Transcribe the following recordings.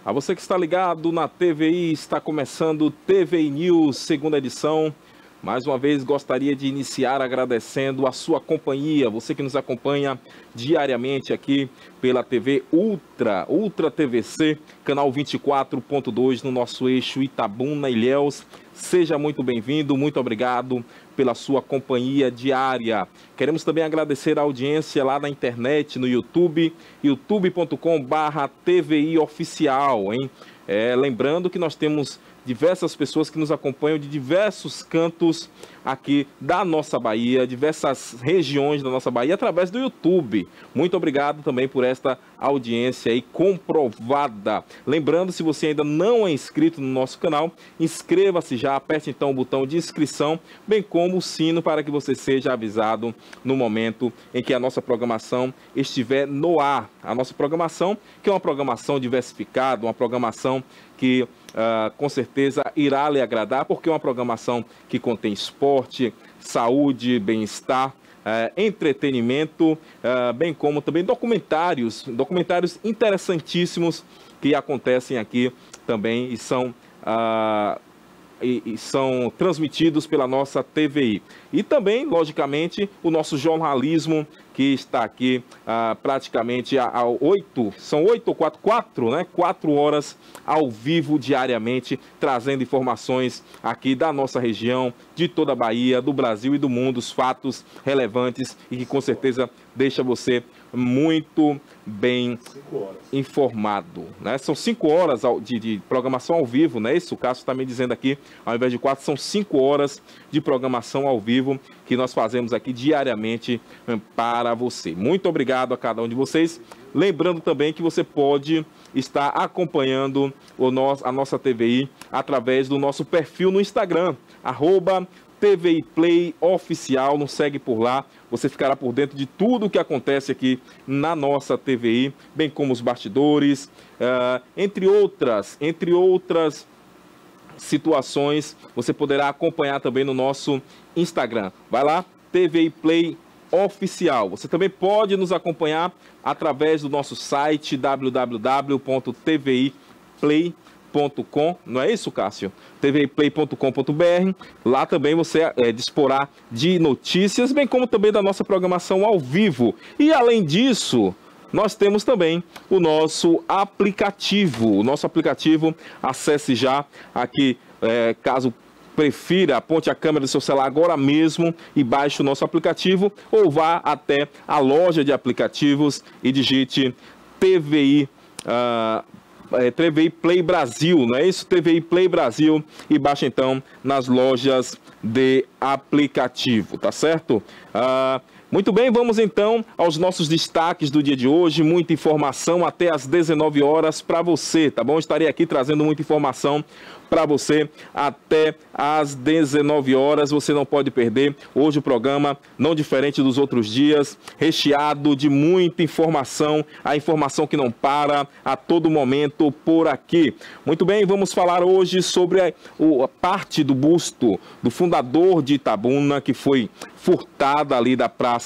A você que está ligado na TVI, está começando o TVI News, segunda edição. Mais uma vez gostaria de iniciar agradecendo a sua companhia, você que nos acompanha diariamente aqui pela TV Ultra TVC, canal 24.2 no nosso eixo Itabuna-Ilhéus. Seja muito bem-vindo, muito obrigado pela sua companhia diária. Queremos também agradecer a audiência lá na internet, no YouTube, youtube.com/TVI Oficial, hein? Lembrando que nós temos diversas pessoas que nos acompanham de diversos cantos aqui da nossa Bahia, diversas regiões da nossa Bahia, através do YouTube. Muito obrigado também por esta audiência aí comprovada. Lembrando, se você ainda não é inscrito no nosso canal, inscreva-se já, aperte então o botão de inscrição, bem como o sino para que você seja avisado no momento em que a nossa programação estiver no ar. A nossa programação, que é uma programação diversificada, uma programação que com certeza irá lhe agradar, porque é uma programação que contém esporte, saúde, bem-estar, entretenimento, bem como também documentários interessantíssimos que acontecem aqui também e são transmitidos pela nossa TVI. E também, logicamente, o nosso jornalismo, que está aqui praticamente são 4 horas ao vivo diariamente, trazendo informações aqui da nossa região, de toda a Bahia, do Brasil e do mundo, os fatos relevantes e que com certeza deixa você muito bem informado, né? São 5 horas de programação ao vivo, né? Isso o Cássio está me dizendo aqui, ao invés de 4, são 5 horas de programação ao vivo que nós fazemos aqui diariamente para você. Muito obrigado a cada um de vocês. Lembrando também que você pode estar acompanhando a nossa TVI através do nosso perfil no Instagram, @TVI Play Oficial, nos segue por lá, você ficará por dentro de tudo o que acontece aqui na nossa TVI, bem como os bastidores, entre outras situações, você poderá acompanhar também no nosso Instagram. Vai lá, TVI Play Oficial. Você também pode nos acompanhar através do nosso site www.tviplay.com, não é isso, Cássio? tviplay.com.br. Lá também você disporá de notícias, bem como também da nossa programação ao vivo. E além disso, nós temos também o nosso aplicativo. Acesse já aqui, caso prefira, aponte a câmera do seu celular agora mesmo e baixe o nosso aplicativo, ou vá até a loja de aplicativos e digite TVI Play Brasil, não é isso? TVI Play Brasil, e baixa então nas lojas de aplicativo, tá certo? Muito bem, vamos então aos nossos destaques do dia de hoje. Muita informação até às 19 horas para você, tá bom? Estarei aqui trazendo muita informação para você até às 19 horas. Você não pode perder. Hoje o programa, não diferente dos outros dias, recheado de muita informação, a informação que não para a todo momento por aqui. Muito bem, vamos falar hoje sobre a parte do busto do fundador de Itabuna, que foi furtada ali da Praça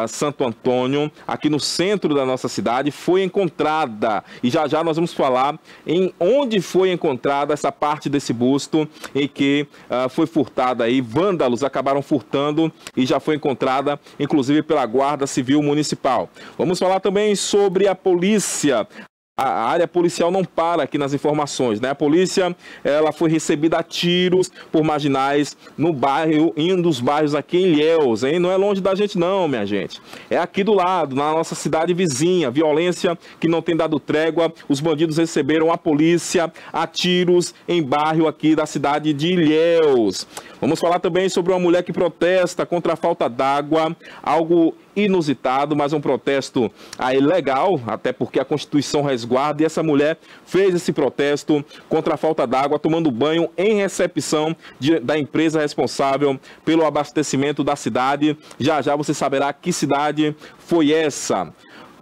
Santo Antônio, aqui no centro da nossa cidade, foi encontrada. E já já nós vamos falar em onde foi encontrada essa parte desse busto, em que foi furtada aí, vândalos acabaram furtando e já foi encontrada, inclusive pela Guarda Civil Municipal. Vamos falar também sobre a polícia. A área policial não para aqui nas informações, né? A polícia, ela foi recebida a tiros por marginais no bairro, em um dos bairros aqui em Ilhéus, hein? Não é longe da gente não, minha gente. É aqui do lado, na nossa cidade vizinha. Violência que não tem dado trégua. Os bandidos receberam a polícia a tiros em bairro aqui da cidade de Ilhéus. Vamos falar também sobre uma mulher que protesta contra a falta d'água, algo inusitado, mas um protesto legal, até porque a Constituição resguarda, e essa mulher fez esse protesto contra a falta d'água, tomando banho em recepção da empresa responsável pelo abastecimento da cidade. Já já você saberá que cidade foi essa.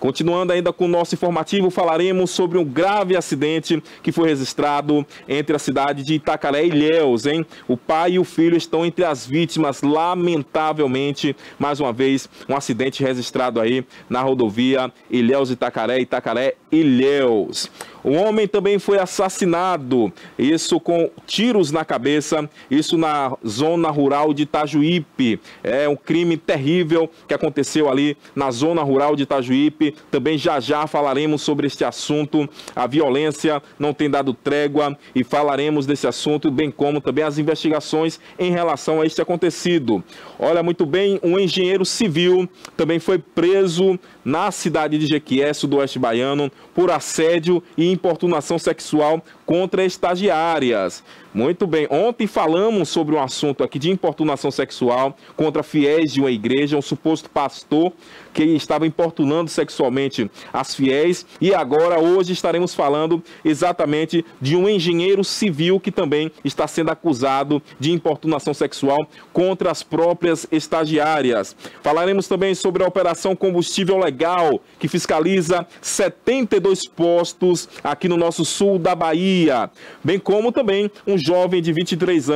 Continuando ainda com o nosso informativo, falaremos sobre um grave acidente que foi registrado entre a cidade de Itacaré e Ilhéus, hein? O pai e o filho estão entre as vítimas, lamentavelmente, mais uma vez, um acidente registrado aí na rodovia Ilhéus-Itacaré, Itacaré-Ilhéus. Um homem também foi assassinado, isso com tiros na cabeça, isso na zona rural de Itajuípe. É um crime terrível que aconteceu ali na zona rural de Itajuípe. Também já falaremos sobre este assunto. A violência não tem dado trégua e falaremos desse assunto, bem como também as investigações em relação a este acontecido. Olha, muito bem, um engenheiro civil também foi preso na cidade de Jequié, sudoeste baiano, por assédio e importunação sexual contra estagiárias. Muito bem, ontem falamos sobre um assunto aqui de importunação sexual contra fiéis de uma igreja, um suposto pastor que estava importunando sexualmente as fiéis, e agora hoje estaremos falando exatamente de um engenheiro civil que também está sendo acusado de importunação sexual contra as próprias estagiárias. Falaremos também sobre a Operação Combustível Legal, que fiscaliza 72 postos aqui no nosso sul da Bahia, bem como também uma jovem de 23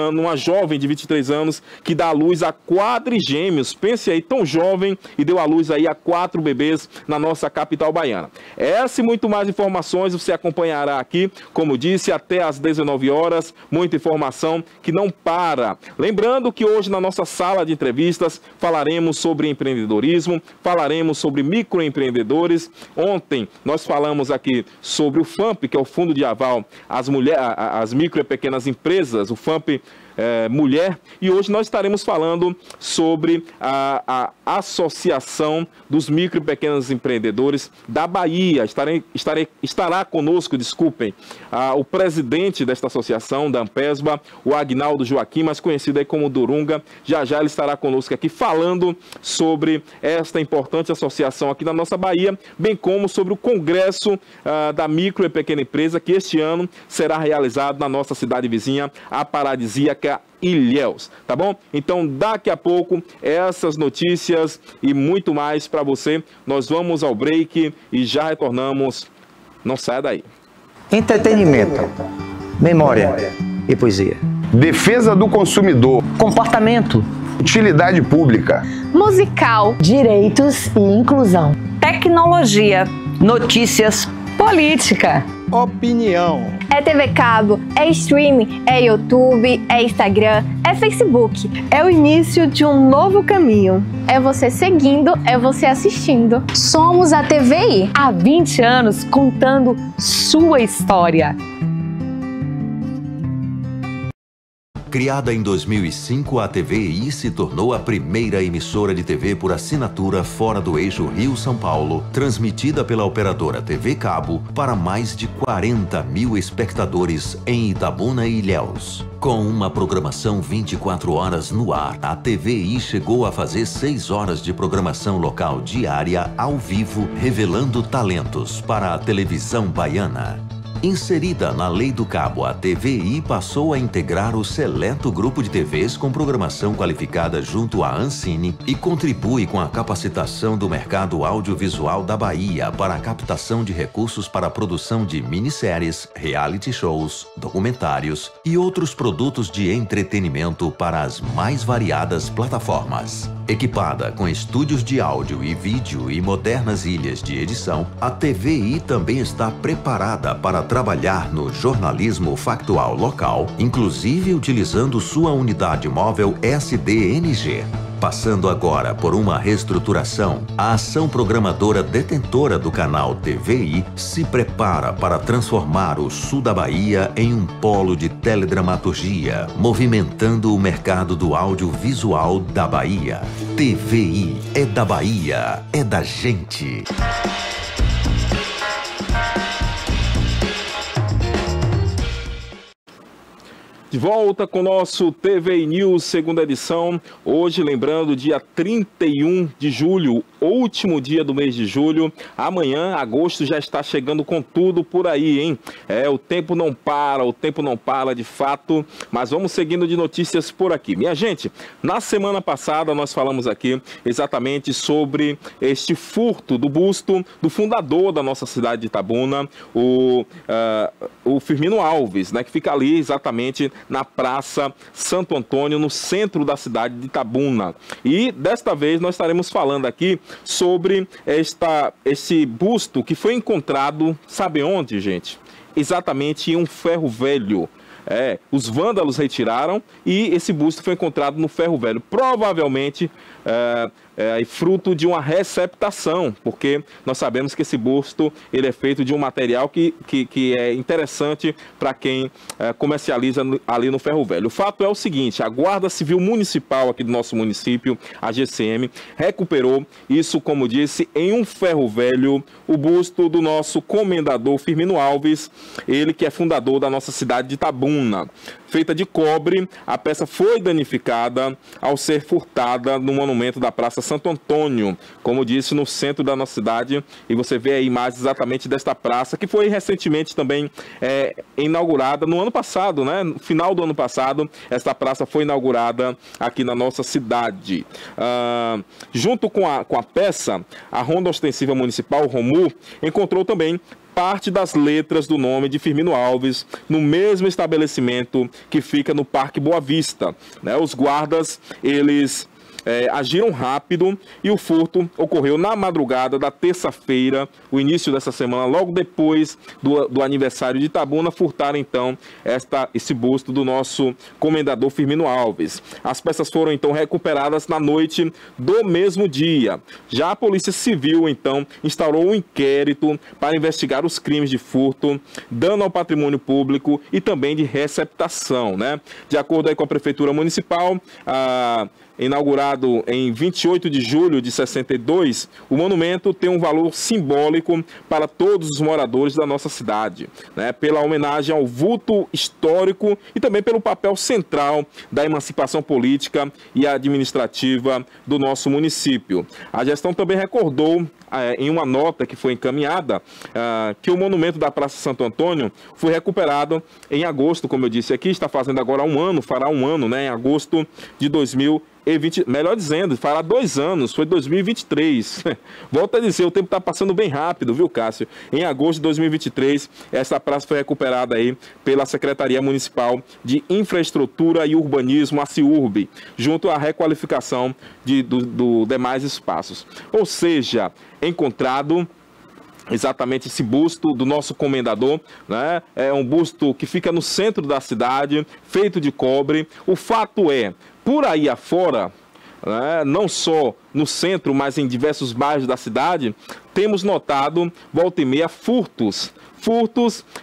anos que dá à luz a quadrigêmeos. Pense aí, tão jovem, e deu à luz aí a 4 bebês na nossa capital baiana. Essa e muito mais informações você acompanhará aqui, como disse, até às 19 horas, muita informação que não para. Lembrando que hoje na nossa sala de entrevistas falaremos sobre empreendedorismo, falaremos sobre microempreendedores. Ontem nós falamos aqui sobre o FAMP, que é o Fundo de Aval às Micro e Pequenas Empresas, o FAMP Mulher, e hoje nós estaremos falando sobre a Associação dos Micro e Pequenos Empreendedores da Bahia. Estará conosco, o presidente desta associação, da Ampesba, o Agnaldo Joaquim, mais conhecido aí como Durunga. Já ele estará conosco aqui falando sobre esta importante associação aqui na nossa Bahia, bem como sobre o Congresso da Micro e Pequena Empresa, que este ano será realizado na nossa cidade vizinha, a paradisíaca Ilhéus, tá bom? Então, daqui a pouco, essas notícias e muito mais para você. Nós vamos ao break e já retornamos. Não saia daí. Entretenimento, memória e poesia. Defesa do consumidor. Comportamento. Utilidade pública. Musical. Direitos e inclusão. Tecnologia. Notícias. Política. Opinião. É TV Cabo, é streaming, é YouTube, é Instagram, é Facebook. É o início de um novo caminho. É você seguindo, é você assistindo. Somos a TVI. Há 20 anos contando sua história. Criada em 2005, a TVI se tornou a primeira emissora de TV por assinatura fora do eixo Rio-São Paulo, transmitida pela operadora TV Cabo para mais de 40 mil espectadores em Itabuna e Ilhéus. Com uma programação 24 horas no ar, a TVI chegou a fazer 6 horas de programação local diária ao vivo, revelando talentos para a televisão baiana. Inserida na Lei do Cabo, a TVI passou a integrar o seleto grupo de TVs com programação qualificada junto à Ancine e contribui com a capacitação do mercado audiovisual da Bahia para a captação de recursos para a produção de minisséries, reality shows, documentários e outros produtos de entretenimento para as mais variadas plataformas. Equipada com estúdios de áudio e vídeo e modernas ilhas de edição, a TVI também está preparada para trabalhar no jornalismo factual local, inclusive utilizando sua unidade móvel SDNG. Passando agora por uma reestruturação, a ação programadora detentora do canal TVI se prepara para transformar o sul da Bahia em um polo de teledramaturgia, movimentando o mercado do audiovisual da Bahia. TVI é da Bahia, é da gente. De volta com o nosso TV News, segunda edição. Hoje, lembrando, dia 31 de julho, último dia do mês de julho. Amanhã, agosto, já está chegando com tudo por aí, hein? O tempo não para de fato. Mas vamos seguindo de notícias por aqui. Minha gente, na semana passada nós falamos aqui exatamente sobre este furto do busto do fundador da nossa cidade de Itabuna, o Firmino Alves, né? Que fica ali exatamente na Praça Santo Antônio, no centro da cidade de Itabuna. E desta vez nós estaremos falando aqui sobre esse busto que foi encontrado, sabe onde, gente? Exatamente em um ferro velho. Os vândalos retiraram e esse busto foi encontrado no ferro velho. Provavelmente fruto de uma receptação, porque nós sabemos que esse busto ele é feito de um material que é interessante para quem comercializa ali no ferro velho. O fato é o seguinte: a Guarda Civil Municipal aqui do nosso município, a GCM, recuperou isso, como disse, em um ferro velho, o busto do nosso comendador Firmino Alves, ele que é fundador da nossa cidade de Itabuna. Feita de cobre, a peça foi danificada ao ser furtada no monumento da Praça Santo Antônio, como disse, no centro da nossa cidade. E você vê a imagem exatamente desta praça, que foi recentemente também inaugurada no ano passado, né? No final do ano passado, esta praça foi inaugurada aqui na nossa cidade. Junto com a peça, a Ronda Ostensiva Municipal, ROMU, encontrou também parte das letras do nome de Firmino Alves no mesmo estabelecimento que fica no Parque Boa Vista, né? Os guardas, eles agiram rápido e o furto ocorreu na madrugada da terça-feira, o início dessa semana, logo depois do aniversário de Itabuna. Furtaram então esse busto do nosso comendador Firmino Alves. As peças foram então recuperadas na noite do mesmo dia. Já a Polícia Civil então instaurou um inquérito para investigar os crimes de furto, dano ao patrimônio público e também de receptação, né? De acordo aí com a Prefeitura Municipal, inaugurado em 28 de julho de 62, o monumento tem um valor simbólico para todos os moradores da nossa cidade, né? Pela homenagem ao vulto histórico e também pelo papel central da emancipação política e administrativa do nosso município. A gestão também recordou, em uma nota que foi encaminhada, que o monumento da Praça Santo Antônio foi recuperado em agosto, como eu disse aqui, está fazendo agora fará um ano, né? Em agosto de 2020, melhor dizendo, fará 2 anos, foi 2023. Volto a dizer, o tempo está passando bem rápido, viu, Cássio? Em agosto de 2023, essa praça foi recuperada aí pela Secretaria Municipal de Infraestrutura e Urbanismo, a CIURB, junto à requalificação do demais espaços. Ou seja, encontrado exatamente esse busto do nosso comendador, né? É um busto que fica no centro da cidade, feito de cobre. O fato é, por aí afora, né, não só no centro, mas em diversos bairros da cidade, temos notado, volta e meia, furtos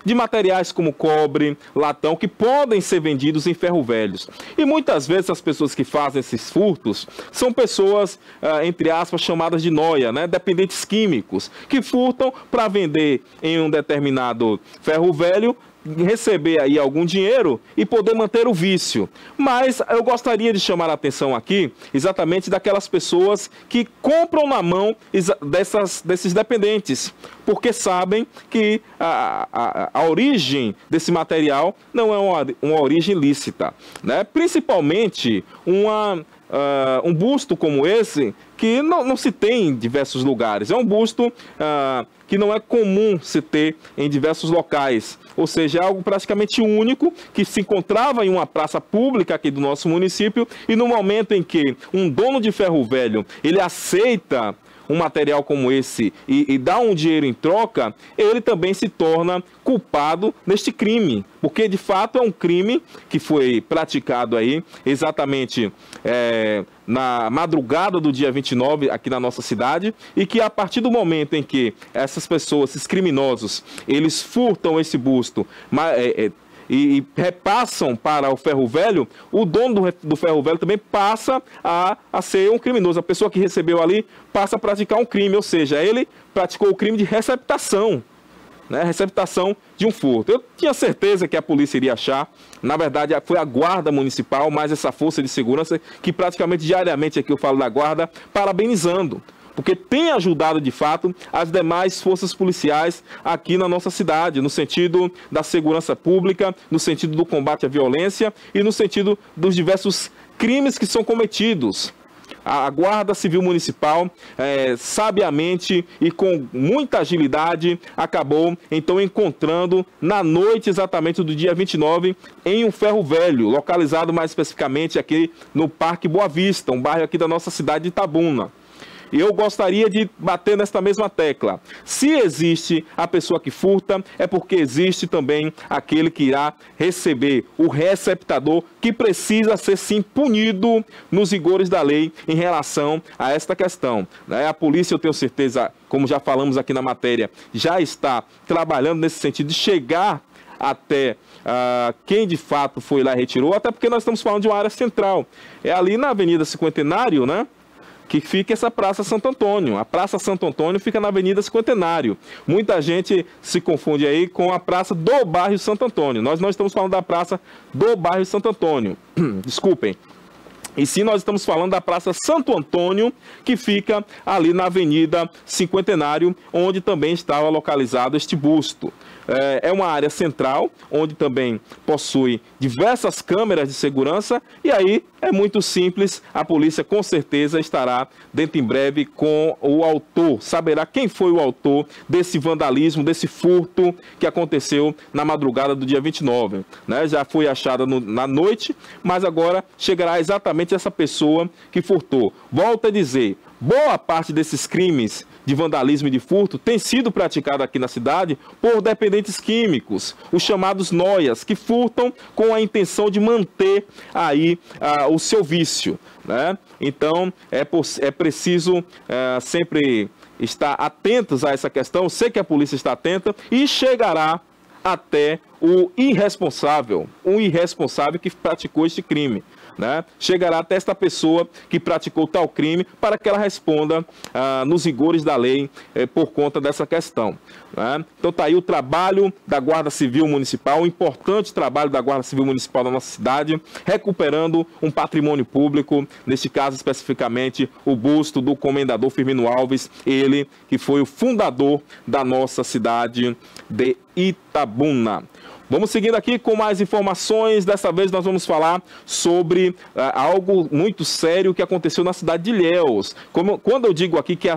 de materiais como cobre, latão, que podem ser vendidos em ferro velhos. E muitas vezes as pessoas que fazem esses furtos são pessoas, entre aspas, chamadas de nóia, né? Dependentes químicos, que furtam para vender em um determinado ferro velho, receber aí algum dinheiro e poder manter o vício. Mas eu gostaria de chamar a atenção aqui exatamente daquelas pessoas que compram na mão desses dependentes, porque sabem que a origem desse material não é uma origem lícita, né? Principalmente um busto como esse, que não se tem em diversos lugares. É um busto que não é comum se ter em diversos locais. Ou seja, é algo praticamente único, que se encontrava em uma praça pública aqui do nosso município, e no momento em que um dono de ferro velho, ele aceita um material como esse e dá um dinheiro em troca, ele também se torna culpado neste crime, porque de fato é um crime que foi praticado aí exatamente na madrugada do dia 29 aqui na nossa cidade, e que a partir do momento em que essas pessoas, esses criminosos, eles furtam esse busto e repassam para o ferro velho, o dono do ferro velho também passa a ser um criminoso. A pessoa que recebeu ali passa a praticar um crime, ou seja, ele praticou o crime de receptação. né, receptação de um furto. Eu tinha certeza que a polícia iria achar. Na verdade, foi a Guarda Municipal, mais essa força de segurança, que praticamente diariamente aqui eu falo da Guarda, parabenizando, porque tem ajudado de fato as demais forças policiais aqui na nossa cidade, no sentido da segurança pública, no sentido do combate à violência e no sentido dos diversos crimes que são cometidos. A Guarda Civil Municipal, sabiamente e com muita agilidade, acabou então encontrando na noite exatamente do dia 29 em um ferro velho, localizado mais especificamente aqui no Parque Boa Vista, um bairro aqui da nossa cidade de Itabuna. E eu gostaria de bater nesta mesma tecla. Se existe a pessoa que furta, é porque existe também aquele que irá receber, o receptador, que precisa ser sim punido nos rigores da lei em relação a esta questão. A polícia, eu tenho certeza, como já falamos aqui na matéria, já está trabalhando nesse sentido de chegar até quem de fato foi lá e retirou, até porque nós estamos falando de uma área central. É ali na Avenida Cinquentenário, né? Que fica essa Praça Santo Antônio. A Praça Santo Antônio fica na Avenida Cinquentenário. Muita gente se confunde aí com a Praça do Bairro Santo Antônio. Nós não estamos falando da Praça do Bairro Santo Antônio. Desculpem. E sim, nós estamos falando da Praça Santo Antônio, que fica ali na Avenida Cinquentenário, onde também estava localizado este busto. É uma área central, onde também possui diversas câmeras de segurança, e aí é muito simples, a polícia com certeza estará dentro em breve com o autor, saberá quem foi o autor desse vandalismo, desse furto que aconteceu na madrugada do dia 29. Né? Já foi achada na noite, mas agora chegará exatamente essa pessoa que furtou. Volto a dizer, boa parte desses crimes de vandalismo e de furto tem sido praticado aqui na cidade por dependentes químicos, os chamados noias, que furtam com a intenção de manter aí o seu vício, né? Então é preciso sempre estar atentos a essa questão. Sei que a polícia está atenta e chegará até o irresponsável que praticou este crime. Né? Chegará até esta pessoa que praticou tal crime para que ela responda nos rigores da lei por conta dessa questão. Né? Então está aí o trabalho da Guarda Civil Municipal, um importante trabalho da Guarda Civil Municipal da nossa cidade, recuperando um patrimônio público, neste caso especificamente o busto do Comendador Firmino Alves, ele que foi o fundador da nossa cidade de Itabuna. Vamos seguindo aqui com mais informações. Dessa vez nós vamos falar sobre algo muito sério que aconteceu na cidade de Ilhéus. Quando eu digo aqui que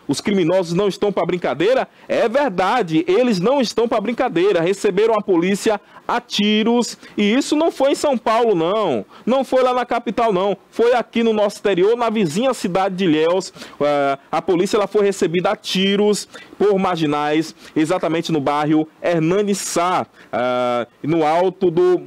os criminosos não estão para brincadeira, é verdade, eles não estão para brincadeira. Receberam a polícia a tiros, e isso não foi em São Paulo, não foi lá na capital, não, foi aqui no nosso exterior, na vizinha cidade de Ilhéus. A polícia ela foi recebida a tiros por marginais, exatamente no bairro Hernani Sá, no alto do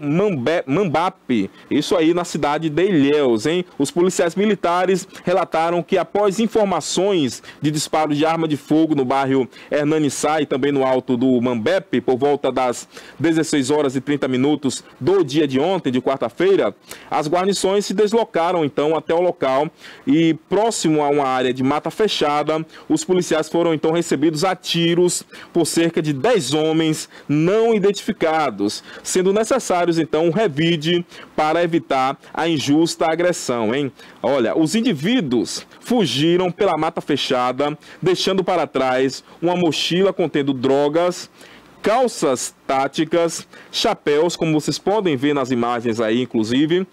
Mambape, isso aí na cidade de Ilhéus, hein? Os policiais militares relataram que após informações de disparo de arma de fogo no bairro Hernani Sá e também no alto do Mambape, por volta das 16h30 do dia de ontem, de quarta-feira, as guarnições se deslocaram então até o local e próximo a uma área de mata fechada, os policiais foram então recebidos a tiros por cerca de 10 homens não identificados, sendo necessários então um revide para evitar a injusta agressão, hein? Olha, os indivíduos fugiram pela mata fechada, deixando para trás uma mochila contendo drogas, calças táticas, chapéus, como vocês podem ver nas imagens aí, inclusive,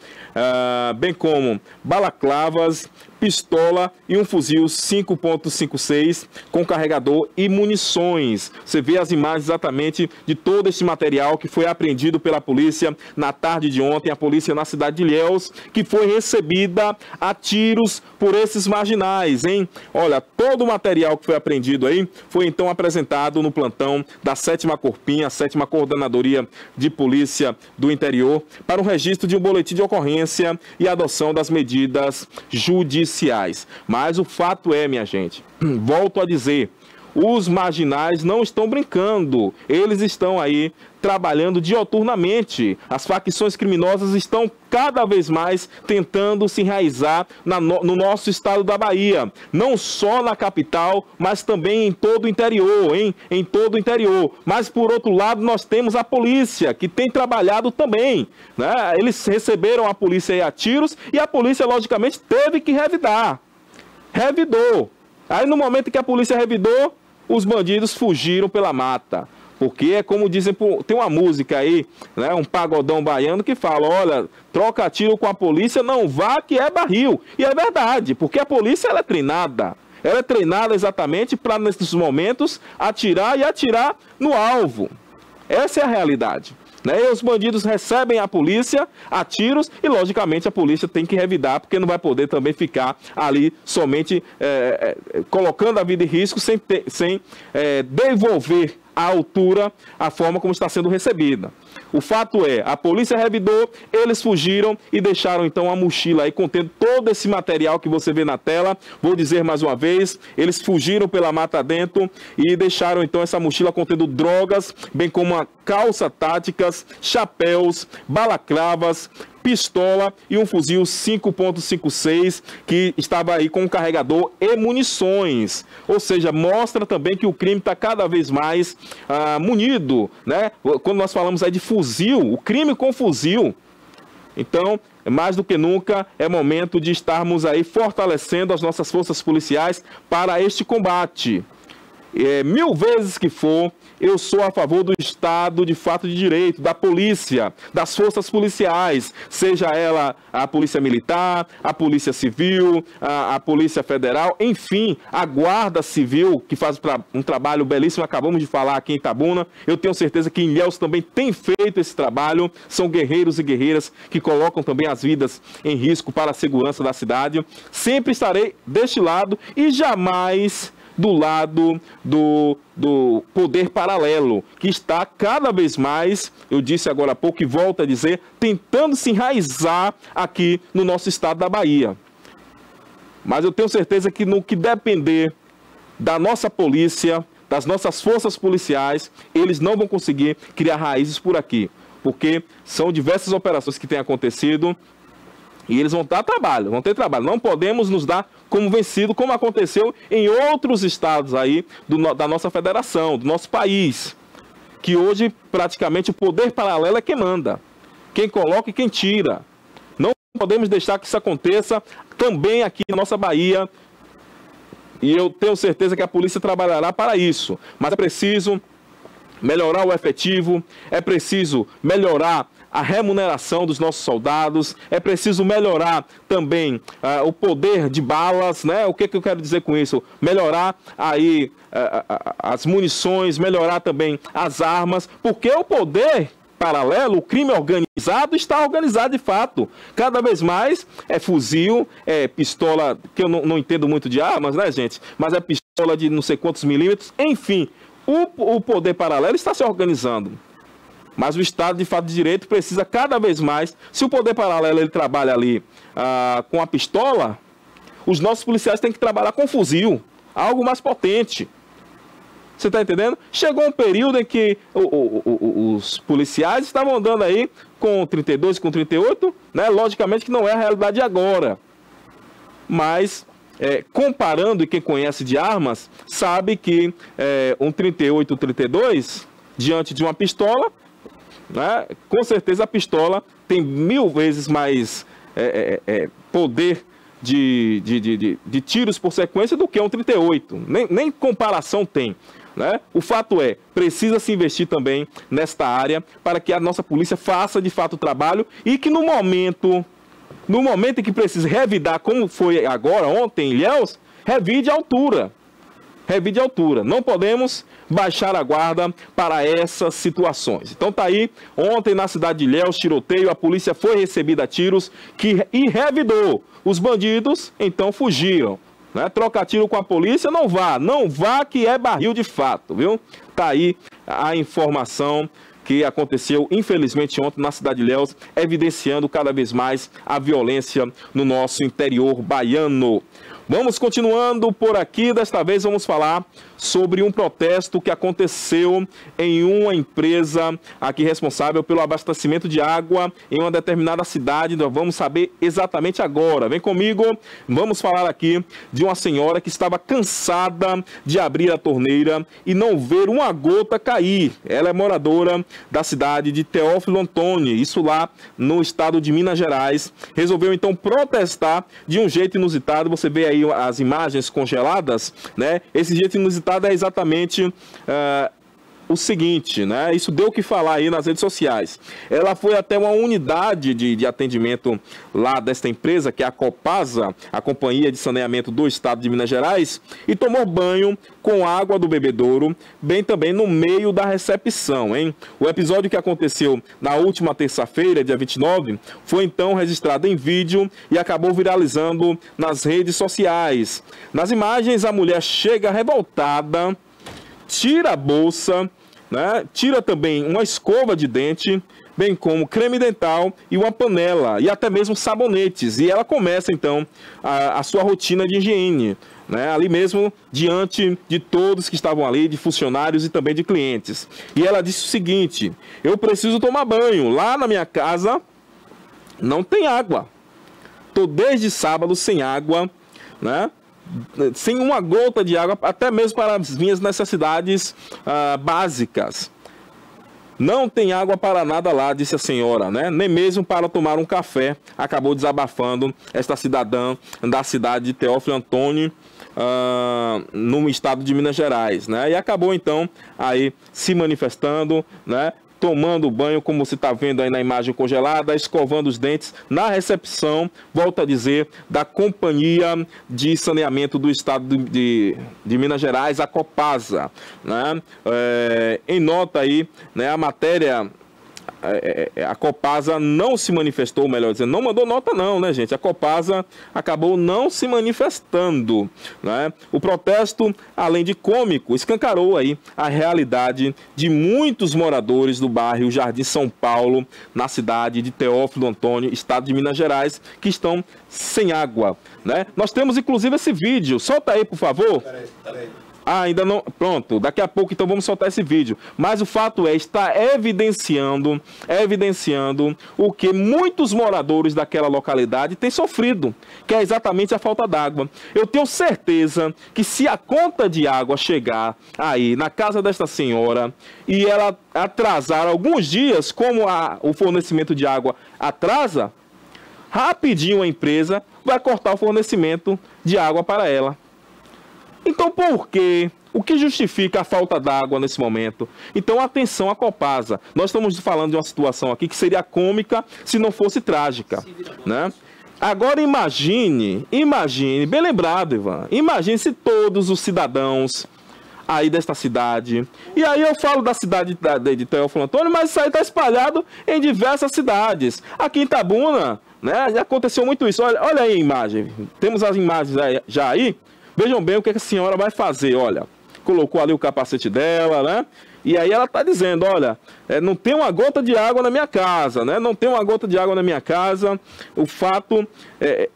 bem como balaclavas, pistola e um fuzil 5.56 com carregador e munições. Você vê as imagens exatamente de todo esse material que foi apreendido pela polícia na tarde de ontem, a polícia na cidade de Ilhéus, que foi recebida a tiros por esses marginais, hein? Olha, todo o material que foi apreendido aí foi então apresentado no plantão da 7ª Corpinha, a 7ª Coordenadoria de Polícia do Interior, para o registro de um boletim de ocorrência e adoção das medidas judiciais. Mas o fato é, minha gente, volto a dizer, os marginais não estão brincando, eles estão aí trabalhando dioturnamente. As facções criminosas estão cada vez mais tentando se enraizar no nosso estado da Bahia. Não só na capital, mas também em todo o interior, hein? Em todo o interior. Mas, por outro lado, nós temos a polícia, que tem trabalhado também, né? Eles receberam a polícia aí a tiros e a polícia, logicamente, teve que revidar. Revidou. Aí, no momento que a polícia revidou, os bandidos fugiram pela mata. Porque é como dizem, tem uma música aí, né, um pagodão baiano que fala, olha, troca tiro com a polícia, não vá que é barril. E é verdade, porque a polícia ela é treinada. Ela é treinada exatamente para, nesses momentos, atirar e atirar no alvo. Essa é a realidade. Né? E os bandidos recebem a polícia a tiros e, logicamente, a polícia tem que revidar, porque não vai poder também ficar ali somente colocando a vida em risco sem devolver à altura a forma como está sendo recebida. O fato é, a polícia revidou, eles fugiram e deixaram então a mochila aí contendo todo esse material que você vê na tela. Vou dizer mais uma vez, eles fugiram pela mata dentro e deixaram então essa mochila contendo drogas, bem como uma calça táticas, chapéus, balaclavas, pistola e um fuzil 5.56 que estava aí com um carregador e munições. Ou seja, mostra também que o crime está cada vez mais munido, né? Quando nós falamos aí de fuzil, o crime com fuzil. Então, mais do que nunca, é momento de estarmos aí fortalecendo as nossas forças policiais para este combate. Mil vezes que for, eu sou a favor do Estado de fato de direito, da polícia, das forças policiais, seja ela a polícia militar, a polícia civil, a polícia federal, enfim, a guarda civil, que faz um trabalho belíssimo, acabamos de falar aqui em Itabuna. Eu tenho certeza que em Ilhéus também tem feito esse trabalho, são guerreiros e guerreiras que colocam também as vidas em risco para a segurança da cidade. Sempre estarei deste lado e jamais do lado do poder paralelo, que está cada vez mais, eu disse agora há pouco e volto a dizer, tentando se enraizar aqui no nosso estado da Bahia. Mas eu tenho certeza que no que depender da nossa polícia, das nossas forças policiais, eles não vão conseguir criar raízes por aqui, porque são diversas operações que têm acontecido e eles vão ter trabalho. Não podemos nos dar como vencido, como aconteceu em outros estados aí da nossa federação, do nosso país, que hoje praticamente o poder paralelo é quem manda, quem coloca e quem tira. Não podemos deixar que isso aconteça também aqui na nossa Bahia, e eu tenho certeza que a polícia trabalhará para isso, mas é preciso melhorar o efetivo, é preciso melhorar a remuneração dos nossos soldados, é preciso melhorar também o poder de balas, né? O que eu quero dizer com isso? Melhorar aí as munições, melhorar também as armas, porque o poder paralelo, o crime organizado, está organizado de fato. Cada vez mais é fuzil, é pistola, que eu não entendo muito de armas, né, gente? Mas é pistola de não sei quantos milímetros, enfim. O poder paralelo está se organizando. Mas o Estado, de fato de direito, precisa cada vez mais. Se o poder paralelo ele trabalha ali com a pistola, os nossos policiais têm que trabalhar com fuzil, algo mais potente. Você está entendendo? Chegou um período em que os policiais estavam andando aí com 32, com 38, né? Logicamente que não é a realidade agora. Mas, comparando, e quem conhece de armas, sabe que um 38, 32, diante de uma pistola, né? Com certeza a pistola tem 1000 vezes mais poder de tiros por sequência do que um 38. Nem comparação tem, né? O fato é, precisa se investir também nesta área para que a nossa polícia faça de fato o trabalho e que no momento em que precisa revidar, como foi agora, ontem em Ilhéus, revide a altura. Revide a altura. Não podemos baixar a guarda para essas situações. Então tá aí, ontem na cidade de Ilhéus, tiroteio, a polícia foi recebida a tiros e revidou. Os bandidos, então, fugiram. Né? Trocar tiro com a polícia, não vá que é barril de fato, viu? Tá aí a informação que aconteceu, infelizmente, ontem na cidade de Ilhéus, evidenciando cada vez mais a violência no nosso interior baiano. Vamos continuando por aqui, desta vez vamos falar sobre um protesto que aconteceu em uma empresa aqui responsável pelo abastecimento de água em uma determinada cidade. Nós vamos saber exatamente agora. Vem comigo, vamos falar aqui de uma senhora que estava cansada de abrir a torneira e não ver uma gota cair. Ela é moradora da cidade de Teófilo Otoni, isso lá no estado de Minas Gerais. Resolveu então protestar de um jeito inusitado. Você vê aí as imagens congeladas, né? Esse jeito inusitado é exatamente o seguinte, né? Isso deu o que falar aí nas redes sociais. Ela foi até uma unidade de atendimento lá desta empresa, que é a Copasa, a Companhia de Saneamento do Estado de Minas Gerais, e tomou banho com água do bebedouro, bem também no meio da recepção, hein? O episódio que aconteceu na última terça-feira, dia 29, foi então registrado em vídeo e acabou viralizando nas redes sociais. Nas imagens, a mulher chega revoltada, tira a bolsa, né? Tira também uma escova de dente, bem como creme dental e uma panela, e até mesmo sabonetes. E ela começa, então, a sua rotina de higiene, né? Ali mesmo, diante de todos que estavam ali, de funcionários e também de clientes. E ela disse o seguinte: eu preciso tomar banho. Lá na minha casa não tem água. Estou desde sábado sem água, né? Sem uma gota de água, até mesmo para as minhas necessidades básicas. Não tem água para nada lá, disse a senhora, né? Nem mesmo para tomar um café. Acabou desabafando esta cidadã da cidade de Teófilo Otoni, no estado de Minas Gerais, né? E acabou então aí se manifestando, né? Tomando banho, como você está vendo aí na imagem congelada, escovando os dentes na recepção, volto a dizer, da Companhia de Saneamento do Estado de Minas Gerais, a Copasa, né? Em nota aí, né, a matéria... A Copasa não se manifestou, melhor dizendo, não mandou nota não, né, gente? A Copasa acabou não se manifestando, né? O protesto, além de cômico, escancarou aí a realidade de muitos moradores do bairro Jardim São Paulo, na cidade de Teófilo Otoni, estado de Minas Gerais, que estão sem água, né? Nós temos inclusive esse vídeo, solta aí, por favor. Peraí. Ainda não, pronto, daqui a pouco então vamos soltar esse vídeo. Mas o fato está evidenciando o que muitos moradores daquela localidade têm sofrido, que é exatamente a falta d'água. Eu tenho certeza que se a conta de água chegar aí na casa desta senhora e ela atrasar alguns dias, como o fornecimento de água atrasa, rapidinho a empresa vai cortar o fornecimento de água para ela. Então, por quê? O que justifica a falta d'água nesse momento? Então, atenção à Copasa. Nós estamos falando de uma situação aqui que seria cômica se não fosse trágica, né? Agora imagine, bem lembrado, Ivan, imagine se todos os cidadãos aí desta cidade, e aí eu falo da cidade de Teófilo Otoni, mas isso aí está espalhado em diversas cidades. Aqui em Itabuna, né, já aconteceu muito isso. Olha aí a imagem, temos as imagens já aí. Vejam bem o que a senhora vai fazer, olha. Colocou ali o capacete dela, né? E aí ela está dizendo, olha, não tem uma gota de água na minha casa, né? Não tem uma gota de água na minha casa. O fato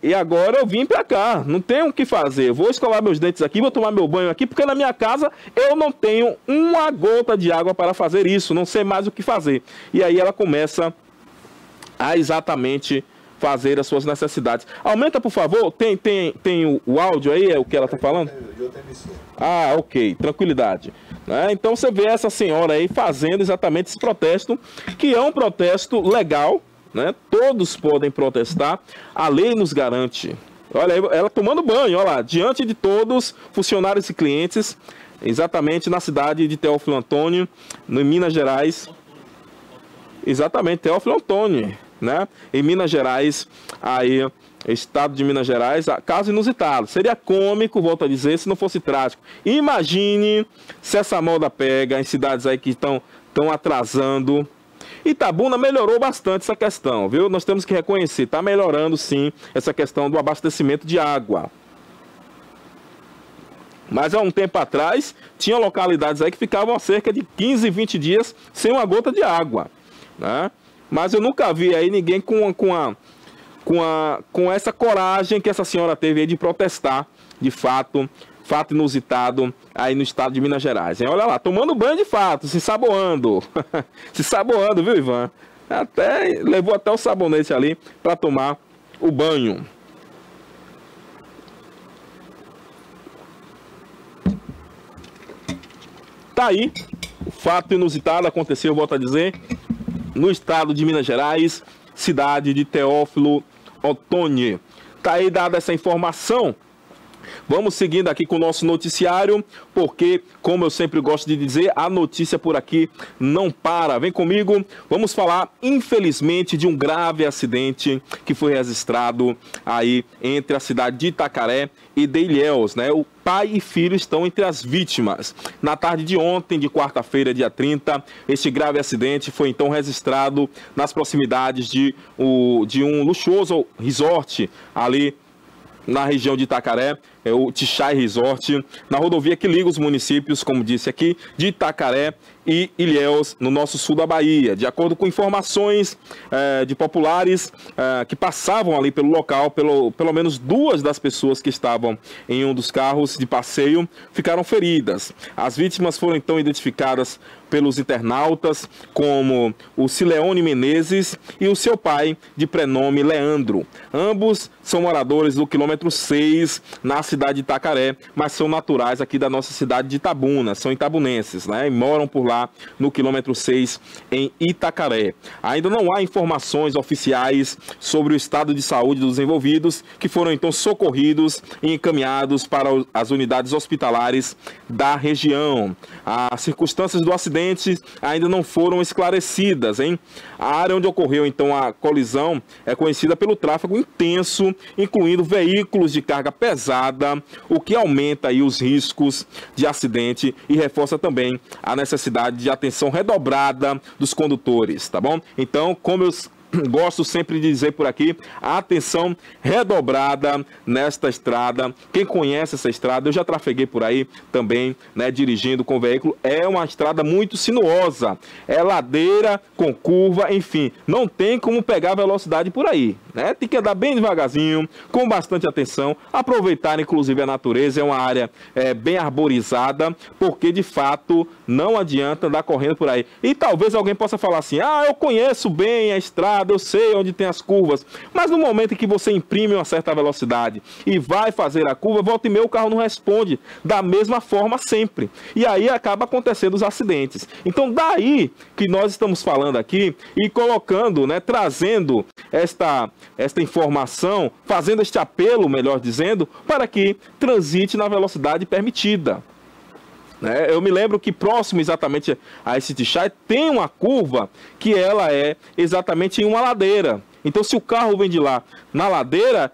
e agora eu vim para cá, não tenho o que fazer. Vou escovar meus dentes aqui, vou tomar meu banho aqui, porque na minha casa eu não tenho uma gota de água para fazer isso, não sei mais o que fazer. E aí ela começa a exatamente fazer as suas necessidades. Aumenta, por favor. Tem o áudio aí, é o que ela está falando? Ah, ok. Tranquilidade. Né? Então você vê essa senhora aí fazendo exatamente esse protesto, que é um protesto legal, né? Todos podem protestar. A lei nos garante. Olha aí, ela tomando banho, olha lá, diante de todos, funcionários e clientes, exatamente na cidade de Teófilo Otoni, em Minas Gerais. Exatamente, Teófilo Otoni, né? Em Minas Gerais, aí, estado de Minas Gerais, caso inusitado. Seria cômico, volto a dizer, se não fosse trágico. Imagine se essa moda pega em cidades aí que estão atrasando. Itabuna melhorou bastante essa questão, viu? Nós temos que reconhecer, está melhorando sim essa questão do abastecimento de água. Mas há um tempo atrás, tinha localidades aí que ficavam há cerca de 15, 20 dias sem uma gota de água, né? Mas eu nunca vi aí ninguém com com essa coragem que essa senhora teve aí de protestar, de fato inusitado aí no estado de Minas Gerais. Hein? Olha lá, tomando banho de fato, se saboando. Se saboando, viu, Ivan? Levou até o sabonete ali para tomar o banho. Tá aí, o fato inusitado aconteceu, volto a dizer, no estado de Minas Gerais, cidade de Teófilo Otoni. Tá aí dada essa informação. Vamos seguindo aqui com o nosso noticiário, porque, como eu sempre gosto de dizer, a notícia por aqui não para. Vem comigo, vamos falar, infelizmente, de um grave acidente que foi registrado aí entre a cidade de Itacaré e de Ilhéus, né? O pai e filho estão entre as vítimas. Na tarde de ontem, de quarta-feira, dia 30, este grave acidente foi então registrado nas proximidades de um luxuoso resort ali na região de Itacaré, o Tixai Resort, na rodovia que liga os municípios, como disse aqui, de Itacaré e Ilhéus, no nosso sul da Bahia. De acordo com informações de populares que passavam ali pelo local, pelo menos duas das pessoas que estavam em um dos carros de passeio ficaram feridas. As vítimas foram então identificadas pelos internautas como o Sileone Menezes e o seu pai, de prenome Leandro. Ambos são moradores do quilômetro 6, na cidade de Itacaré, mas são naturais aqui da nossa cidade de Itabuna, são itabunenses, né? E moram por lá no quilômetro 6, em Itacaré. Ainda não há informações oficiais sobre o estado de saúde dos envolvidos, que foram então socorridos e encaminhados para as unidades hospitalares da região. As circunstâncias do acidente ainda não foram esclarecidas, hein? A área onde ocorreu então a colisão é conhecida pelo tráfego intenso, incluindo veículos de carga pesada, o que aumenta aí os riscos de acidente e reforça também a necessidade de atenção redobrada dos condutores, tá bom? Então, como eu gosto sempre de dizer por aqui, a atenção redobrada nesta estrada. Quem conhece essa estrada, eu já trafeguei por aí também, né, dirigindo com veículo. É uma estrada muito sinuosa, é ladeira com curva, enfim, não tem como pegar velocidade por aí, né? Tem que andar bem devagarzinho, com bastante atenção, aproveitar inclusive a natureza. É uma área bem arborizada, porque de fato não adianta andar correndo por aí. E talvez alguém possa falar assim: ah, eu conheço bem a estrada, eu sei onde tem as curvas, mas no momento em que você imprime uma certa velocidade e vai fazer a curva, volta e meia o carro não responde da mesma forma sempre, e aí acaba acontecendo os acidentes. Então daí que nós estamos falando aqui e colocando, né, trazendo esta informação, fazendo este apelo, melhor dizendo, para que transite na velocidade permitida. Eu me lembro que próximo exatamente a esse Tixai tem uma curva que ela é exatamente em uma ladeira. Então, se o carro vem de lá na ladeira,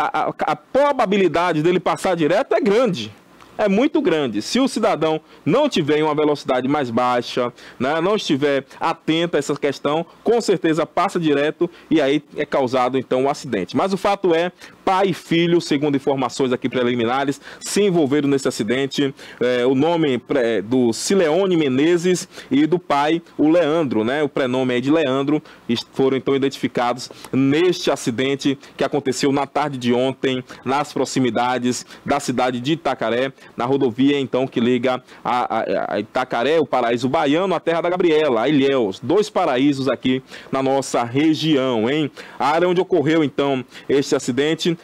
a probabilidade dele passar direto é grande. É muito grande. Se o cidadão não tiver em uma velocidade mais baixa, né, não estiver atento a essa questão, com certeza passa direto e aí é causado então um acidente. Mas o fato é, pai e filho, segundo informações aqui preliminares, se envolveram nesse acidente. O nome do Sileone Menezes e do pai, o Leandro, né, o prenome é de Leandro, foram então identificados neste acidente que aconteceu na tarde de ontem, nas proximidades da cidade de Itacaré, na rodovia então que liga a Itacaré, o Paraíso Baiano, a Terra da Gabriela, a Ilhéus, dois paraísos aqui na nossa região, hein? A área onde ocorreu então este acidente,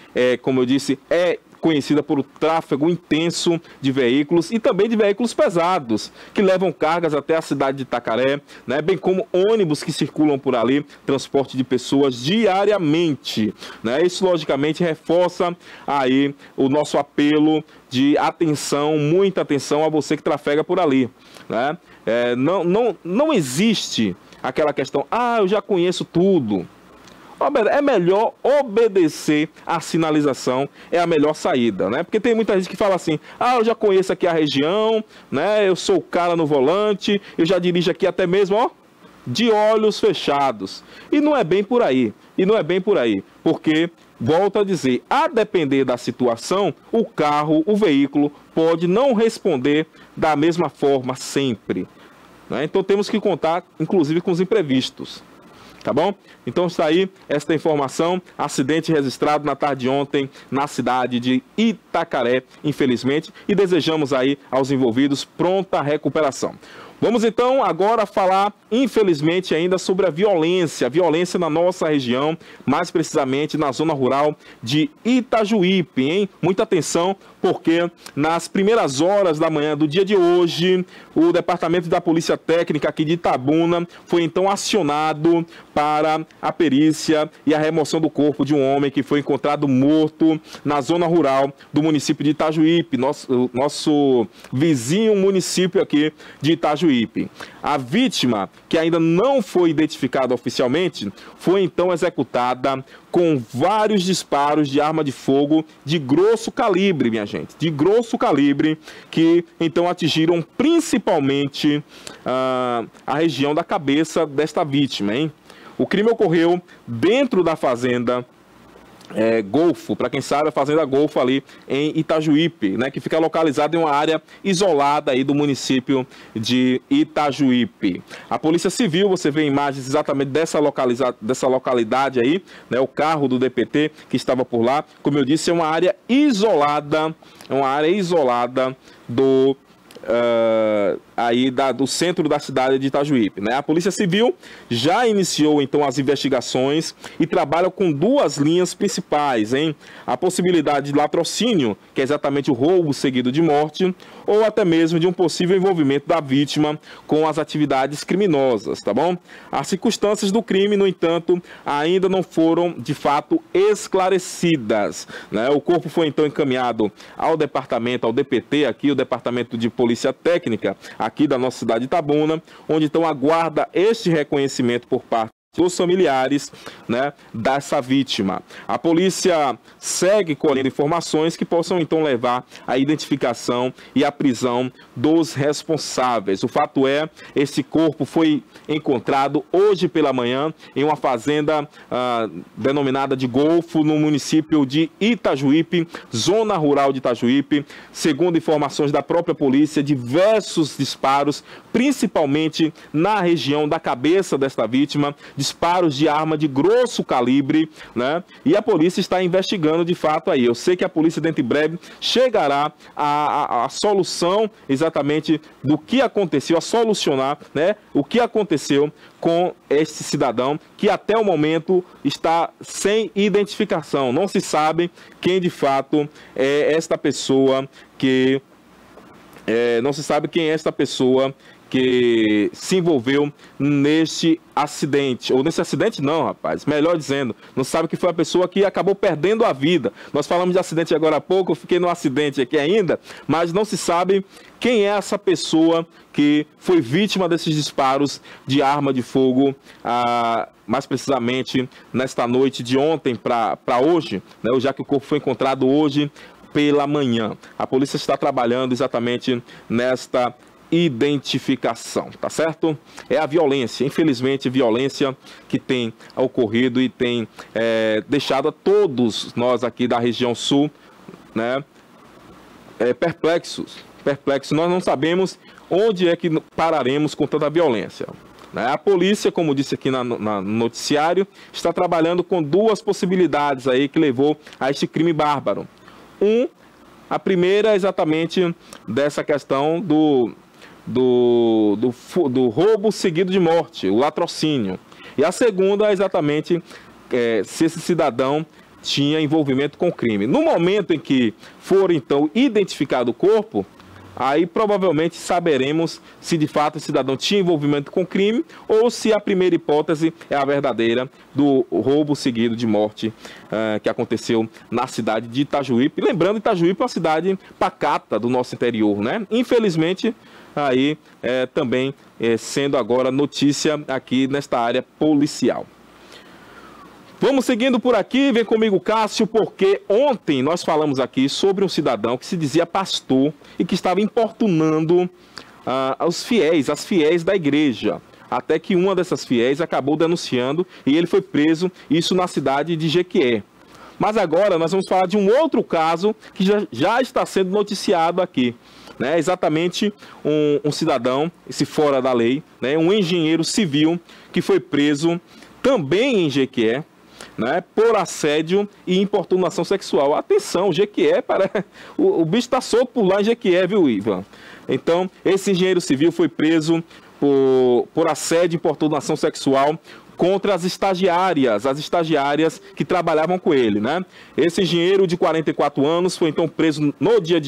como eu disse, é conhecida por o tráfego intenso de veículos e também de veículos pesados, que levam cargas até a cidade de Itacaré, né, bem como ônibus que circulam por ali, transporte de pessoas diariamente, né? Isso logicamente reforça aí o nosso apelo de atenção, muita atenção a você que trafega por ali, né? Não existe aquela questão, eu já conheço tudo. É melhor obedecer à sinalização, é a melhor saída, né? Porque tem muita gente que fala assim: eu já conheço aqui a região, né? Eu sou o cara no volante, eu já dirijo aqui até mesmo, de olhos fechados. E não é bem por aí, porque, volto a dizer, a depender da situação, o carro, o veículo pode não responder da mesma forma sempre, né? Então temos que contar, inclusive, com os imprevistos. Tá bom? Então está aí esta informação, acidente registrado na tarde de ontem na cidade de Itacaré, infelizmente, e desejamos aí aos envolvidos pronta recuperação. Vamos então agora falar, infelizmente, ainda sobre a violência na nossa região, mais precisamente na zona rural de Itajuípe, hein? Muita atenção, porque nas primeiras horas da manhã do dia de hoje, o Departamento da Polícia Técnica aqui de Itabuna foi então acionado para a perícia e a remoção do corpo de um homem que foi encontrado morto na zona rural do município de Itajuípe, nosso vizinho município aqui de Itajuípe. A vítima, que ainda não foi identificada oficialmente, foi então executada com vários disparos de arma de fogo de grosso calibre, minha gente, de grosso calibre, que então atingiram principalmente a região da cabeça desta vítima, hein? O crime ocorreu dentro da fazenda Golfo, para quem sabe, a fazenda Golfo ali em Itajuípe, né, que fica localizada em uma área isolada aí do município de Itajuípe. A Polícia Civil, você vê imagens exatamente dessa localidade aí, né, o carro do DPT que estava por lá, como eu disse, é uma área isolada do do centro da cidade de Itajuípe, né? A Polícia Civil já iniciou então as investigações e trabalha com duas linhas principais, hein? A possibilidade de latrocínio, que é exatamente o roubo seguido de morte, ou até mesmo de um possível envolvimento da vítima com as atividades criminosas, tá bom? As circunstâncias do crime, no entanto, ainda não foram de fato esclarecidas, né? O corpo foi então encaminhado ao DPT aqui, o Departamento de Polícia Técnica aqui da nossa cidade de Itabuna, onde então aguarda este reconhecimento por parte dos familiares, né, dessa vítima. A polícia segue colhendo informações que possam então levar à identificação e à prisão dos responsáveis. O fato é, esse corpo foi encontrado hoje pela manhã em uma fazenda denominada de Golfo, no município de Itajuípe, zona rural de Itajuípe. Segundo informações da própria polícia, diversos disparos, principalmente na região da cabeça desta vítima, disparos de arma de grosso calibre, né? E a polícia está investigando de fato aí. Eu sei que a polícia dentro de breve chegará à solução exatamente do que aconteceu, a solucionar, né, o que aconteceu com este cidadão que até o momento está sem identificação. Não se sabe quem de fato é esta pessoa que se envolveu neste acidente, ou nesse acidente não, rapaz, melhor dizendo, não sabe que foi a pessoa que acabou perdendo a vida. Nós falamos de acidente agora há pouco, eu fiquei no acidente aqui ainda, mas não se sabe quem é essa pessoa que foi vítima desses disparos de arma de fogo, mais precisamente nesta noite de ontem para hoje, né, já que o corpo foi encontrado hoje pela manhã. A polícia está trabalhando exatamente nesta identificação, tá certo? É a violência, infelizmente, violência que tem ocorrido e tem deixado a todos nós aqui da região sul, né, perplexos. Nós não sabemos onde é que pararemos com tanta violência. A polícia, como disse aqui no noticiário, está trabalhando com duas possibilidades aí que levou a este crime bárbaro. A primeira é exatamente dessa questão do roubo seguido de morte, o latrocínio. E a segunda é exatamente se esse cidadão tinha envolvimento com o crime. No momento em que for então identificado o corpo, aí provavelmente saberemos se de fato o cidadão tinha envolvimento com o crime ou se a primeira hipótese é a verdadeira do roubo seguido de morte que aconteceu na cidade de Itajuípe. Lembrando, Itajuípe é uma cidade pacata do nosso interior, né? Infelizmente, aí também sendo agora notícia aqui nesta área policial. Vamos seguindo por aqui, vem comigo, Cássio, porque ontem nós falamos aqui sobre um cidadão que se dizia pastor e que estava importunando as fiéis da igreja. Até que uma dessas fiéis acabou denunciando e ele foi preso, isso na cidade de Jequié. Mas agora nós vamos falar de um outro caso que já está sendo noticiado aqui. Né? Exatamente um cidadão, esse fora da lei, né? Um engenheiro civil que foi preso também em Jequié, né, por assédio e importunação sexual. Atenção, Jequié, o bicho está solto por lá em Jequié, viu, Ivan? Então, esse engenheiro civil foi preso por assédio e importunação sexual contra as estagiárias que trabalhavam com ele, né? Esse engenheiro de 44 anos foi então preso no dia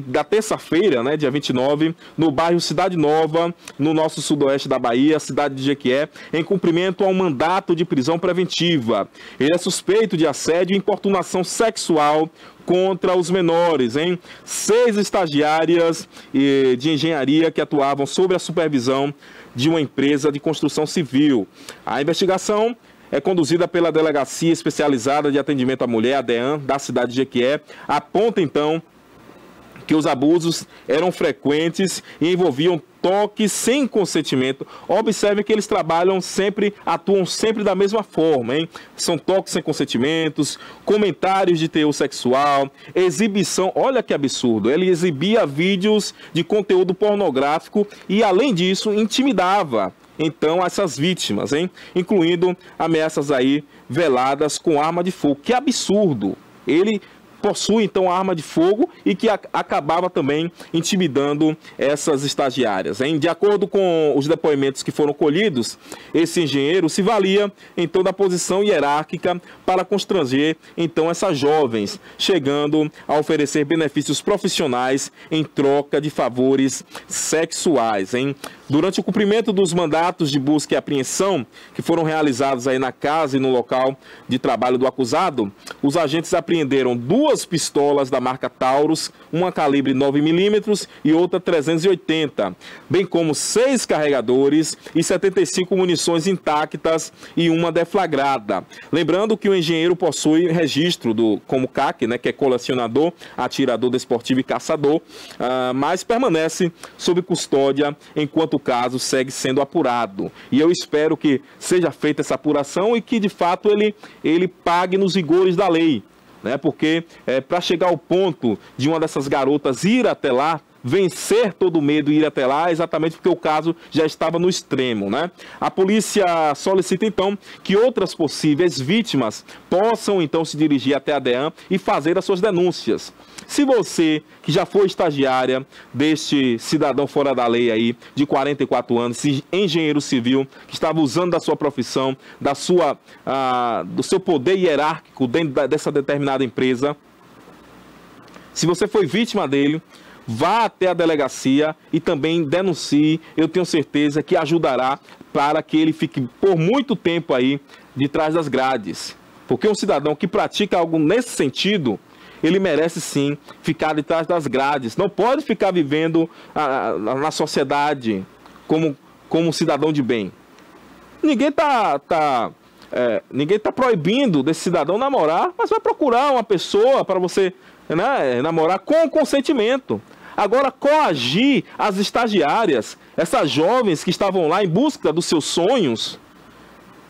da terça-feira, né, dia 29, no bairro Cidade Nova, no nosso sudoeste da Bahia, cidade de Jequié, em cumprimento a um mandato de prisão preventiva. Ele é suspeito de assédio e importunação sexual contra os menores, hein? 6 estagiárias de engenharia que atuavam sob a supervisão de uma empresa de construção civil. A investigação é conduzida pela Delegacia Especializada de Atendimento à Mulher, a DEAN, da cidade de Jequié, aponta então que os abusos eram frequentes e envolviam toques sem consentimento. Observe que eles atuam sempre da mesma forma, hein? São toques sem consentimentos, comentários de teor sexual, exibição, olha que absurdo, ele exibia vídeos de conteúdo pornográfico e, além disso, intimidava então essas vítimas, hein? Incluindo ameaças aí veladas com arma de fogo. Que absurdo! Ele possui então arma de fogo e que acabava também intimidando essas estagiárias, hein? De acordo com os depoimentos que foram colhidos, esse engenheiro se valia então da posição hierárquica para constranger então essas jovens, chegando a oferecer benefícios profissionais em troca de favores sexuais, hein? Durante o cumprimento dos mandatos de busca e apreensão que foram realizados aí na casa e no local de trabalho do acusado, os agentes apreenderam 2 pistolas da marca Taurus, uma calibre 9mm e outra 380, bem como 6 carregadores e 75 munições intactas e uma deflagrada. Lembrando que o engenheiro possui registro como CAC, né, que é colecionador, atirador desportivo e caçador, mas permanece sob custódia enquanto o caso segue sendo apurado. E eu espero que seja feita essa apuração e que, de fato, ele pague nos rigores da lei, né? Porque para chegar ao ponto de uma dessas garotas ir até lá, vencer todo o medo e ir até lá, exatamente porque o caso já estava no extremo, né? A polícia solicita, então, que outras possíveis vítimas possam, então, se dirigir até a DEAN e fazer as suas denúncias. Se você, que já foi estagiária deste cidadão fora da lei aí, de 44 anos, engenheiro civil, que estava usando da sua profissão, do seu poder hierárquico dentro dessa determinada empresa, se você foi vítima dele, vá até a delegacia e também denuncie. Eu tenho certeza que ajudará para que ele fique por muito tempo aí de trás das grades. Porque um cidadão que pratica algo nesse sentido, ele merece sim ficar de trás das grades. Não pode ficar vivendo na sociedade como um cidadão de bem. Ninguém tá proibindo desse cidadão namorar, mas vai procurar uma pessoa para você, né, namorar com consentimento. Agora, coagir as estagiárias, essas jovens que estavam lá em busca dos seus sonhos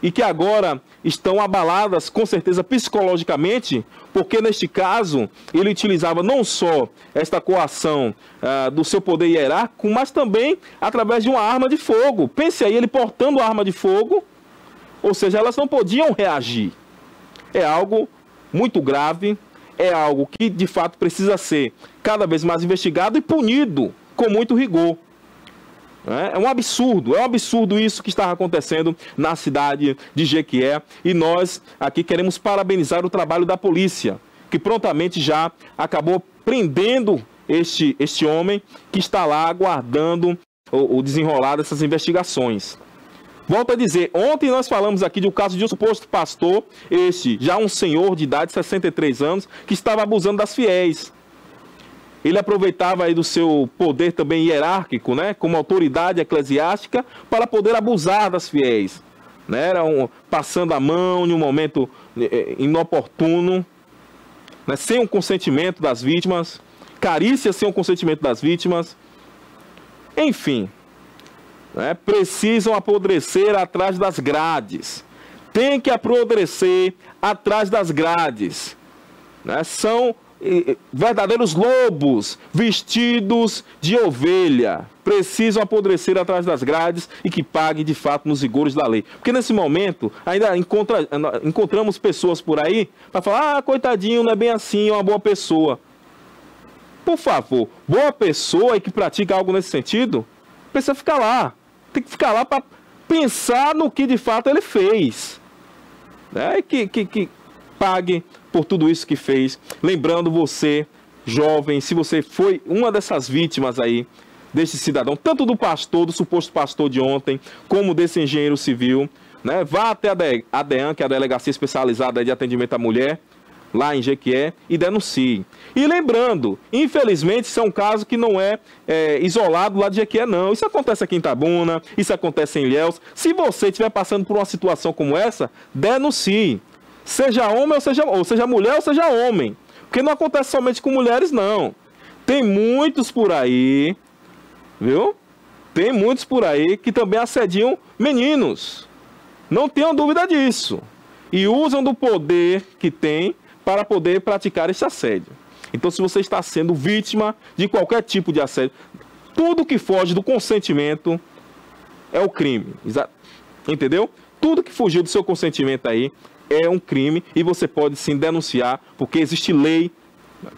e que agora estão abaladas, com certeza, psicologicamente, porque neste caso ele utilizava não só esta coação do seu poder hierárquico, mas também através de uma arma de fogo. Pense aí, ele portando a arma de fogo, ou seja, elas não podiam reagir. É algo muito grave. É algo que, de fato, precisa ser cada vez mais investigado e punido com muito rigor. É um absurdo isso que está acontecendo na cidade de Jequié. E nós aqui queremos parabenizar o trabalho da polícia, que prontamente já acabou prendendo este homem que está lá aguardando o desenrolar dessas investigações. Volto a dizer, ontem nós falamos aqui de um caso de um suposto pastor, já um senhor de idade, 63 anos, que estava abusando das fiéis. Ele aproveitava aí do seu poder também hierárquico, né, como autoridade eclesiástica, para poder abusar das fiéis. Né, passando a mão em um momento inoportuno, né, sem o consentimento das vítimas, carícia sem o consentimento das vítimas, enfim. Né, precisam apodrecer atrás das grades. Tem que apodrecer atrás das grades. Né, são verdadeiros lobos vestidos de ovelha precisam apodrecer atrás das grades e que paguem de fato nos rigores da lei. Porque nesse momento ainda encontramos pessoas por aí para falar, coitadinho, não é bem assim, é uma boa pessoa. Por favor, boa pessoa e que pratica algo nesse sentido, precisa ficar lá. Tem que ficar lá para pensar no que de fato ele fez. Né? Que pague por tudo isso que fez. Lembrando você, jovem, se você foi uma dessas vítimas aí, desse cidadão, tanto do pastor, do suposto pastor de ontem, como desse engenheiro civil, né? Vá até a DEAN, que é a Delegacia Especializada de Atendimento à Mulher, lá em Jequié, e denuncie. E lembrando, infelizmente, isso é um caso que não é isolado lá de Jequié, não. Isso acontece aqui em Itabuna, isso acontece em Ilhéus. Se você estiver passando por uma situação como essa, denuncie. Seja homem ou seja mulher ou seja homem. Porque não acontece somente com mulheres, não. Tem muitos por aí, viu? Tem muitos por aí que também assediam meninos. Não tenham dúvida disso. E usam do poder que tem para poder praticar esse assédio. Então, se você está sendo vítima de qualquer tipo de assédio, tudo que foge do consentimento é o crime. Entendeu? Tudo que fugiu do seu consentimento aí é um crime e você pode sim denunciar, porque existe lei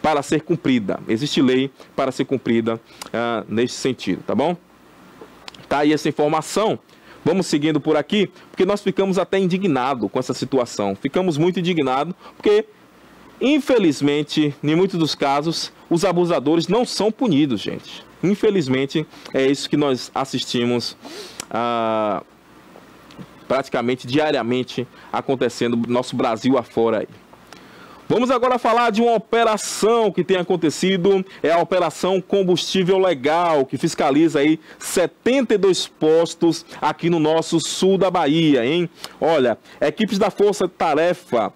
para ser cumprida. Existe lei para ser cumprida nesse sentido, tá bom? Tá aí essa informação. Vamos seguindo por aqui, porque nós ficamos até indignados com essa situação. Ficamos muito indignados, porque, infelizmente, em muitos dos casos, os abusadores não são punidos, gente. Infelizmente, é isso que nós assistimos praticamente diariamente acontecendo no nosso Brasil afora aí. Vamos agora falar de uma operação que tem acontecido, é a Operação Combustível Legal, que fiscaliza aí 72 postos aqui no nosso sul da Bahia, hein? Olha, equipes da Força Tarefa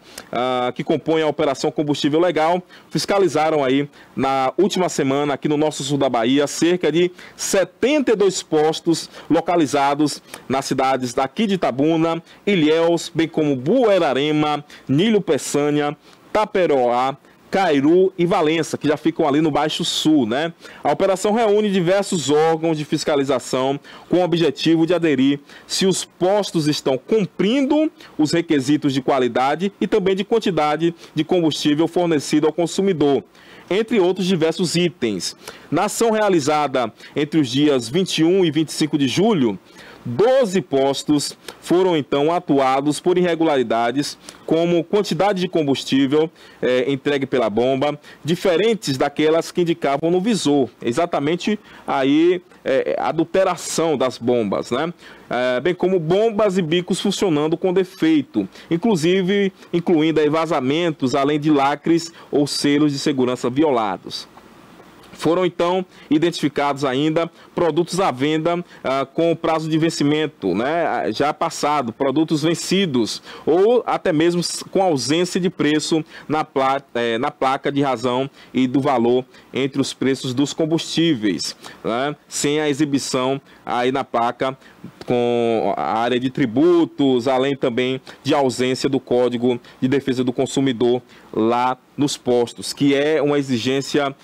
que compõem a Operação Combustível Legal fiscalizaram aí na última semana aqui no nosso sul da Bahia cerca de 72 postos localizados nas cidades daqui de Itabuna, Ilhéus, bem como Buerarema, Nilo Peçanha, Taperoá, Cairu e Valença, que já ficam ali no Baixo Sul, né? A operação reúne diversos órgãos de fiscalização com o objetivo de aderir se os postos estão cumprindo os requisitos de qualidade e também de quantidade de combustível fornecido ao consumidor, entre outros diversos itens. Na ação realizada entre os dias 21 e 25 de julho, 12 postos foram então atuados por irregularidades, como quantidade de combustível entregue pela bomba, diferentes daquelas que indicavam no visor, exatamente aí adulteração das bombas, né? Bem como bombas e bicos funcionando com defeito, incluindo aí vazamentos, além de lacres ou selos de segurança violados. Foram, então, identificados ainda produtos à venda com prazo de vencimento, né, já passado, produtos vencidos, ou até mesmo com ausência de preço na placa de razão e do valor entre os preços dos combustíveis, né, sem a exibição aí na placa com a área de tributos, além também de ausência do Código de Defesa do Consumidor lá nos postos, que é uma exigência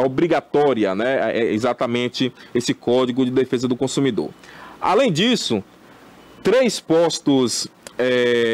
obrigatória, né? É exatamente esse Código de Defesa do Consumidor. Além disso, 3 postos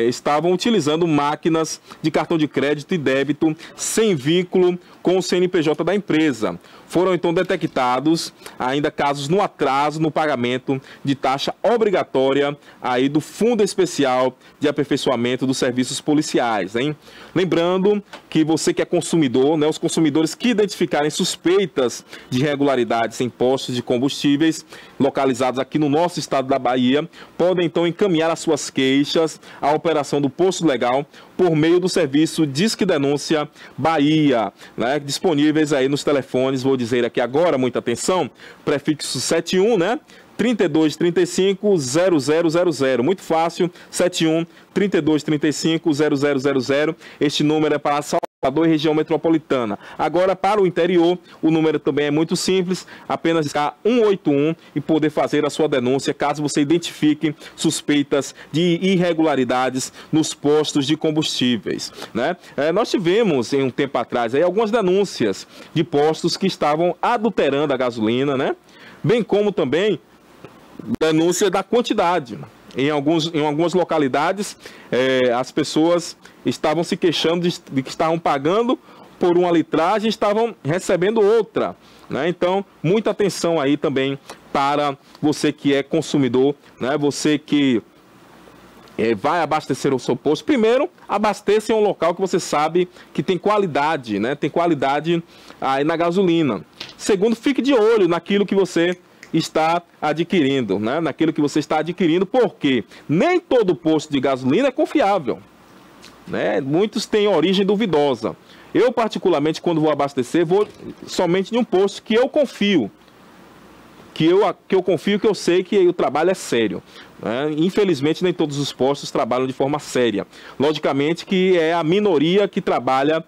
estavam utilizando máquinas de cartão de crédito e débito sem vínculo com o CNPJ da empresa. Foram então detectados ainda casos no atraso no pagamento de taxa obrigatória aí do Fundo Especial de Aperfeiçoamento dos Serviços Policiais, hein? Lembrando que você que é consumidor, né, os consumidores que identificarem suspeitas de irregularidades em postos de combustíveis localizados aqui no nosso estado da Bahia, podem então encaminhar as suas queixas à operação do Posto Legal por meio do serviço Disque Denúncia Bahia, né, disponíveis aí nos telefones, vou dizer aqui agora, muita atenção, prefixo 71, né? 3235 0000, muito fácil, 71 3235 0000. Este número é para salvar e região metropolitana. Agora, para o interior, o número também é muito simples, apenas ligar 181 e poder fazer a sua denúncia caso você identifique suspeitas de irregularidades nos postos de combustíveis, né? Nós tivemos, em um tempo atrás, aí, algumas denúncias de postos que estavam adulterando a gasolina, né? Bem como também denúncia da quantidade. Em algumas localidades, as pessoas estavam se queixando de que estavam pagando por uma litragem e estavam recebendo outra, né? Então, muita atenção aí também para você que é consumidor, né? Você que vai abastecer o seu posto. Primeiro, abasteça em um local que você sabe que tem qualidade, né? Tem qualidade aí na gasolina. Segundo, fique de olho naquilo que você está adquirindo, né? Naquilo que você está adquirindo, porque nem todo posto de gasolina é confiável, né? Muitos têm origem duvidosa. Eu, particularmente, quando vou abastecer, vou somente em um posto que eu confio, que eu sei que o trabalho é sério, né? Infelizmente, nem todos os postos trabalham de forma séria. Logicamente que é a minoria que trabalha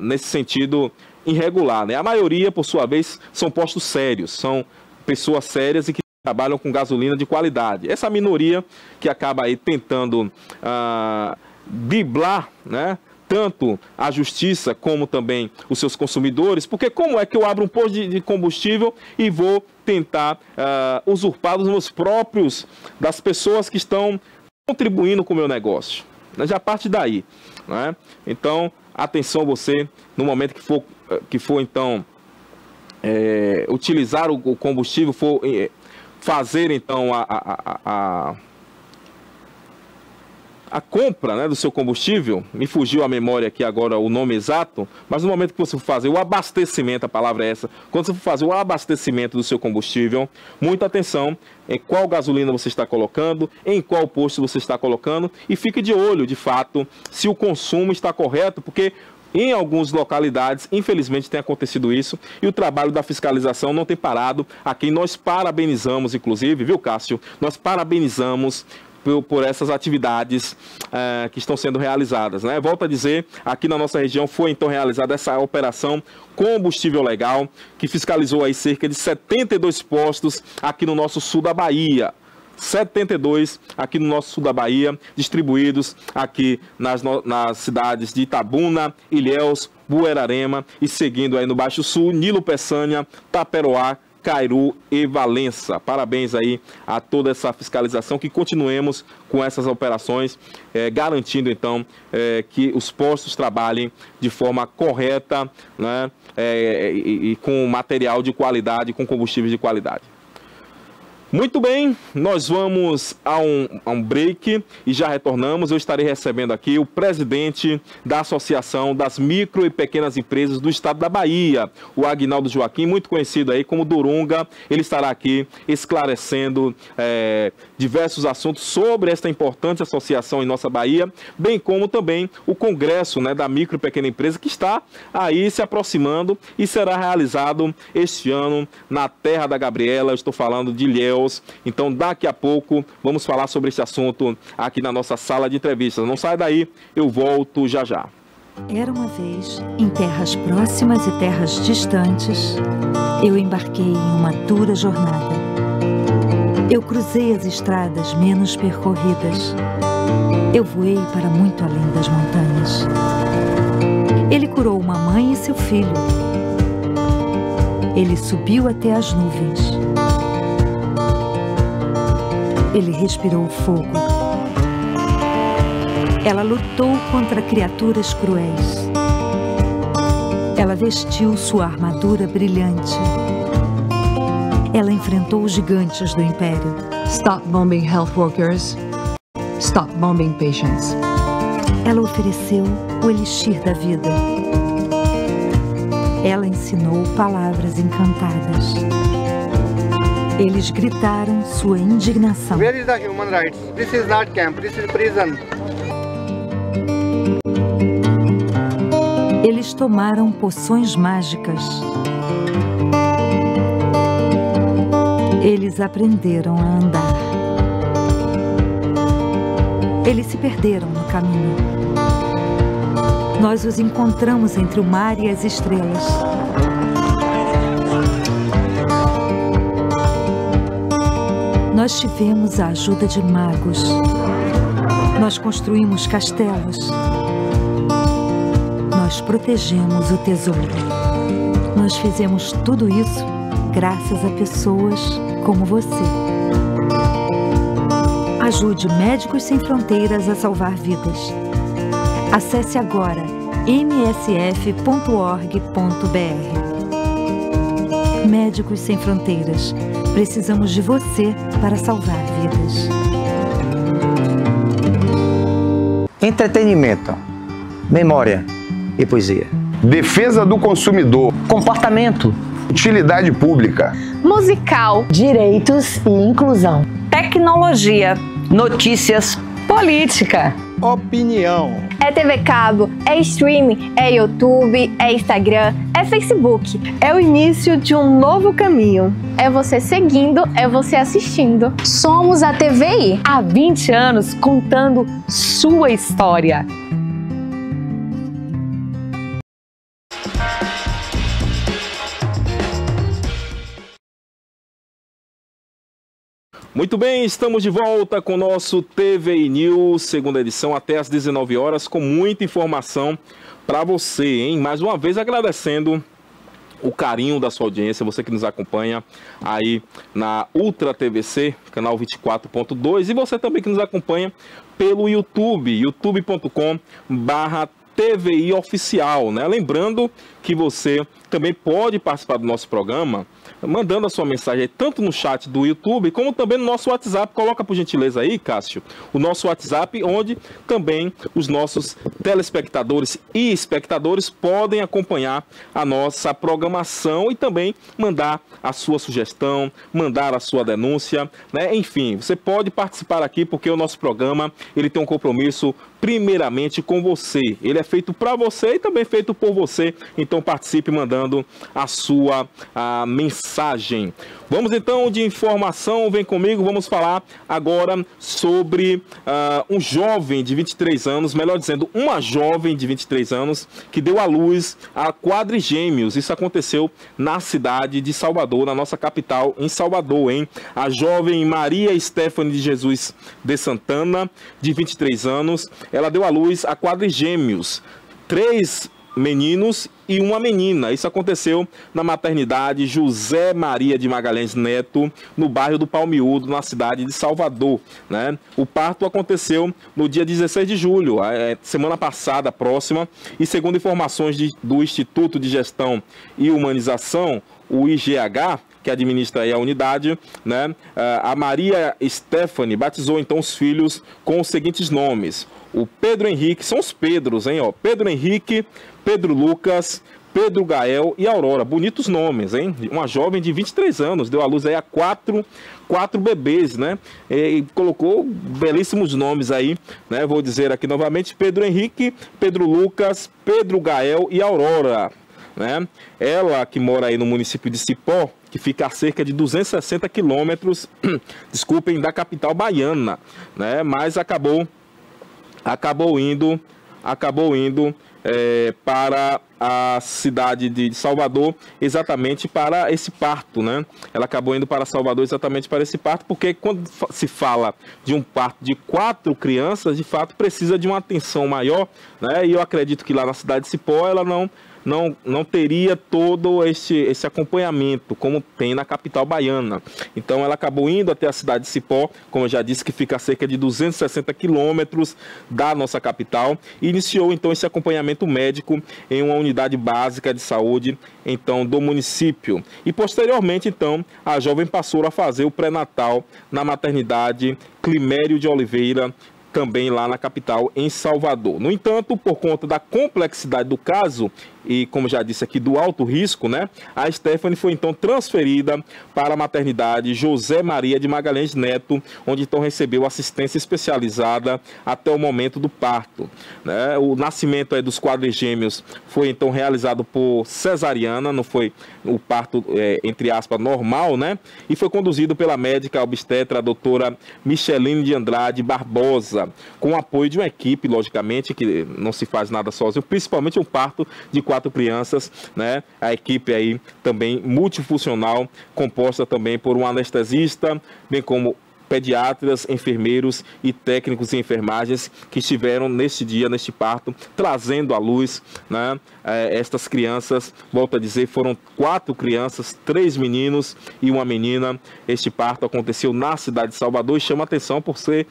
nesse sentido irregular, né? A maioria, por sua vez, são postos sérios, são pessoas sérias e que trabalham com gasolina de qualidade. Essa minoria que acaba aí tentando driblar, né, tanto a justiça como também os seus consumidores, porque como é que eu abro um posto de combustível e vou tentar usurpar os meus próprios, das pessoas que estão contribuindo com o meu negócio? Já parte daí, né? Então, atenção você, no momento que for então utilizar o combustível, for fazer então a compra, né, do seu combustível, me fugiu a memória aqui agora o nome exato, mas no momento que você for fazer o abastecimento, a palavra é essa, quando você for fazer o abastecimento do seu combustível, muita atenção em qual gasolina você está colocando, em qual posto você está colocando, e fique de olho, de fato, se o consumo está correto, porque em algumas localidades, infelizmente, tem acontecido isso, e o trabalho da fiscalização não tem parado, a quem nós parabenizamos, inclusive, viu, Cássio? Nós parabenizamos por essas atividades que estão sendo realizadas, né? Volto a dizer, aqui na nossa região foi então realizada essa operação Combustível Legal, que fiscalizou aí cerca de 72 postos aqui no nosso sul da Bahia. 72 aqui no nosso sul da Bahia, distribuídos aqui nas cidades de Itabuna, Ilhéus, Buerarema e seguindo aí no Baixo Sul, Nilo Peçanha, Taperoá, Cairu e Valença. Parabéns aí a toda essa fiscalização, que continuemos com essas operações, garantindo então que os postos trabalhem de forma correta, né, e com material de qualidade, com combustíveis de qualidade. Muito bem, nós vamos a um break e já retornamos. Eu estarei recebendo aqui o presidente da Associação das Micro e Pequenas Empresas do Estado da Bahia, o Aguinaldo Joaquim, muito conhecido aí como Durunga. Ele estará aqui esclarecendo diversos assuntos sobre esta importante associação em nossa Bahia, bem como também o Congresso, né, da Micro e Pequena Empresa, que está aí se aproximando e será realizado este ano na terra da Gabriela. Eu estou falando de Ilhéus. Então, daqui a pouco, vamos falar sobre esse assunto aqui na nossa sala de entrevistas. Não sai daí, eu volto já já. Era uma vez, em terras próximas e terras distantes, eu embarquei em uma dura jornada. Eu cruzei as estradas menos percorridas. Eu voei para muito além das montanhas. Ele curou uma mãe e seu filho. Ele subiu até as nuvens. Ele respirou fogo. Ela lutou contra criaturas cruéis. Ela vestiu sua armadura brilhante. Ela enfrentou os gigantes do império. Stop bombing health workers. Stop bombing patients. Ela ofereceu o elixir da vida. Ela ensinou palavras encantadas. Eles gritaram sua indignação. Where is the human rights? This is not camp, this is prison. Eles tomaram poções mágicas. Eles aprenderam a andar. Eles se perderam no caminho. Nós os encontramos entre o mar e as estrelas. Nós tivemos a ajuda de magos. Nós construímos castelos. Nós protegemos o tesouro. Nós fizemos tudo isso graças a pessoas como você. Ajude Médicos Sem Fronteiras a salvar vidas. Acesse agora msf.org.br. Médicos Sem Fronteiras. Precisamos de você para salvar vidas. Entretenimento, memória e poesia. Defesa do consumidor. Comportamento. Utilidade pública. Musical, Direitos e inclusão. Tecnologia, Notícias. política. Opinião. é TV cabo, é streaming, é YouTube, é Instagram, é Facebook. É o início de um novo caminho. É você seguindo, é você assistindo. Somos a TVI. Há 20 anos contando sua história. Muito bem, estamos de volta com o nosso TVI News, segunda edição, até às 19 horas, com muita informação para você, hein? Mais uma vez agradecendo o carinho da sua audiência, você que nos acompanha aí na Ultra TVC, canal 24.2, e você também que nos acompanha pelo YouTube, youtube.com/TVI Oficial, né? Lembrando que você também pode participar do nosso programa mandando a sua mensagem aí, tanto no chat do YouTube, como também no nosso WhatsApp. Coloca por gentileza aí, Cássio, o nosso WhatsApp, onde também os nossos telespectadores e espectadores podem acompanhar a nossa programação e também mandar a sua sugestão, mandar a sua denúncia, né? Enfim, você pode participar aqui porque o nosso programa, ele tem um compromisso primeiramente com você. Ele é feito para você e também feito por você. Então participe mandando a sua mensagem. Vamos então de informação, vem comigo, vamos falar agora sobre um jovem de 23 anos, melhor dizendo, uma jovem de 23 anos que deu à luz a quadrigêmeos. Isso aconteceu na cidade de Salvador, na nossa capital, em Salvador, hein? A jovem Maria Stephanie de Jesus de Santana, de 23 anos, ela deu à luz a quadrigêmeos, 3 meninos e uma menina. Isso aconteceu na maternidade José Maria de Magalhães Neto, no bairro do Palmiúdo, na cidade de Salvador, né? O parto aconteceu no dia 16 de julho, semana passada, próxima, e segundo informações do Instituto de Gestão e Humanização, o IGH, que administra aí a unidade, né? A Maria Stephanie batizou então os filhos com os seguintes nomes: o Pedro Henrique, são os Pedros, hein? Ó, Pedro Henrique, Pedro Lucas, Pedro Gael e Aurora. Bonitos nomes, hein? Uma jovem de 23 anos, deu à luz aí a quatro bebês, né? E colocou belíssimos nomes aí, né? Vou dizer aqui novamente: Pedro Henrique, Pedro Lucas, Pedro Gael e Aurora, né? Ela que mora aí no município de Cipó, que fica a cerca de 260 quilômetros, desculpem, da capital baiana, né? Mas acabou indo para a cidade de Salvador, exatamente para esse parto, né? Ela acabou indo para Salvador exatamente para esse parto, porque quando se fala de um parto de 4 crianças, de fato precisa de uma atenção maior, né? E eu acredito que lá na cidade de Cipó ela não teria todo esse acompanhamento como tem na capital baiana. Então ela acabou indo até a cidade de Cipó, como eu já disse, que fica a cerca de 260 quilômetros da nossa capital, e iniciou então esse acompanhamento médico em uma unidade básica de saúde então do município. E posteriormente então a jovem passou a fazer o pré-natal na maternidade Climério de Oliveira, também lá na capital, em Salvador. No entanto, por conta da complexidade do caso e, como já disse aqui, do alto risco, né, a Stephanie foi então transferida para a maternidade José Maria de Magalhães Neto, onde então recebeu assistência especializada até o momento do parto, né? O nascimento dos quadrigêmeos foi então realizado por cesariana, não foi o parto, entre aspas, normal, né? E foi conduzido pela médica obstetra, a doutora Micheline de Andrade Barbosa. precisa, com o apoio de uma equipe, logicamente, que não se faz nada sozinho, principalmente um parto de 4 crianças, né? A equipe aí também multifuncional, composta também por um anestesista, bem como pediatras, enfermeiros e técnicos de enfermagens que estiveram neste dia, neste parto, trazendo à luz, né, estas crianças. Volto a dizer, foram 4 crianças, 3 meninos e uma menina. Este parto aconteceu na cidade de Salvador e chama atenção por ser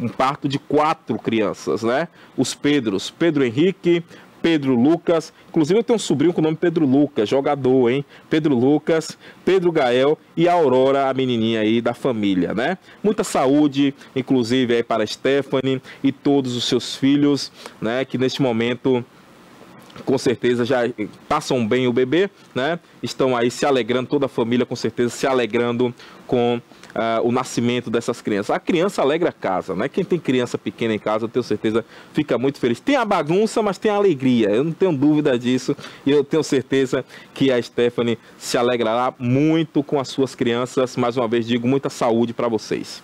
um parto de 4 crianças, né? Os Pedros, Pedro Henrique, Pedro Lucas, inclusive eu tenho um sobrinho com o nome Pedro Lucas, jogador, hein? Pedro Lucas, Pedro Gael e a Aurora, a menininha aí da família, né? Muita saúde, inclusive aí para a Stephanie e todos os seus filhos, né? Que neste momento, com certeza, já passam bem o bebê, né? Estão aí se alegrando, toda a família com certeza se alegrando com o nascimento dessas crianças. A criança alegra a casa, né? Quem tem criança pequena em casa, eu tenho certeza, fica muito feliz. Tem a bagunça, mas tem a alegria. Eu não tenho dúvida disso. E eu tenho certeza que a Stephanie se alegrará muito com as suas crianças. Mais uma vez digo, muita saúde para vocês.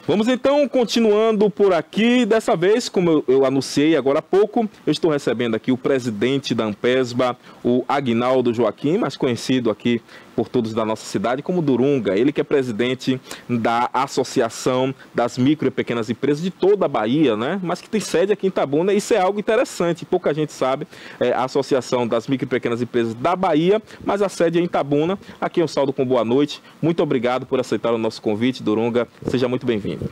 Vamos então continuando por aqui. Dessa vez, como eu anunciei agora há pouco, eu estou recebendo aqui o presidente da Ampesba, o Aguinaldo Joaquim, mais conhecido aqui por todos da nossa cidade como Durunga. Ele que é presidente da Associação das Micro e Pequenas Empresas de toda a Bahia, né? Mas que tem sede aqui em Itabuna. Isso é algo interessante, pouca gente sabe. A Associação das Micro e Pequenas Empresas da Bahia, mas a sede é em Itabuna. Aqui eu saldo com boa noite. Muito obrigado por aceitar o nosso convite, Durunga. Seja muito bem-vindo.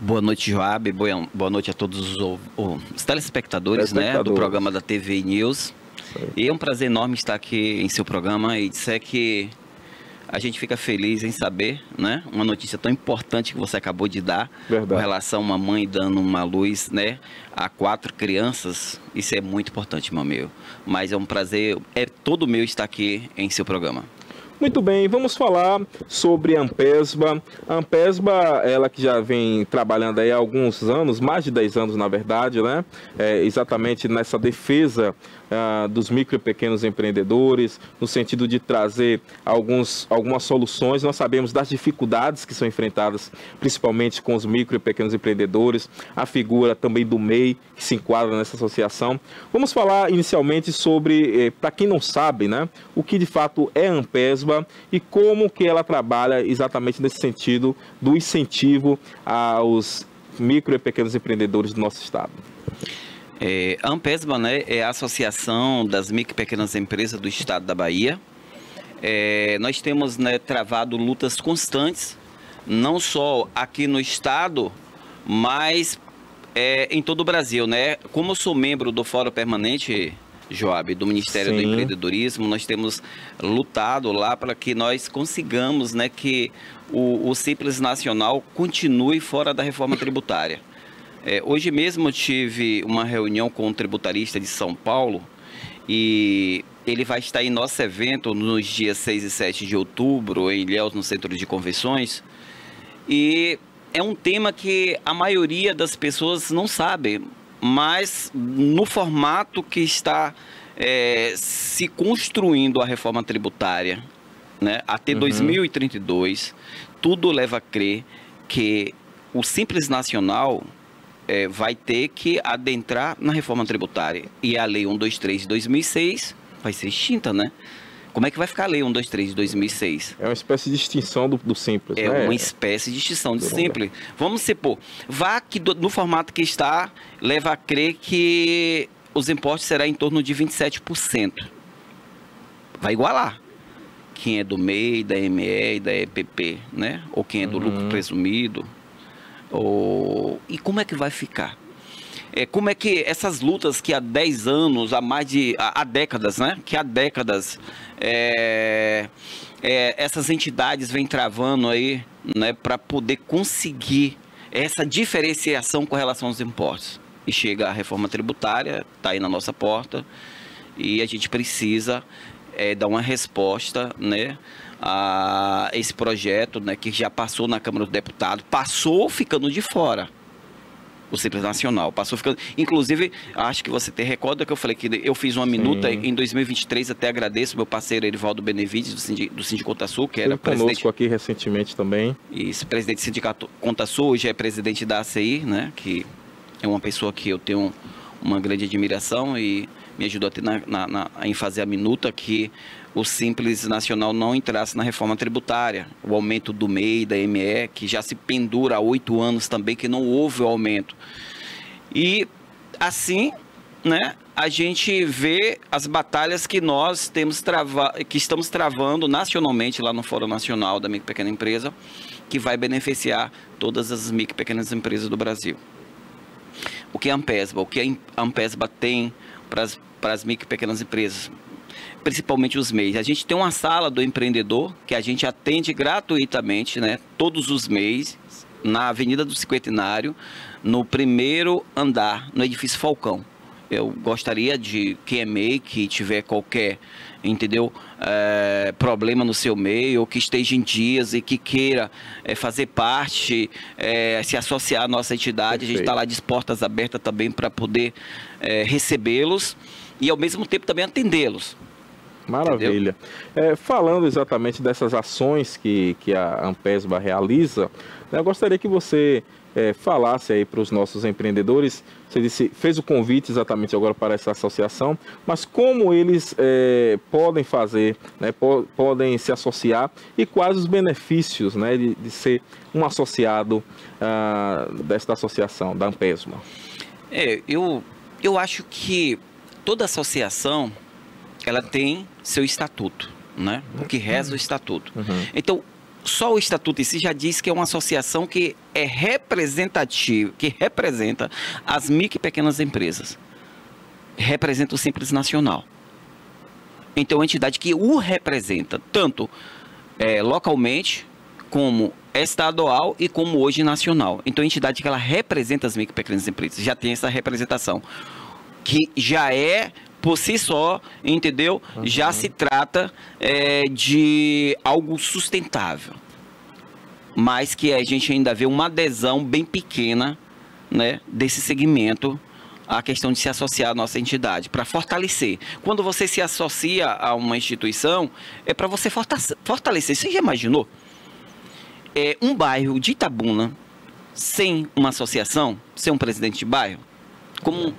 Boa noite, Joab. Boa noite a todos os telespectadores, né, do programa da TV News. E é um prazer enorme estar aqui em seu programa e dizer que a gente fica feliz em saber, né, uma notícia tão importante que você acabou de dar. Verdade. Com relação a uma mãe dando uma luz, né, a 4 crianças. Isso é muito importante, meu amigo. Mas é um prazer, é todo meu estar aqui em seu programa. Muito bem, vamos falar sobre a Ampesba. A Ampesba, ela que já vem trabalhando aí há alguns anos, mais de 10 anos na verdade, né? Exatamente nessa defesa dos micro e pequenos empreendedores, no sentido de trazer algumas soluções. Nós sabemos das dificuldades que são enfrentadas, principalmente com os micro e pequenos empreendedores, a figura também do MEI, que se enquadra nessa associação. Vamos falar inicialmente sobre, para quem não sabe, né, o que de fato é a Ampesba e como que ela trabalha exatamente nesse sentido do incentivo aos micro e pequenos empreendedores do nosso estado. A Ampesba, né, é a Associação das Micro e Pequenas Empresas do estado da Bahia. Nós temos, né, travado lutas constantes, não só aqui no estado, mas em todo o Brasil, né? Como eu sou membro do Fórum Permanente, Joab, do Ministério do Empreendedorismo, nós temos lutado lá para que nós consigamos, né, que o Simples Nacional continue fora da reforma tributária. Hoje mesmo eu tive uma reunião com um tributarista de São Paulo e ele vai estar em nosso evento nos dias 6 e 7 de outubro, em Ilhéus, no Centro de Convenções. E é um tema que a maioria das pessoas não sabe, mas no formato que está se construindo a reforma tributária, né, até 2032, tudo leva a crer que o Simples Nacional vai ter que adentrar na reforma tributária. E a Lei 123 de 2006 vai ser extinta, né? Como é que vai ficar a Lei 123 de 2006? É uma espécie de extinção do Simples, né? É uma espécie de extinção do Simples. Vamos supor, vá que no formato que está, leva a crer que os impostos serão em torno de 27%. Vai igualar. Quem é do MEI, da ME e da EPP, né? Ou quem é do lucro presumido. E como é que vai ficar? Como é que essas lutas que há 10 anos, há décadas, né? Que há décadas essas entidades vêm travando aí, né? Para poder conseguir essa diferenciação com relação aos impostos. E chega a reforma tributária, está aí na nossa porta, e a gente precisa dar uma resposta, né, a esse projeto, né, que já passou na Câmara dos Deputados, passou ficando de fora. o Simples Nacional. Passou ficando... Inclusive, acho que você te recorda que eu falei que eu fiz uma minuta em 2023, até agradeço meu parceiro Erivaldo Benevides, do Sindicato Conta Sul, que era presidente... aqui recentemente também. Isso, presidente do Sindicato Conta Sul, hoje é presidente da ACI, né? Que é uma pessoa que eu tenho uma grande admiração e me ajudou em fazer a minuta que o Simples Nacional não entrasse na reforma tributária, o aumento do MEI, da ME, que já se pendura há 8 anos também, que não houve o aumento. E assim, né, a gente vê as batalhas que nós estamos travando nacionalmente lá no Fórum Nacional da Micro e Pequena Empresa, que vai beneficiar todas as micro e pequenas empresas do Brasil. O que é a Ampesba? O que a Ampesba tem para as micro e pequenas empresas? Principalmente os MEIs. A gente tem uma sala do empreendedor que a gente atende gratuitamente, né, todos os meses, na Avenida do Cinquentenário, no primeiro andar, no edifício Falcão. Eu gostaria de quem é MEI, que tiver qualquer, entendeu, problema no seu MEI, ou que esteja em dias e que queira fazer parte, se associar à nossa entidade. Perfeito. A gente está lá de portas abertas também para poder recebê-los e ao mesmo tempo também atendê-los. Maravilha. Falando exatamente dessas ações que a Ampesba realiza, eu gostaria que você falasse aí para os nossos empreendedores. Você disse, fez o convite exatamente agora para essa associação, mas como eles podem fazer, né, podem se associar e quais os benefícios, né, de ser um associado desta associação, da Ampesba? Eu acho que toda associação ela tem seu estatuto, né? O que reza o estatuto. Então, só o estatuto em si já diz que é uma associação que é representativa, que representa as micro e pequenas empresas. Representa o Simples Nacional. Então, é uma entidade que o representa, tanto localmente, como estadual e como hoje nacional. Então, é uma entidade que ela representa as micro e pequenas empresas, já tem essa representação, que já é por si só, entendeu? Já se trata de algo sustentável. Mas que a gente ainda vê uma adesão bem pequena, né, desse segmento à questão de se associar à nossa entidade, para fortalecer. Quando você se associa a uma instituição, é para você fortalecer. Você já imaginou? Um bairro de Itabuna, sem uma associação, sem um presidente de bairro? Como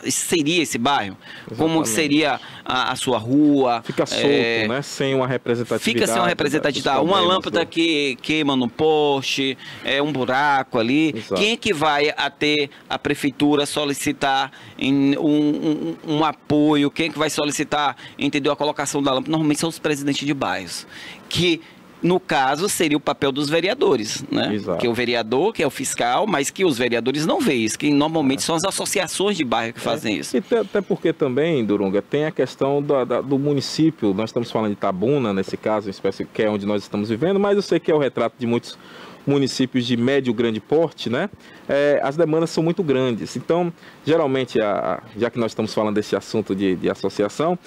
seria esse bairro? Exatamente. Como seria a sua rua? Fica solto, né? Sem uma representatividade. Fica sem uma representatividade. Uma lâmpada que queima no poste, um buraco ali. Exato. Quem é que vai até a prefeitura solicitar um apoio? Quem é que vai solicitar, entendeu, a colocação da lâmpada? Normalmente são os presidentes de bairros, que no caso, seria o papel dos vereadores, né? Exato. Que é o vereador, que é o fiscal, mas que os vereadores não veem isso, que normalmente são as associações de bairro que fazem isso. E até porque também, Durunga, tem a questão do município. Nós estamos falando de Itabuna, nesse caso, em espécie, que é onde nós estamos vivendo, mas eu sei que é o retrato de muitos municípios de médio e grande porte, né? As demandas são muito grandes. Então, geralmente, já que nós estamos falando desse assunto de associação,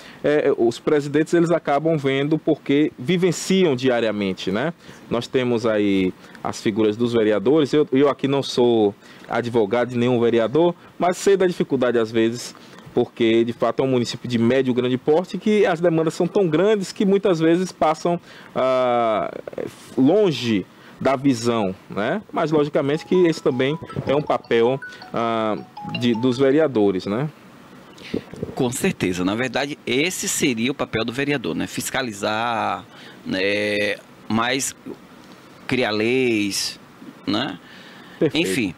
os presidentes eles acabam vendo porque vivenciam diariamente, né? Nós temos aí as figuras dos vereadores. Eu aqui não sou advogado de nenhum vereador, mas sei da dificuldade às vezes, porque de fato é um município de médio e grande porte que as demandas são tão grandes que muitas vezes passam longe da visão, né? Mas logicamente que esse também é um papel dos vereadores, né? Com certeza, na verdade esse seria o papel do vereador, né? Fiscalizar, né? Mas criar leis, né? Perfeito. Enfim,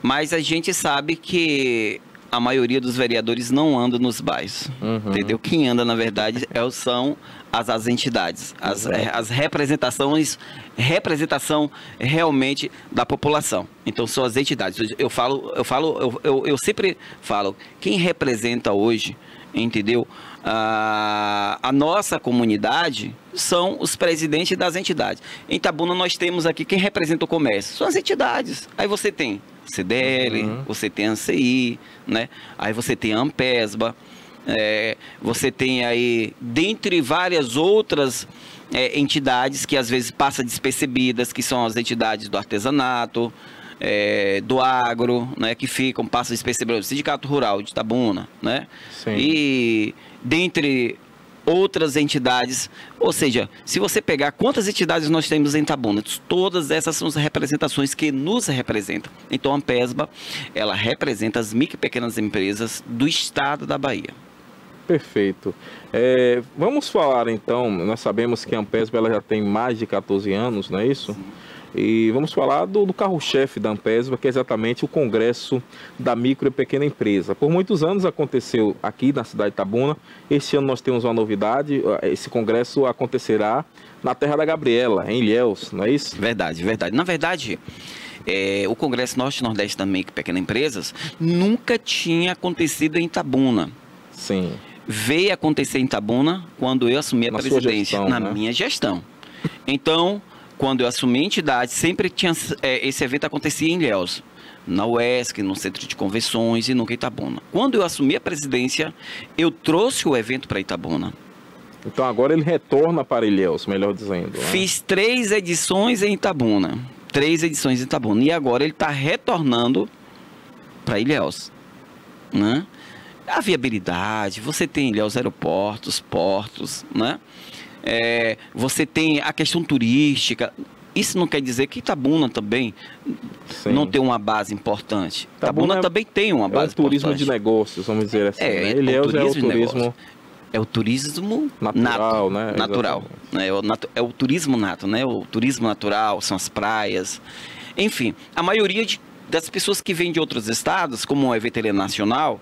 mas a gente sabe que a maioria dos vereadores não anda nos bairros, entendeu? Quem anda, na verdade, são as entidades, as representação realmente da população. Então, são as entidades. Eu sempre falo, quem representa hoje, entendeu? A nossa comunidade são os presidentes das entidades. Em Itabuna, nós temos aqui quem representa o comércio, são as entidades. Aí você tem CDL, você tem a ANCI, né? Aí você tem a Ampesba, você tem aí, dentre várias outras entidades que às vezes passam despercebidas, que são as entidades do artesanato, do agro, né, que ficam, passam despercebidos, Sindicato Rural de Itabuna, né? Sim. E dentre outras entidades, ou seja, se você pegar quantas entidades nós temos em Itabuna, todas essas são as representações que nos representam. Então a Ampesba, ela representa as micro e pequenas empresas do estado da Bahia. Perfeito. Vamos falar então, nós sabemos que a Ampesba ela já tem mais de 14 anos, não é isso? Sim. E vamos falar do carro-chefe da Ampesba, que é exatamente o Congresso da Micro e Pequena Empresa. Por muitos anos aconteceu aqui na cidade de Itabuna. Este ano nós temos uma novidade, esse congresso acontecerá na terra da Gabriela, em Ilhéus, não é isso? Verdade, verdade. Na verdade, o Congresso Norte-Nordeste da Micro e Pequena Empresas nunca tinha acontecido em Itabuna. Sim. Veio acontecer em Itabuna quando eu assumi a presidência, na minha gestão. Então, quando eu assumi a entidade, sempre tinha esse evento acontecia em Ilhéus, na UESC, no Centro de Convenções e nunca em Itabuna. Quando eu assumi a presidência, eu trouxe o evento para Itabuna. Então agora ele retorna para Ilhéus, melhor dizendo. Né? Fiz 3 edições em Itabuna. 3 edições em Itabuna. E agora ele está retornando para Ilhéus. Né? A viabilidade, você tem em Ilhéus aeroportos, portos, né? Você tem a questão turística. Isso não quer dizer que Itabuna também não tem uma base importante. Itabuna também tem uma base importante. É o turismo de negócios, vamos dizer assim. Né? Ilhéus é o turismo... É o turismo natural, nato, né? Natural. É o turismo nato, né? O turismo natural, são as praias. Enfim, a maioria das pessoas que vêm de outros estados, como é veterinário nacional,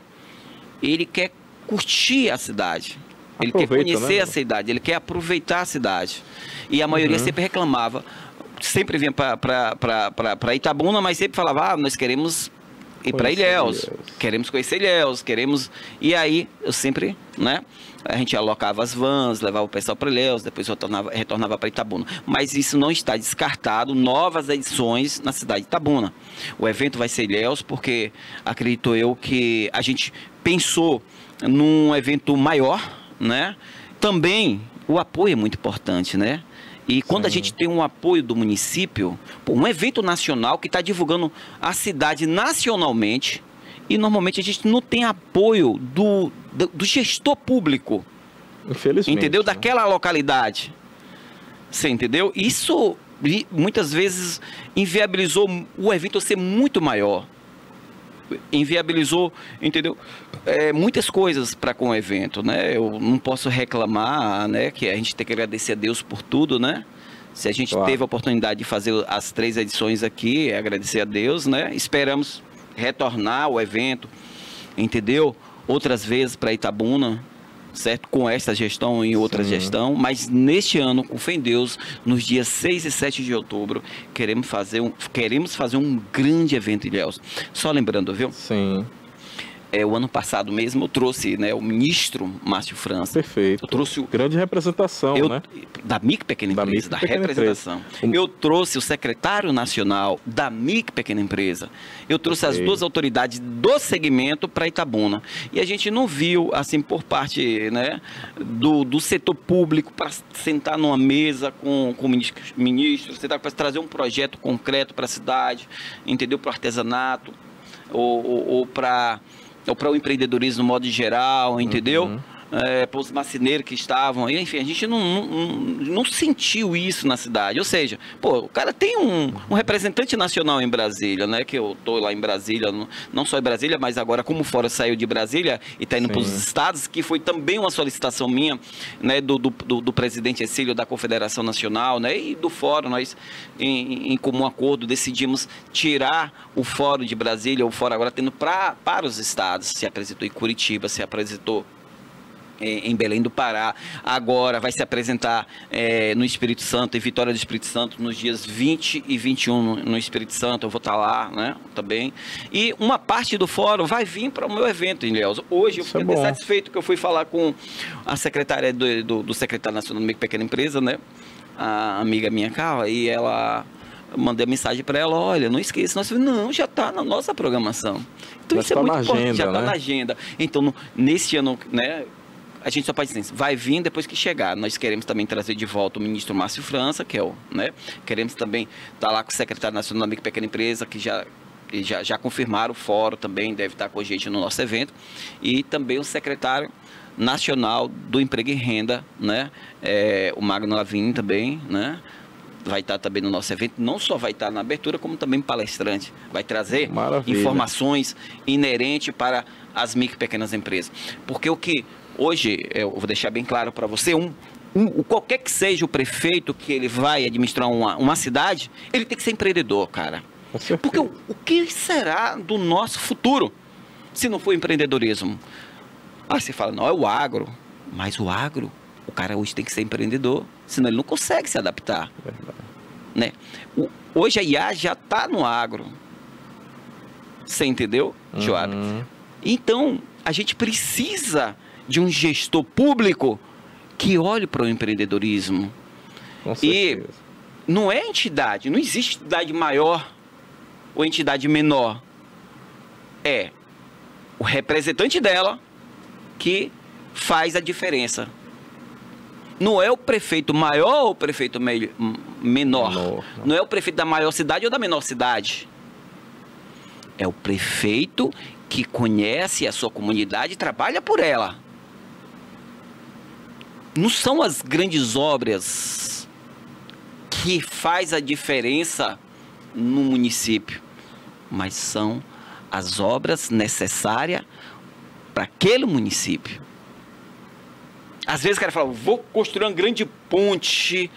ele quer curtir a cidade. Ele quer conhecer, né, a cidade, ele quer aproveitar a cidade. E a maioria sempre reclamava, sempre vinha para Itabuna, mas sempre falava, nós queremos ir para Ilhéus, queremos conhecer Ilhéus, queremos... E aí, eu sempre, né, a gente alocava as vans, levava o pessoal para Ilhéus, depois retornava para Itabuna. Mas isso não está descartado, novas edições na cidade de Itabuna. O evento vai ser Ilhéus, porque acredito eu que a gente pensou num evento maior, né? Também o apoio é muito importante, né? E quando a gente tem um apoio do município, um evento nacional que está divulgando a cidade nacionalmente, e normalmente a gente não tem apoio do gestor público. Infelizmente. Entendeu? Daquela localidade. Você entendeu? Isso muitas vezes inviabilizou o evento ser muito maior. Inviabilizou, entendeu? Muitas coisas para com o evento, né? Eu não posso reclamar, né? Que a gente tem que agradecer a Deus por tudo, né? Se a gente teve a oportunidade de fazer as 3 edições aqui, agradecer a Deus, né? Esperamos retornar o evento, entendeu? Outras vezes para Itabuna, certo? Com esta gestão e outra gestão, mas neste ano, com fé em Deus, nos dias 6 e 7 de outubro, queremos fazer um grande evento em Ilhéus. Só lembrando, viu? Sim. O ano passado mesmo eu trouxe, né, o ministro Márcio França. Perfeito. Eu trouxe grande representação, né? Da micro e pequena empresa, da representação. Eu trouxe o secretário nacional da micro e pequena empresa. Eu trouxe as 2 autoridades do segmento para Itabuna. E a gente não viu, assim, por parte, né, do setor público para sentar numa mesa com o ministro, sentar para trazer um projeto concreto para a cidade, entendeu? Para o artesanato, ou para o empreendedorismo no modo geral, entendeu? Para os marceneiros que estavam, enfim, a gente não sentiu isso na cidade. Ou seja, pô, o cara tem um representante nacional em Brasília, né? Que eu estou lá em Brasília, não só em Brasília, mas agora como fora saiu de Brasília e está indo para os estados, que foi também uma solicitação minha, né? Do presidente Exílio da Confederação Nacional, né? E do fórum, nós em comum acordo decidimos tirar o fórum de Brasília, o fórum agora tendo para os estados. Se apresentou em Curitiba, se apresentou em Belém do Pará, agora vai se apresentar no Espírito Santo, em Vitória do Espírito Santo, nos dias 20 e 21 no Espírito Santo, eu vou estar lá, né, também. E uma parte do fórum vai vir para o meu evento em Ilhéus. Hoje eu fiquei satisfeito que eu fui falar com a secretária do secretário nacional da Micro e Pequena Empresa, né, a amiga minha, Carla, e ela... mandei a mensagem para ela, olha, não esqueça, não, já está na nossa programação. Então isso é muito importante, já está na agenda. Então, nesse ano, né, a gente só pode dizer, vai vir depois que chegar. Nós queremos também trazer de volta o ministro Márcio França, que é o, né? Queremos também estar lá com o secretário nacional da Micro e Pequena Empresa, que já confirmaram o fórum também, deve estar com a gente no nosso evento. E também o secretário nacional do Emprego e Renda, né? O Magno Lavín também, né? Vai estar também no nosso evento, não só vai estar na abertura, como também palestrante. Vai trazer informações inerentes para as micro e pequenas empresas. Porque o que hoje, eu vou deixar bem claro para você, qualquer que seja o prefeito que ele vai administrar uma cidade, ele tem que ser empreendedor, cara. Porque o que será do nosso futuro se não for empreendedorismo? Ah, você fala, não, é o agro. Mas o agro, o cara hoje tem que ser empreendedor, senão ele não consegue se adaptar. Né? Hoje a IA já está no agro. Você entendeu, Joab? Então, a gente precisa de um gestor público que olhe para o empreendedorismo. Com certeza. E não é entidade, não existe entidade maior ou entidade menor. É o representante dela que faz a diferença. Não é o prefeito maior ou o prefeito menor. Não é o prefeito da maior cidade ou da menor cidade. É o prefeito que conhece a sua comunidade e trabalha por ela. Não são as grandes obras que faz a diferença no município, mas são as obras necessárias para aquele município. Às vezes o cara fala, vou construir uma grande ponte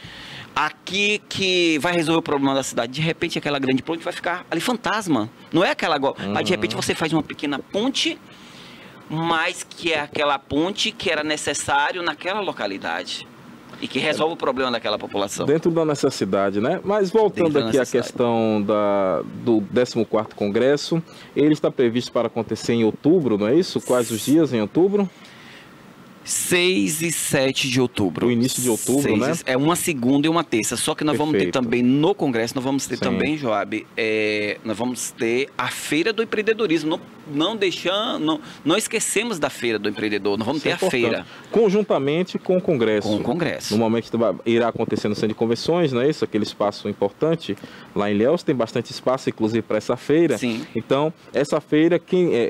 aqui que vai resolver o problema da cidade. De repente aquela grande ponte vai ficar ali fantasma. Não é aquela... Mas de repente você faz uma pequena ponte, mas que é aquela ponte que era necessário naquela localidade. E que resolve o problema daquela população. Dentro da necessidade, né? Mas voltando aqui à questão do 14º Congresso, ele está previsto para acontecer em outubro, não é isso? Quais os dias em outubro? 6 e 7 de outubro. O início de outubro, né? É uma segunda e uma terça. Só que nós vamos ter também no Congresso, nós vamos ter também, Joab, nós vamos ter a Feira do Empreendedorismo. Não esquecemos da Feira do Empreendedor. Nós vamos ter a feira. Conjuntamente com o Congresso. Com o Congresso. No momento que irá acontecer no Centro de Convenções, não é isso? Aquele espaço importante. Lá em Ilhéus tem bastante espaço, inclusive, para essa feira. Sim. Então, essa feira,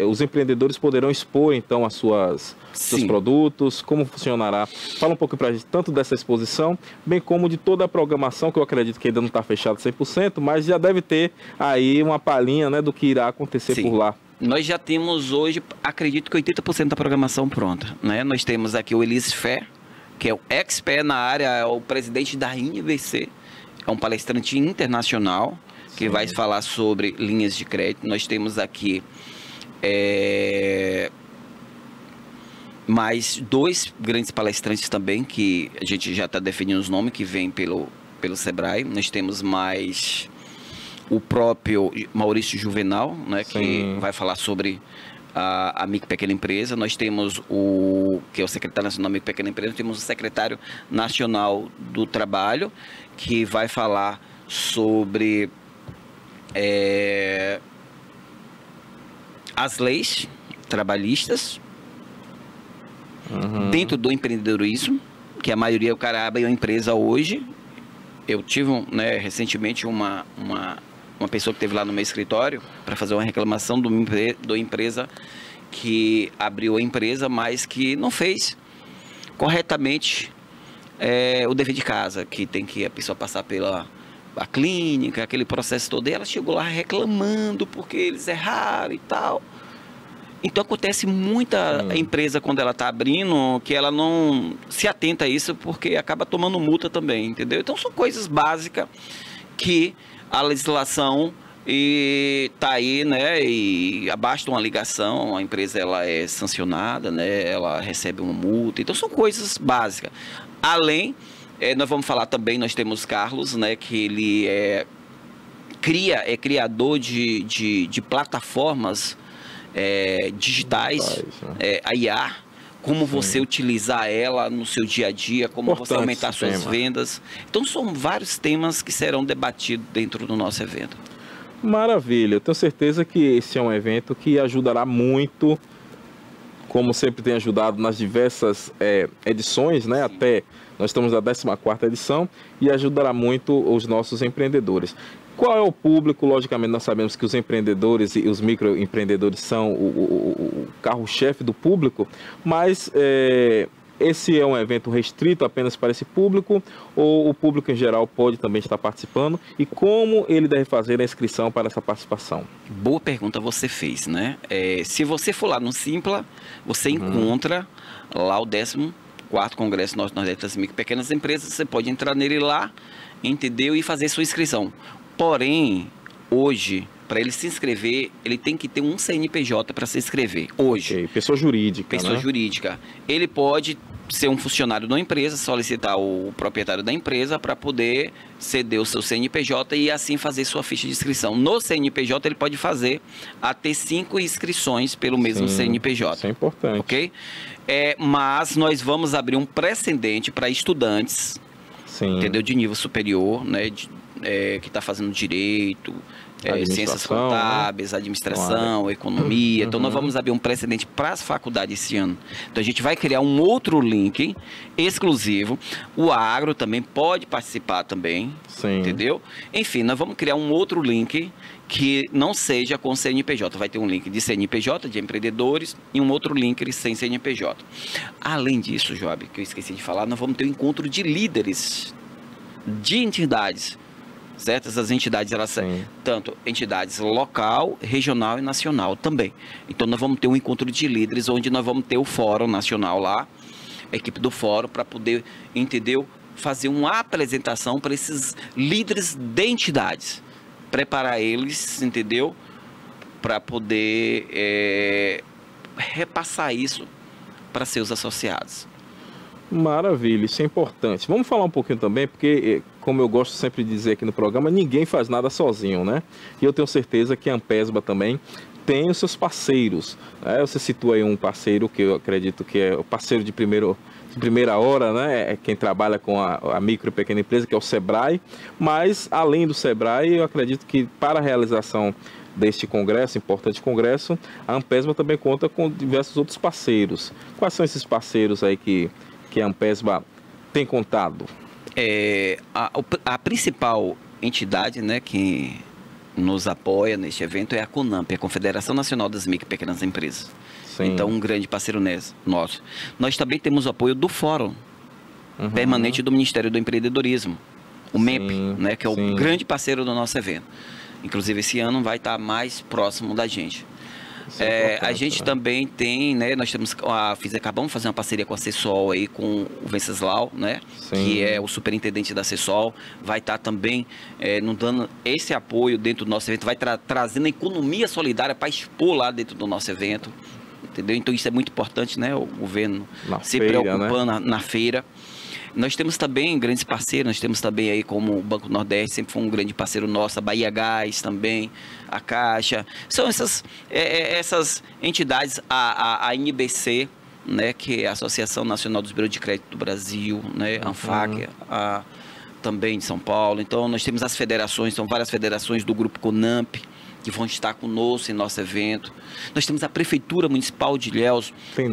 os empreendedores poderão expor, então, seus produtos, como funcionará. Fala um pouco para a gente, tanto dessa exposição, bem como de toda a programação, que eu acredito que ainda não está fechado 100%, mas já deve ter aí uma palhinha, né, do que irá acontecer por lá. Nós já temos hoje, acredito que 80% da programação pronta, né? Nós temos aqui o Elise Fé, que é o expert na área, é o presidente da INVC, é um palestrante internacional, que vai falar sobre linhas de crédito. Nós temos aqui mais 2 grandes palestrantes também, que a gente já está definindo os nomes, que vêm pelo Sebrae. Nós temos mais o próprio Maurício Juvenal, né, que vai falar sobre a micro e pequena empresa. Nós temos que é o secretário nacional da micro e pequena empresa. Nós temos o secretário nacional do trabalho, que vai falar sobre as leis trabalhistas dentro do empreendedorismo, que a maioria, o cara abre uma empresa hoje. Eu tive recentemente uma pessoa que esteve lá no meu escritório para fazer uma reclamação de uma empresa que abriu a empresa, mas que não fez corretamente o dever de casa, que tem que a pessoa passar pela clínica, aquele processo todo. E ela chegou lá reclamando porque eles erraram e tal. Então acontece muita empresa quando ela está abrindo que ela não se atenta a isso, porque acaba tomando multa também, entendeu? Então são coisas básicas que a legislação está aí, né? E basta uma ligação, a empresa ela é sancionada, né? Ela recebe uma multa. Então são coisas básicas. Além, nós vamos falar também, nós temos Carlos, né? Que ele é criador de plataformas digitais, a IA, como você utilizar ela no seu dia a dia, como você aumentar suas vendas. Então são vários temas que serão debatidos dentro do nosso evento. Maravilha, eu tenho certeza que esse é um evento que ajudará muito como sempre tem ajudado nas diversas edições, né? Até nós estamos na 14ª edição e ajudará muito os nossos empreendedores. Qual é o público? Logicamente, nós sabemos que os empreendedores e os microempreendedores são o carro-chefe do público, mas esse é um evento restrito apenas para esse público ou o público em geral pode também estar participando? E como ele deve fazer a inscrição para essa participação? Boa pergunta você fez, né? Se você for lá no Simpla, você encontra lá o 14º Congresso Norte-Nordeste das Micro e Pequenas Empresas. Você pode entrar nele lá, entendeu? E fazer sua inscrição. Porém, hoje, para ele se inscrever, ele tem que ter um CNPJ para se inscrever. Hoje. Okay. Pessoa jurídica. Pessoa né? jurídica. Ele pode ser um funcionário da empresa, solicitar o proprietário da empresa para poder ceder o seu CNPJ e assim fazer sua ficha de inscrição. No CNPJ ele pode fazer até 5 inscrições pelo mesmo CNPJ. Isso é importante. Ok? Mas nós vamos abrir um precedente para estudantes, entendeu? De nível superior, né? Que está fazendo direito, ciências contábeis, administração, economia. Então, nós vamos abrir um precedente para as faculdades esse ano. Então, a gente vai criar um outro link exclusivo. O agro também pode participar também, entendeu? Enfim, nós vamos criar um outro link que não seja com CNPJ. Vai ter um link de CNPJ, de empreendedores, e um outro link sem CNPJ. Além disso, Joab, que eu esqueci de falar, nós vamos ter um encontro de líderes de entidades. Certo? Essas entidades, elas são tanto entidades local, regional e nacional também. Então, nós vamos ter um encontro de líderes, onde nós vamos ter o Fórum Nacional lá, a equipe do Fórum, para poder, entendeu? Fazer uma apresentação para esses líderes de entidades. Preparar eles, entendeu? Para poder repassar isso para seus associados. Maravilha, isso é importante. Vamos falar um pouquinho também, porque, como eu gosto sempre de dizer aqui no programa, ninguém faz nada sozinho, né? E eu tenho certeza que a Ampesba também tem os seus parceiros. Né? Você citou aí um parceiro que eu acredito que é o parceiro de primeira hora, né? É quem trabalha com a micro e pequena empresa, que é o Sebrae. Mas, além do Sebrae, eu acredito que para a realização deste congresso, importante congresso, a Ampesba também conta com diversos outros parceiros. Quais são esses parceiros aí que a Ampesba tem contado? A principal entidade, né, que nos apoia neste evento é a CONAMP, a Confederação Nacional das Micro e Pequenas Empresas. Então, um grande parceiro nosso. Nós também temos o apoio do Fórum Permanente do Ministério do Empreendedorismo, o MEP, né, que é o grande parceiro do nosso evento. Inclusive, esse ano vai estar mais próximo da gente. A gente também tem, né, nós temos, acabamos de fazer uma parceria com a CESOL aí, com o Venceslau, né, que é o superintendente da CESOL, vai estar também nos dando esse apoio dentro do nosso evento, vai trazendo a economia solidária para expor lá dentro do nosso evento, entendeu? Então isso é muito importante, né, o governo se preocupando, né, na feira. Nós temos também grandes parceiros, nós temos também aí como o Banco Nordeste, sempre foi um grande parceiro nosso, a Bahia Gás também, a Caixa. São essas entidades, a NBC, né, que é a Associação Nacional dos Bureus de Crédito do Brasil, né, a ANFAC, também de São Paulo. Então nós temos as federações, são várias federações do Grupo CONAMP, que vão estar conosco em nosso evento. Nós temos a Prefeitura Municipal de Ilhéus, tem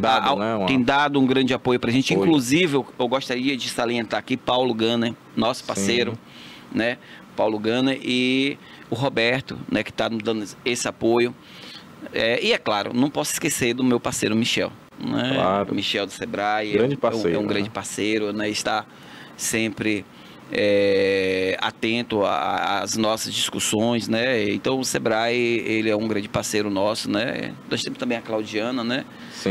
dado um grande apoio para a gente. Inclusive, eu gostaria de salientar aqui Paulo Gana, nosso parceiro, né? Paulo Gana e o Roberto, né, que está nos dando esse apoio. E é claro, não posso esquecer do meu parceiro Michel. Né? Claro. O Michel do Sebrae Grande parceiro, é um grande parceiro, né? Está sempre atento às nossas discussões, né? Então o Sebrae, ele é um grande parceiro nosso, né? Nós temos também a Claudiana, né?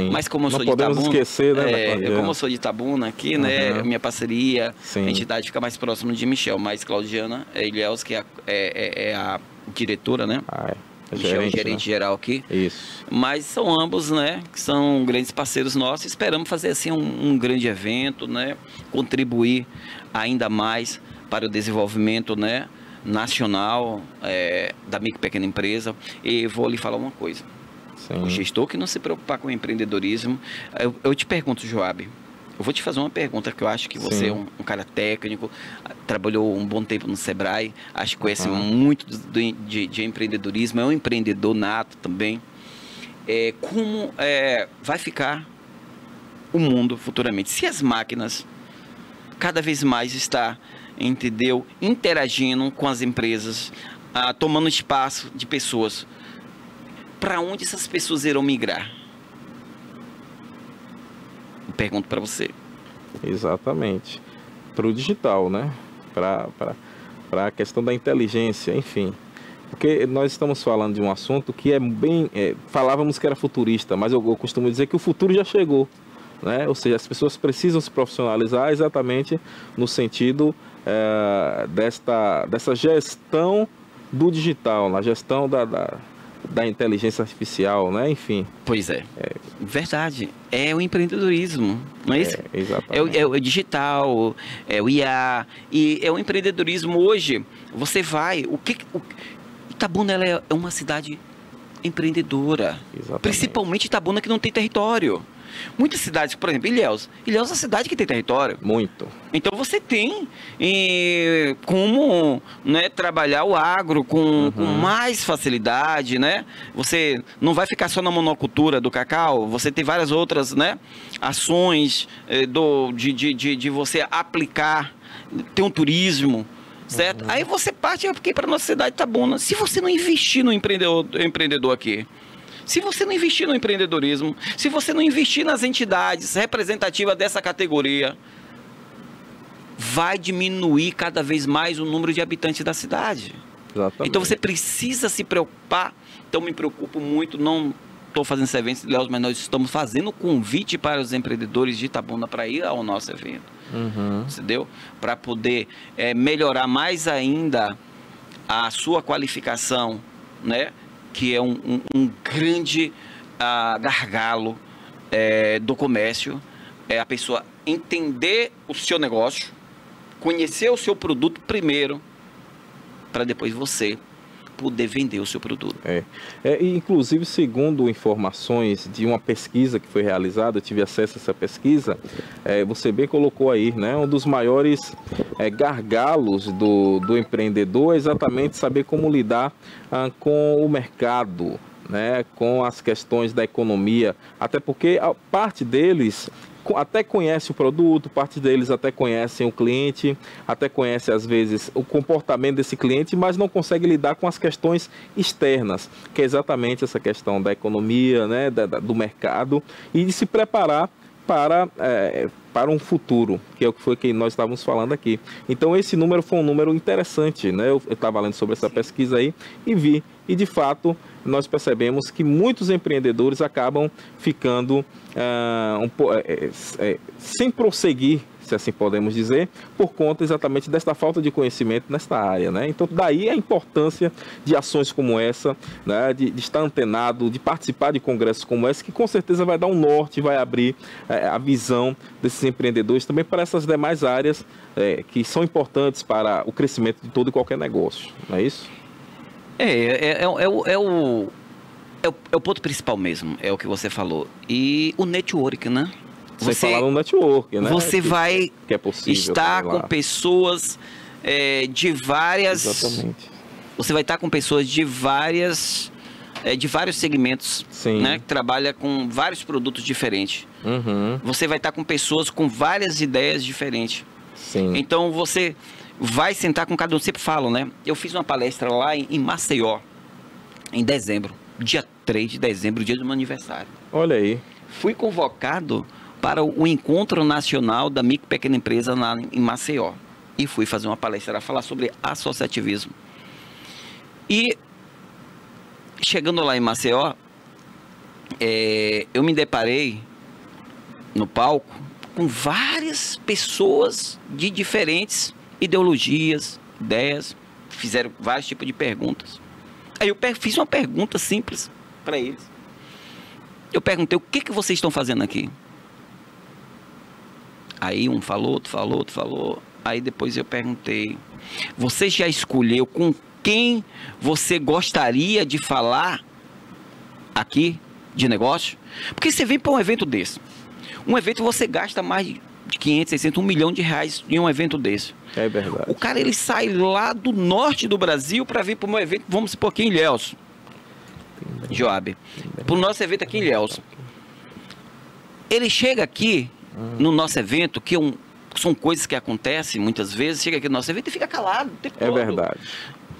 Mas como eu sou de Itabuna, esquecer, né, como eu sou de Itabuna aqui, né? Minha parceria, a entidade fica mais próxima de Michel, mas Claudiana Ilhéus, que é a diretora, né? Michel é o gerente geral aqui. Isso. Mas são ambos, né, que são grandes parceiros nossos. Esperamos fazer assim um grande evento, né, contribuir ainda mais para o desenvolvimento, né, nacional da micro e pequena empresa. E vou lhe falar uma coisa. O gestor que não se preocupar com o empreendedorismo, eu te pergunto, Joab, eu vou te fazer uma pergunta, que eu acho que você é um cara técnico, trabalhou um bom tempo no Sebrae, acho que conhece muito de empreendedorismo, é um empreendedor nato também. como vai ficar o mundo futuramente. Se as máquinas cada vez mais está, entendeu, interagindo com as empresas, tomando espaço de pessoas, para onde essas pessoas irão migrar? Eu pergunto para você. Exatamente. Para o digital, né? Para a questão da inteligência, enfim. Porque nós estamos falando de um assunto que é bem... falávamos que era futurista, mas eu costumo dizer que o futuro já chegou, né? Ou seja, as pessoas precisam se profissionalizar exatamente no sentido dessa gestão do digital, na gestão da inteligência artificial, né? Enfim. Pois é. Verdade. É o empreendedorismo, não é isso? Exatamente. É o digital, é o IA, e é o empreendedorismo hoje. Você vai... Itabuna, ela é uma cidade empreendedora. Exatamente. Principalmente Itabuna, que não tem território. Muitas cidades, por exemplo, Ilhéus. Ilhéus é uma cidade que tem território. Muito. Então você tem como, né, trabalhar o agro com mais facilidade, né? Você não vai ficar só na monocultura do cacau, você tem várias outras, né, ações de você aplicar, ter um turismo, certo? Aí você parte aqui para a nossa cidade de Itabuna. Se você não investir no empreendedor aqui, se você não investir no empreendedorismo, se você não investir nas entidades representativas dessa categoria, vai diminuir cada vez mais o número de habitantes da cidade. Exatamente. Então você precisa se preocupar. Então me preocupo muito, não estou fazendo esse evento, Léo, mas nós estamos fazendo convite para os empreendedores de Itabuna para ir ao nosso evento. Entendeu? Para poder melhorar mais ainda a sua qualificação, né? Que é um grande gargalo do comércio, é a pessoa entender o seu negócio, conhecer o seu produto primeiro, para depois você poder vender o seu produto. Inclusive, segundo informações de uma pesquisa que foi realizada, eu tive acesso a essa pesquisa, você bem colocou aí, né? Um dos maiores gargalos do empreendedor é exatamente saber como lidar com o mercado, né? Com as questões da economia, até porque a parte deles até conhece o produto, parte deles até conhecem o cliente, até conhece às vezes o comportamento desse cliente, mas não consegue lidar com as questões externas, que é exatamente essa questão da economia, né, do mercado, e de se preparar para um futuro, que é o que foi que nós estávamos falando aqui. Então esse número foi um número interessante, né? Eu estava lendo sobre essa pesquisa aí e vi, e de fato nós percebemos que muitos empreendedores acabam ficando sem prosseguir, se assim podemos dizer, por conta exatamente desta falta de conhecimento nesta área, né? Então daí a importância de ações como essa, né? De estar antenado, de participar de congressos como esse, que com certeza vai dar um norte, vai abrir a visão desses empreendedores também para essas demais áreas que são importantes para o crescimento de todo e qualquer negócio, não é isso? É o ponto principal mesmo, é o que você falou. E o network, né? Você falar no network, né? Você vai estar com pessoas de várias... Exatamente. Você vai estar com pessoas de vários segmentos, né? Que trabalha com vários produtos diferentes. Você vai estar com pessoas com várias ideias diferentes. Sim. Então você vai sentar com cada um. Eu sempre falo, né? Eu fiz uma palestra lá em Maceió, em dezembro, dia 3 de dezembro, dia do meu aniversário. Olha aí. Fui convocado para o Encontro Nacional da Micro e Pequena Empresa lá em Maceió. E fui fazer uma palestra, falar sobre associativismo. E chegando lá em Maceió, eu me deparei no palco com várias pessoas de diferentes ideologias, ideias, fizeram vários tipos de perguntas. Aí eu fiz uma pergunta simples para eles. Eu perguntei, o que vocês estão fazendo aqui? Aí um falou, outro falou, outro falou. Aí depois eu perguntei, você já escolheu com quem você gostaria de falar aqui de negócio? Porque você vem para um evento desse. Um evento você gasta mais de 500, 600, 1 milhão de reais em um evento desse. É verdade. O cara, ele sai lá do norte do Brasil para vir para o meu evento, vamos supor aqui em Ilhéus. Joab, para o nosso evento aqui em Ilhéus. Ele chega aqui no nosso evento, que são coisas que acontecem muitas vezes, chega aqui no nosso evento e fica calado o tempo todo. Verdade.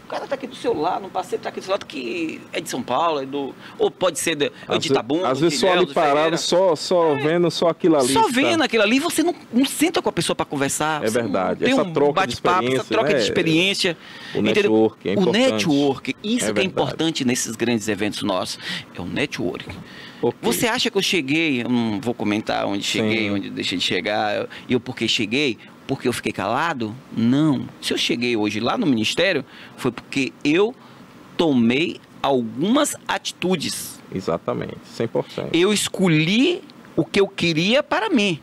O cara tá aqui do seu lado, um parceiro tá aqui do seu lado, que é de São Paulo, ou pode ser de Itabuna. Às vezes só ali parado, só vendo só aquilo ali. Só vendo aquilo ali, você não senta com a pessoa para conversar. É verdade. Tem essa um troca de experiência, essa troca de experiência. O network é importante. O network, isso que é importante nesses grandes eventos nossos, é o network. Okay. Você acha que eu cheguei, eu não vou comentar onde cheguei, onde deixei de chegar, e o porquê cheguei? Porque eu fiquei calado? Não. Se eu cheguei hoje lá no Ministério, foi porque eu tomei algumas atitudes. Exatamente, 100%. Eu escolhi o que eu queria para mim.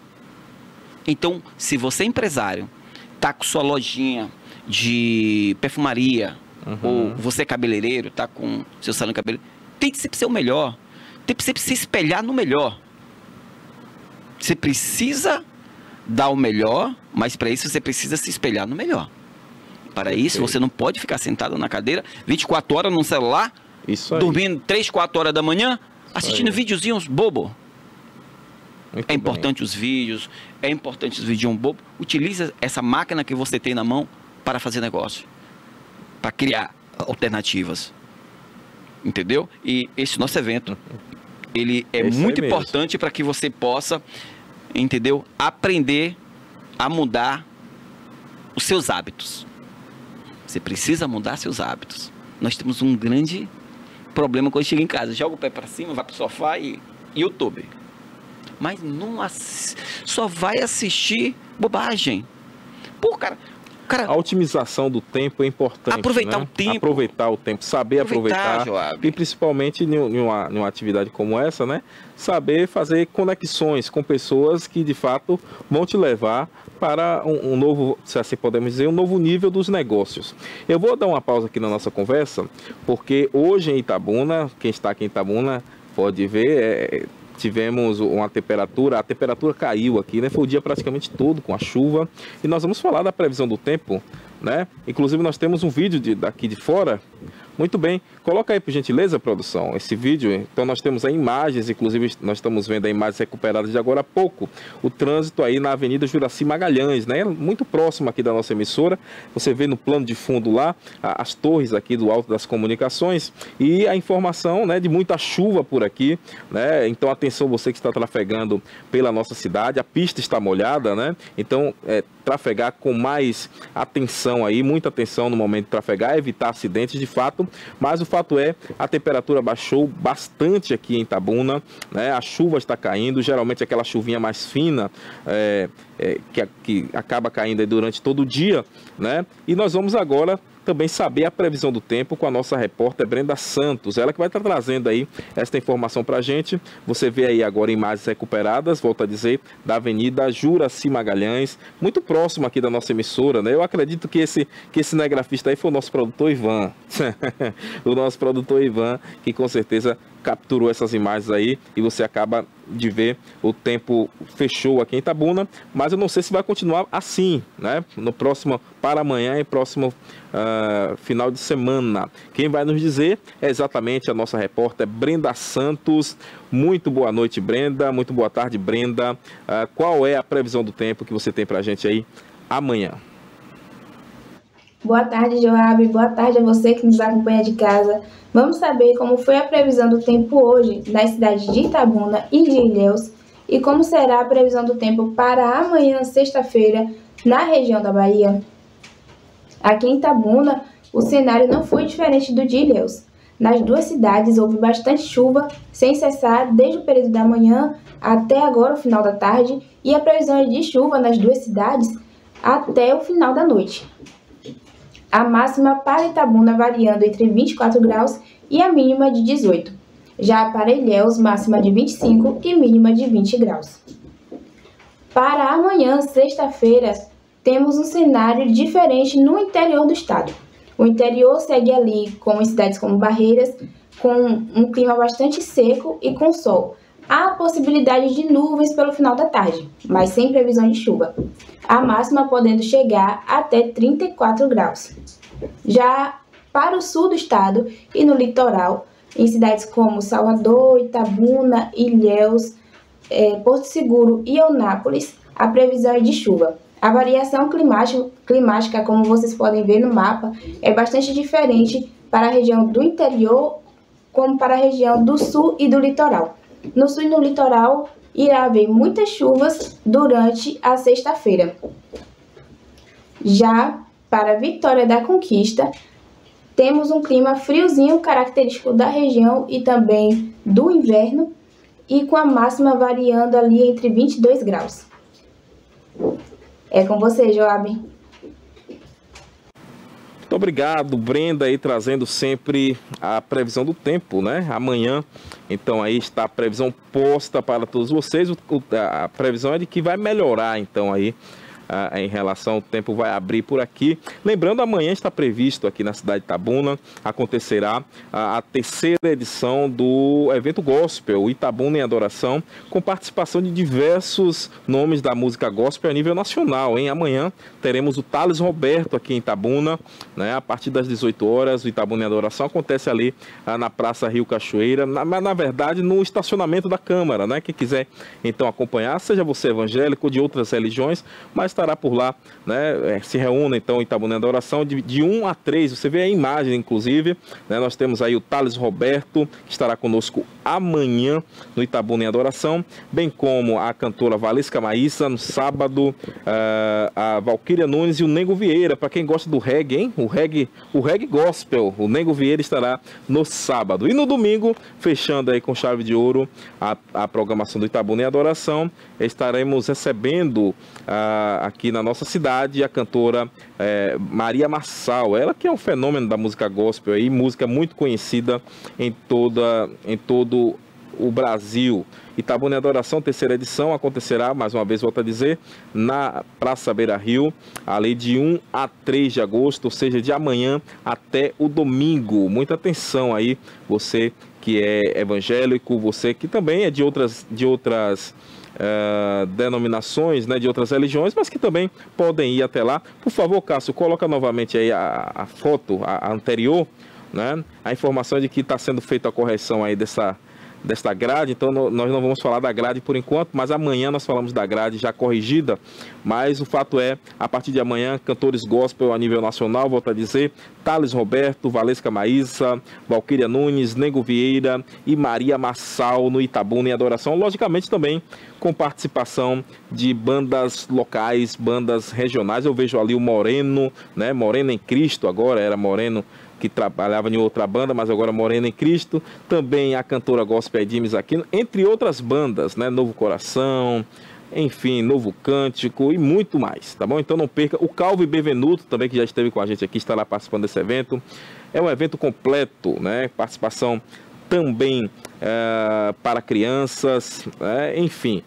Então, se você é empresário, tá com sua lojinha de perfumaria, ou você é cabeleireiro, tá com seu salão de cabelo, tem que sempre ser o melhor. Tem que sempre se espelhar no melhor. Você precisa dar o melhor, mas para isso você precisa se espelhar no melhor. Para isso, você não pode ficar sentado na cadeira 24 horas no celular, dormindo 3, 4 horas da manhã, assistindo videozinhos bobo. É importante os vídeos, é importante os vídeos bobo. Utiliza essa máquina que você tem na mão para fazer negócio, para criar alternativas. Entendeu? E esse nosso evento, ele é muito importante para que você possa, entendeu? Aprender a mudar os seus hábitos. Você precisa mudar seus hábitos. Nós temos um grande problema quando chega em casa. Joga o pé para cima, vai para o sofá e YouTube. Mas não só vai assistir bobagem. Pô, cara... A otimização do tempo é importante. Aproveitar o tempo. Aproveitar o tempo, saber aproveitar. E principalmente em uma atividade como essa, né? Saber fazer conexões com pessoas que de fato vão te levar para um novo, se assim podemos dizer, um novo nível dos negócios. Eu vou dar uma pausa aqui na nossa conversa, porque hoje em Itabuna, quem está aqui em Itabuna pode ver, tivemos uma temperatura, a temperatura caiu aqui, né? Foi o dia praticamente todo com a chuva. E nós vamos falar da previsão do tempo, né? Inclusive nós temos um vídeo daqui de fora. Muito bem, coloca aí por gentileza, produção, esse vídeo. Então nós temos aí imagens, inclusive nós estamos vendo aí imagens recuperadas de agora há pouco. O trânsito aí na Avenida Juraci Magalhães, né? Muito próximo aqui da nossa emissora. Você vê no plano de fundo lá as torres aqui do Alto das Comunicações e a informação, né, de muita chuva por aqui, né? Então atenção você que está trafegando pela nossa cidade, a pista está molhada, né? Então trafegar com mais atenção aí, muita atenção no momento de trafegar, evitar acidentes de fato. Mas o fato é, a temperatura baixou bastante aqui em Itabuna, né? A chuva está caindo, geralmente aquela chuvinha mais fina que acaba caindo aí durante todo o dia, né? E nós vamos agora também saber a previsão do tempo com a nossa repórter Brenda Santos, ela que vai estar trazendo aí esta informação para a gente. Você vê aí agora imagens recuperadas, volto a dizer, da Avenida Juraci Magalhães, muito próximo aqui da nossa emissora, né? Eu acredito que esse cinegrafista aí foi o nosso produtor Ivan, o nosso produtor Ivan, que com certeza capturou essas imagens aí e você acaba de ver o tempo fechou aqui em Itabuna, mas eu não sei se vai continuar assim, né? No próximo, para amanhã e próximo final de semana. Quem vai nos dizer é exatamente a nossa repórter Brenda Santos. Muito boa noite, Brenda. Muito boa tarde, Brenda. Qual é a previsão do tempo que você tem pra gente aí amanhã? Boa tarde, Joab. Boa tarde a você que nos acompanha de casa. Vamos saber como foi a previsão do tempo hoje nas cidades de Itabuna e de Ilhéus e como será a previsão do tempo para amanhã, sexta-feira, na região da Bahia. Aqui em Itabuna, o cenário não foi diferente do de Ilhéus. Nas duas cidades houve bastante chuva, sem cessar desde o período da manhã até agora o final da tarde, e a previsão é de chuva nas duas cidades até o final da noite. A máxima para Itabuna variando entre 24 graus e a mínima de 18. Já para Ilhéus, máxima de 25 e mínima de 20 graus. Para amanhã, sexta-feira, temos um cenário diferente no interior do estado. O interior segue ali com cidades como Barreiras, com um clima bastante seco e com sol. Há possibilidade de nuvens pelo final da tarde, mas sem previsão de chuva. A máxima podendo chegar até 34 graus. Já para o sul do estado e no litoral, em cidades como Salvador, Itabuna, Ilhéus, Porto Seguro e Eunápolis, a previsão é de chuva. A variação climática, como vocês podem ver no mapa, é bastante diferente para a região do interior, como para a região do sul e do litoral. No sul e no litoral, irá haver muitas chuvas durante a sexta-feira. Já para Vitória da Conquista, temos um clima friozinho característico da região e também do inverno, e com a máxima variando ali entre 22 graus. É com você, Joab. Muito obrigado, Brenda, aí trazendo sempre a previsão do tempo, né? Amanhã, então aí está a previsão posta para todos vocês. A previsão é de que vai melhorar, então aí em relação ao tempo vai abrir por aqui. Lembrando, amanhã está previsto aqui na cidade de Itabuna, acontecerá a terceira edição do evento Gospel Itabuna em Adoração, com participação de diversos nomes da música gospel a nível nacional, hein? Amanhã teremos o Thales Roberto aqui em Itabuna, né? A partir das 18 horas, o Itabuna em Adoração acontece ali na Praça Rio Cachoeira, na verdade no estacionamento da Câmara, né? Quem quiser então acompanhar, seja você evangélico ou de outras religiões, mas estará por lá, né? Se reúne então em Itabuna em Adoração de 1 a 3, você vê a imagem inclusive, né? Nós temos aí o Thales Roberto, que estará conosco amanhã no Itabuna em Adoração, bem como a cantora Valesca Maíssa no sábado, a Valquíria Nunes e o Nego Vieira, para quem gosta do reggae, hein? O reggae gospel, o Nego Vieira estará no sábado. E no domingo, fechando aí com chave de ouro a programação do Itabuna em Adoração, estaremos recebendo aqui na nossa cidade a cantora Maria Marçal, ela que é um fenômeno da música gospel aí, música muito conhecida em todo o Brasil. Itabuna em Adoração, terceira edição, acontecerá, mais uma vez volto a dizer, na Praça Beira Rio, ali de 1 a 3 de agosto, ou seja, de amanhã até o domingo. Muita atenção aí, você que é evangélico, você que também é de outras denominações, né, de outras religiões, mas que também podem ir até lá. Por favor, Cássio, coloca novamente aí a foto, a anterior, né? A informação de que está sendo feita a correção aí desta grade, então nós não vamos falar da grade por enquanto, mas amanhã nós falamos da grade já corrigida. Mas o fato é, a partir de amanhã, cantores gospel a nível nacional, volto a dizer, Thales Roberto, Valesca Maíssa, Valquíria Nunes, Nego Vieira e Maria Marçal no Itabuna em Adoração, logicamente também com participação de bandas locais, bandas regionais. Eu vejo ali o Moreno, né? Moreno em Cristo, agora era Moreno que trabalhava em outra banda, mas agora Moreno em Cristo. Também a cantora gospel Edimes Aquino, entre outras bandas, né? Novo Coração, enfim, Novo Cântico e muito mais, tá bom? Então não perca. O Calvo Bevenuto também, que já esteve com a gente aqui, estará participando desse evento. É um evento completo, né? Participação também para crianças, enfim,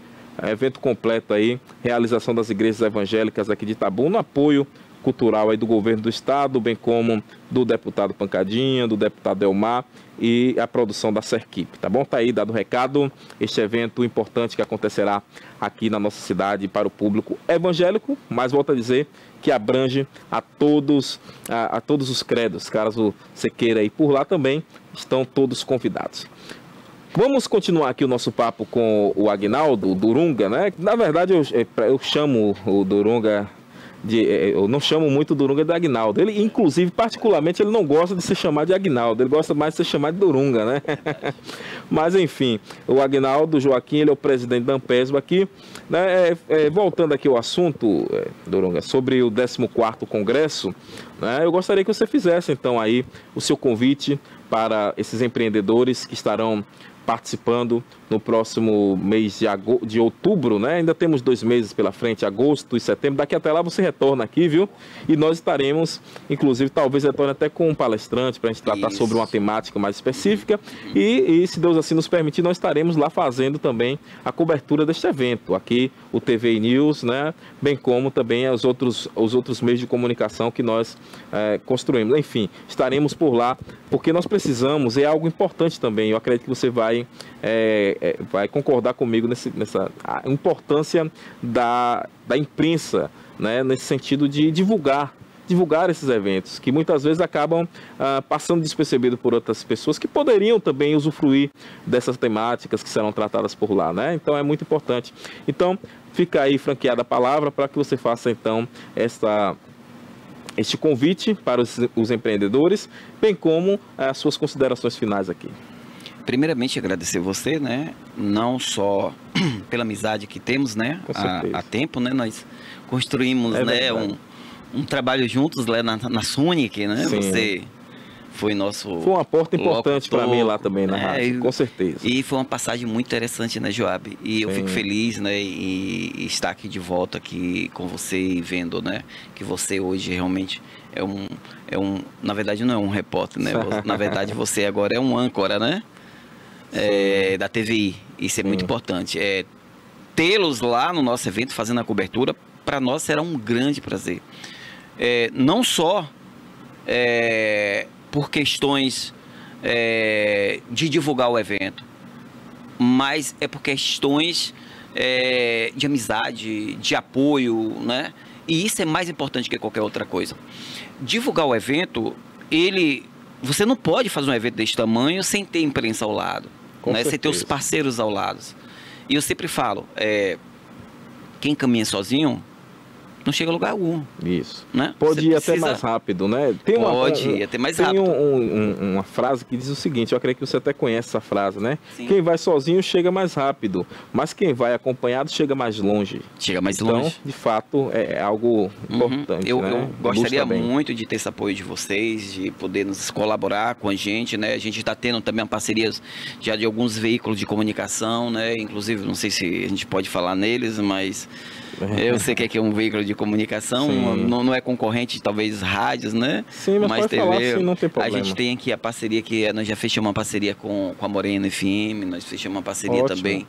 evento completo aí, realização das igrejas evangélicas aqui de Itabuna, no apoio cultural aí do governo do estado, bem como do deputado Pancadinha, do deputado Elmar e a produção da Serquipe, tá bom? Tá aí dado o recado, este evento importante que acontecerá aqui na nossa cidade para o público evangélico, mas volto a dizer que abrange a todos os credos, caso você queira ir por lá também, estão todos convidados. Vamos continuar aqui o nosso papo com o Agnaldo Durunga, né? Na verdade eu chamo o Durunga eu não chamo muito o Durunga de Agnaldo. Ele, inclusive, particularmente, ele não gosta de ser chamado de Agnaldo. Ele gosta mais de ser chamado de Durunga, né? Mas, enfim, o Agnaldo Joaquim, ele é o presidente da Ampesba aqui. Né? Voltando aqui ao assunto, Durunga, sobre o 14º Congresso, né? Eu gostaria que você fizesse, então, aí o seu convite para esses empreendedores que estarão participando no próximo mês de outubro, né? Ainda temos 2 meses pela frente, agosto e setembro. Daqui até lá você retorna aqui, viu? E nós estaremos, inclusive, talvez retorne até com um palestrante para a gente tratar sobre uma temática mais específica. E se Deus assim nos permitir, nós estaremos lá fazendo também a cobertura deste evento. Aqui o TV News, né? Bem como também os outros meios de comunicação que nós construímos. Enfim, estaremos por lá, porque nós precisamos, é algo importante também. Eu acredito que você vai concordar comigo nessa importância da imprensa, né, nesse sentido de divulgar divulgar esses eventos, que muitas vezes acabam passando despercebido por outras pessoas que poderiam também usufruir dessas temáticas que serão tratadas por lá, né? Então é muito importante. Então fica aí franqueada a palavra para que você faça então este convite para os empreendedores, bem como as suas considerações finais aqui. Primeiramente, agradecer você, né? Não só pela amizade que temos, né? Há tempo, né? Nós construímos, né? Um trabalho juntos lá na Sunic, né? Sim. Você foi nosso... Foi uma porta importante para mim lá também na rádio, com certeza. E foi uma passagem muito interessante, né, Joab? E eu fico feliz, né, e estar aqui de volta aqui com você e vendo, né, que você hoje realmente na verdade não é um repórter, né? Na verdade você agora é um âncora, né? Da TVI. Isso é muito importante. Tê-los lá no nosso evento fazendo a cobertura, para nós será um grande prazer. Não só por questões de divulgar o evento, mas por questões de amizade, de apoio, né? E isso é mais importante que qualquer outra coisa. Divulgar o evento, você não pode fazer um evento desse tamanho sem ter imprensa ao lado, né? Sem ter os parceiros ao lado. E eu sempre falo, quem caminha sozinho não chega a lugar algum. Isso. Né? Pode ir até mais rápido, né? Pode ir até mais rápido. Tem uma frase que diz o seguinte, eu acredito que você até conhece essa frase, né? Sim. Quem vai sozinho chega mais rápido, mas quem vai acompanhado chega mais longe. Chega mais longe. Então, de fato, é algo importante, eu, né? Eu gostaria muito de ter esse apoio de vocês, de poder nos colaborar com a gente, né? A gente está tendo também parcerias já de alguns veículos de comunicação, né? Inclusive, não sei se a gente pode falar neles, mas... eu sei que aqui é um veículo de comunicação, não é concorrente, talvez, rádios, né? Sim, mas pode falar, sim, não tem problema. A gente tem aqui a parceria que nós já fechamos uma parceria com a Morena FM, nós fechamos uma parceria também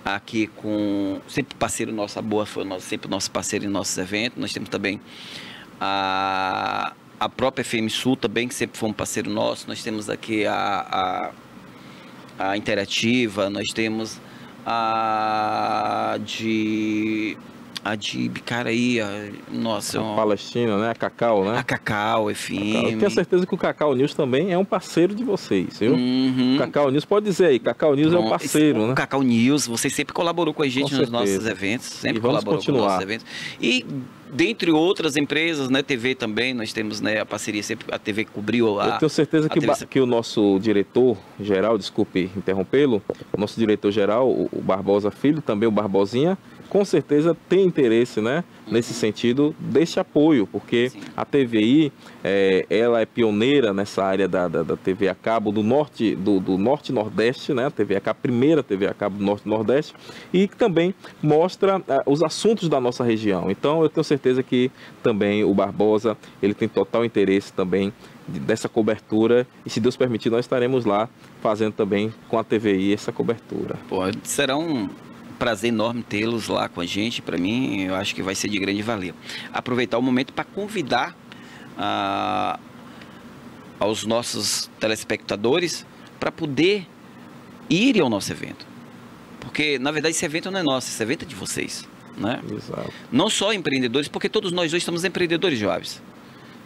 aqui com... Sempre parceiro nosso, a Boa foi sempre nosso parceiro em nossos eventos. Nós temos também a própria FM Sul também, que sempre foi um parceiro nosso. Nós temos aqui a Interativa, nós temos a de Bicaraí, nossa... A Palestina, né? A Cacau, né? A Cacau FM. Eu tenho certeza que o Cacau News também é um parceiro de vocês, viu? O Cacau News, pode dizer aí, Cacau News é um parceiro, né? O Cacau News, você sempre colaborou com a gente nos nossos eventos, sempre colaborou com os nossos eventos. E, dentre outras empresas, né? TV também, nós temos, né, a parceria, sempre a TV cobriu Eu tenho certeza que o nosso diretor-geral, desculpe interrompê-lo, o nosso diretor-geral, o Barbosa Filho, também o Barbosinha, com certeza tem interesse, né, nesse sentido deste apoio, porque a TVI, ela é pioneira nessa área da TV a cabo do norte e nordeste, né, a TV a cabo, a primeira TV a cabo do norte e nordeste, e que também mostra os assuntos da nossa região. Então eu tenho certeza que também o Barbosa, ele tem total interesse também dessa cobertura, e se Deus permitir nós estaremos lá fazendo também com a TVI essa cobertura. Será um prazer enorme tê-los lá com a gente. Para mim, eu acho que vai ser de grande valia. Aproveitar o momento para convidar aos nossos telespectadores para poder ir ao nosso evento. Porque, na verdade, esse evento não é nosso, esse evento é de vocês, né? Exato. Não só empreendedores, porque todos nós dois somos empreendedores jovens.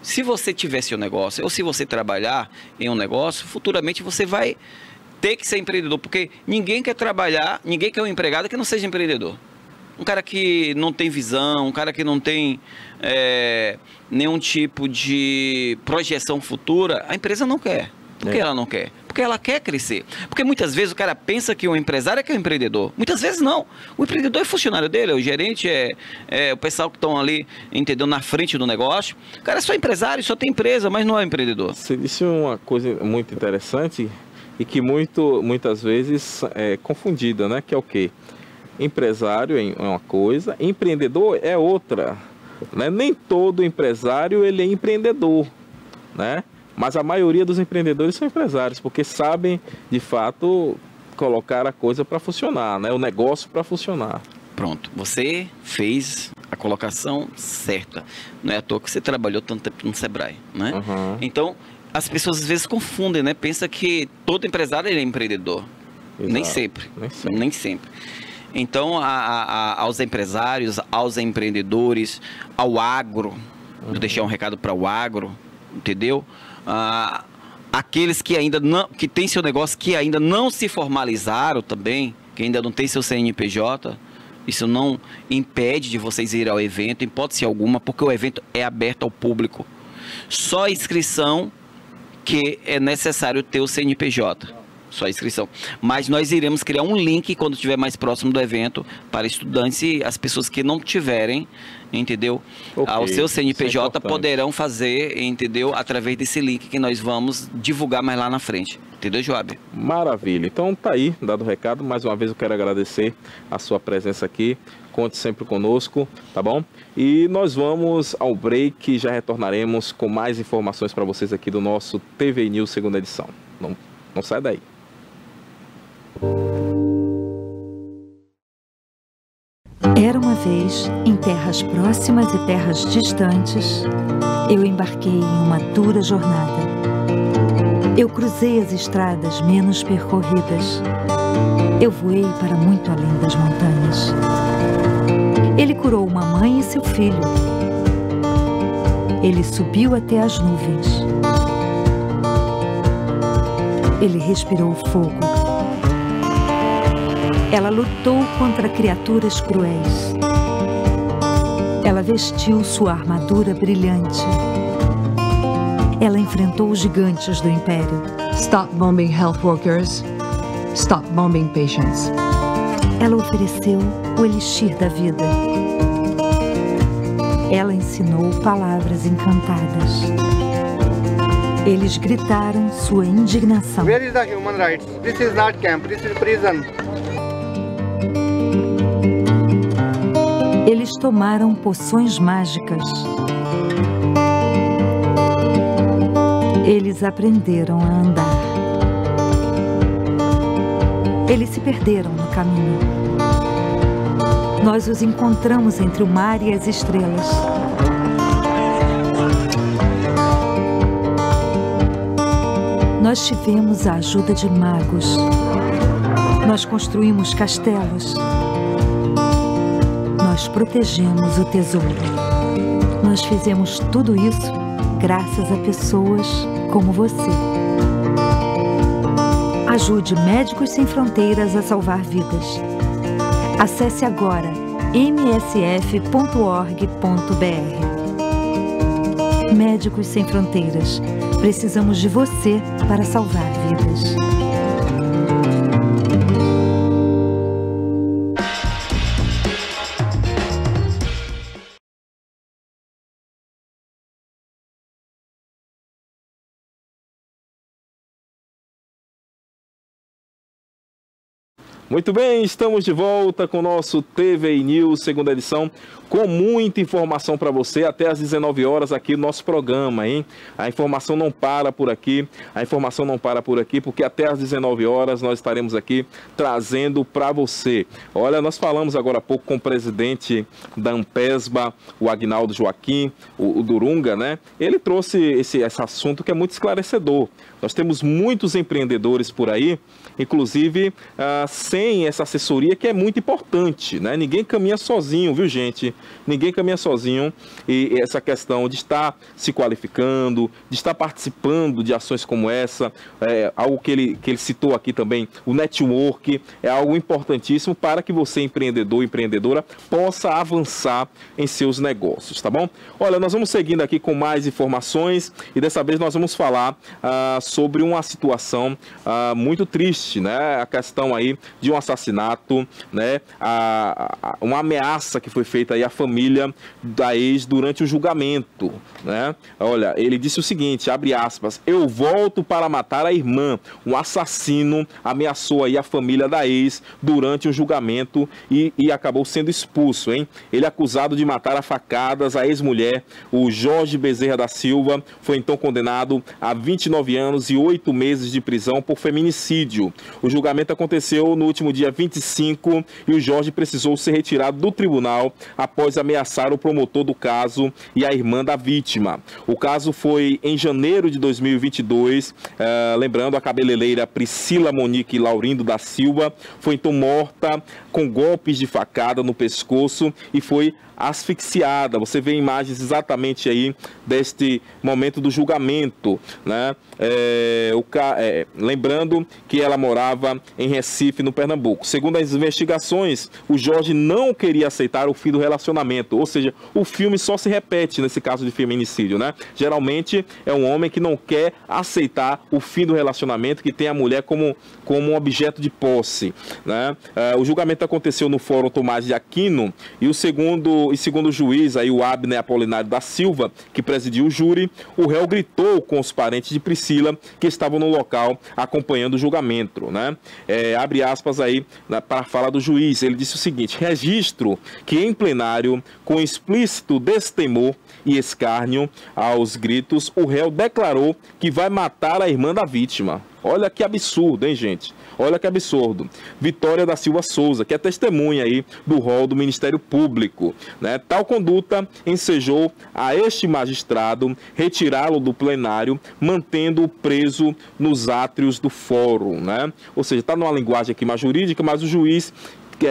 Se você tiver seu negócio, ou se você trabalhar em um negócio, futuramente você vai ter que ser empreendedor, porque ninguém quer trabalhar, ninguém quer um empregado que não seja empreendedor. Um cara que não tem visão, um cara que não tem nenhum tipo de projeção futura, a empresa não quer. Por que ela não quer? Porque ela quer crescer. Porque muitas vezes o cara pensa que o empresário é que é o empreendedor. Muitas vezes não. O empreendedor é funcionário dele, o gerente é o pessoal que estão ali, entendeu, na frente do negócio. O cara é só empresário, só tem empresa, mas não é empreendedor. Você disse uma coisa muito interessante e que muitas vezes é confundida, né? Que é o quê? Empresário é uma coisa, empreendedor é outra, né? Nem todo empresário ele é empreendedor, né? Mas a maioria dos empreendedores são empresários, porque sabem, de fato, colocar a coisa para funcionar, né? O negócio para funcionar. Pronto, você fez a colocação certa. Não é à toa que você trabalhou tanto tempo no Sebrae, né? Então, as pessoas às vezes confundem, né? Pensa que todo empresário ele é empreendedor. Nem sempre. Nem sempre. Então, aos empresários, aos empreendedores, ao agro, deixar um recado para o agro, entendeu? Aqueles que ainda não, que tem seu negócio, que ainda não se formalizaram também, que ainda não tem seu CNPJ, isso não impede de vocês irem ao evento, em hipótese alguma, porque o evento é aberto ao público. Só a inscrição que é necessário ter o CNPJ. Só a inscrição. Mas nós iremos criar um link quando estiver mais próximo do evento para estudantes e as pessoas que não tiverem, entendeu? O seu CNPJ poderão fazer, entendeu? Através desse link que nós vamos divulgar mais lá na frente. Entendeu, Joab? Maravilha. Então tá aí, dado o recado. Mais uma vez eu quero agradecer a sua presença aqui. Conte sempre conosco, tá bom? E nós vamos ao break e já retornaremos com mais informações para vocês aqui do nosso TV News segunda edição. Não sai daí. Era uma vez, em terras próximas e terras distantes, eu embarquei em uma dura jornada. Eu cruzei as estradas menos percorridas. Eu voei para muito além das montanhas. Ele curou uma mãe e seu filho. Ele subiu até as nuvens. Ele respirou fogo. Ela lutou contra criaturas cruéis. Ela vestiu sua armadura brilhante. Ela enfrentou os gigantes do Império. Stop bombing health workers. Stop bombing patients. Ela ofereceu o elixir da vida. Ela ensinou palavras encantadas. Eles gritaram sua indignação. Where is the human rights? This is not camp, this is prison. Eles tomaram poções mágicas. Eles aprenderam a andar. Eles se perderam no caminho. Nós os encontramos entre o mar e as estrelas. Nós tivemos a ajuda de magos. Nós construímos castelos. Nós protegemos o tesouro. Nós fizemos tudo isso graças a pessoas como você. Ajude Médicos Sem Fronteiras a salvar vidas. Acesse agora msf.org.br. Médicos Sem Fronteiras. Precisamos de você para salvar vidas. Muito bem, estamos de volta com o nosso TV News, segunda edição, com muita informação para você até às 19 horas aqui no nosso programa, hein? A informação não para por aqui, porque até às 19 horas nós estaremos aqui trazendo para você. Olha, nós falamos agora há pouco com o presidente da Ampesba, o Agnaldo Joaquim, o Durunga, né? Ele trouxe esse assunto que é muito esclarecedor. Nós temos muitos empreendedores por aí, inclusive sem essa assessoria que é muito importante, né? Ninguém caminha sozinho, viu, gente? Ninguém caminha sozinho, e essa questão de estar se qualificando, de estar participando de ações como essa, algo que ele citou aqui também, o network, é algo importantíssimo para que você, empreendedor, empreendedora, possa avançar em seus negócios, tá bom? Olha, nós vamos seguindo aqui com mais informações e dessa vez nós vamos falar sobre uma situação muito triste, né? A questão aí de um assassinato, né? Uma ameaça que foi feita aí à família da ex durante o julgamento, né? Olha, ele disse o seguinte, abre aspas, eu volto para matar a irmã. Um assassino ameaçou aí a família da ex durante o julgamento e acabou sendo expulso, hein? Ele é acusado de matar a facadas a ex-mulher, o Jorge Bezerra da Silva, foi então condenado a 29 anos e 8 meses de prisão por feminicídio. O julgamento aconteceu no último dia 25 e o Jorge precisou ser retirado do tribunal após ameaçar o promotor do caso e a irmã da vítima. O caso foi em janeiro de 2022, lembrando, a cabeleireira Priscila Monique Laurindo da Silva foi então morta com golpes de facada no pescoço e foi asfixiada. Você vê imagens exatamente aí deste momento do julgamento, né? Lembrando que ela morava em Recife, no Pernambuco. Segundo as investigações, o Jorge não queria aceitar o fim do relacionamento, ou seja, o filme só se repete nesse caso de feminicídio, né? Geralmente é um homem que não quer aceitar o fim do relacionamento, que tem a mulher como um objeto de posse, né? O julgamento aconteceu no Fórum Tomás de Aquino e segundo o juiz, aí, o Abner Apolinário da Silva, que presidiu o júri, o réu gritou com os parentes de Priscila que estavam no local acompanhando o julgamento, né? Abre aspas aí para a fala do juiz. Ele disse o seguinte: registro que em plenário, com explícito destemor e escárnio aos gritos, o réu declarou que vai matar a irmã da vítima. Olha que absurdo, hein, gente? Olha que absurdo. Vitória da Silva Souza, que é testemunha aí do rol do Ministério Público, né? Tal conduta ensejou a este magistrado retirá-lo do plenário, mantendo-o preso nos átrios do fórum, né? Ou seja, está numa linguagem aqui mais jurídica, mas o juiz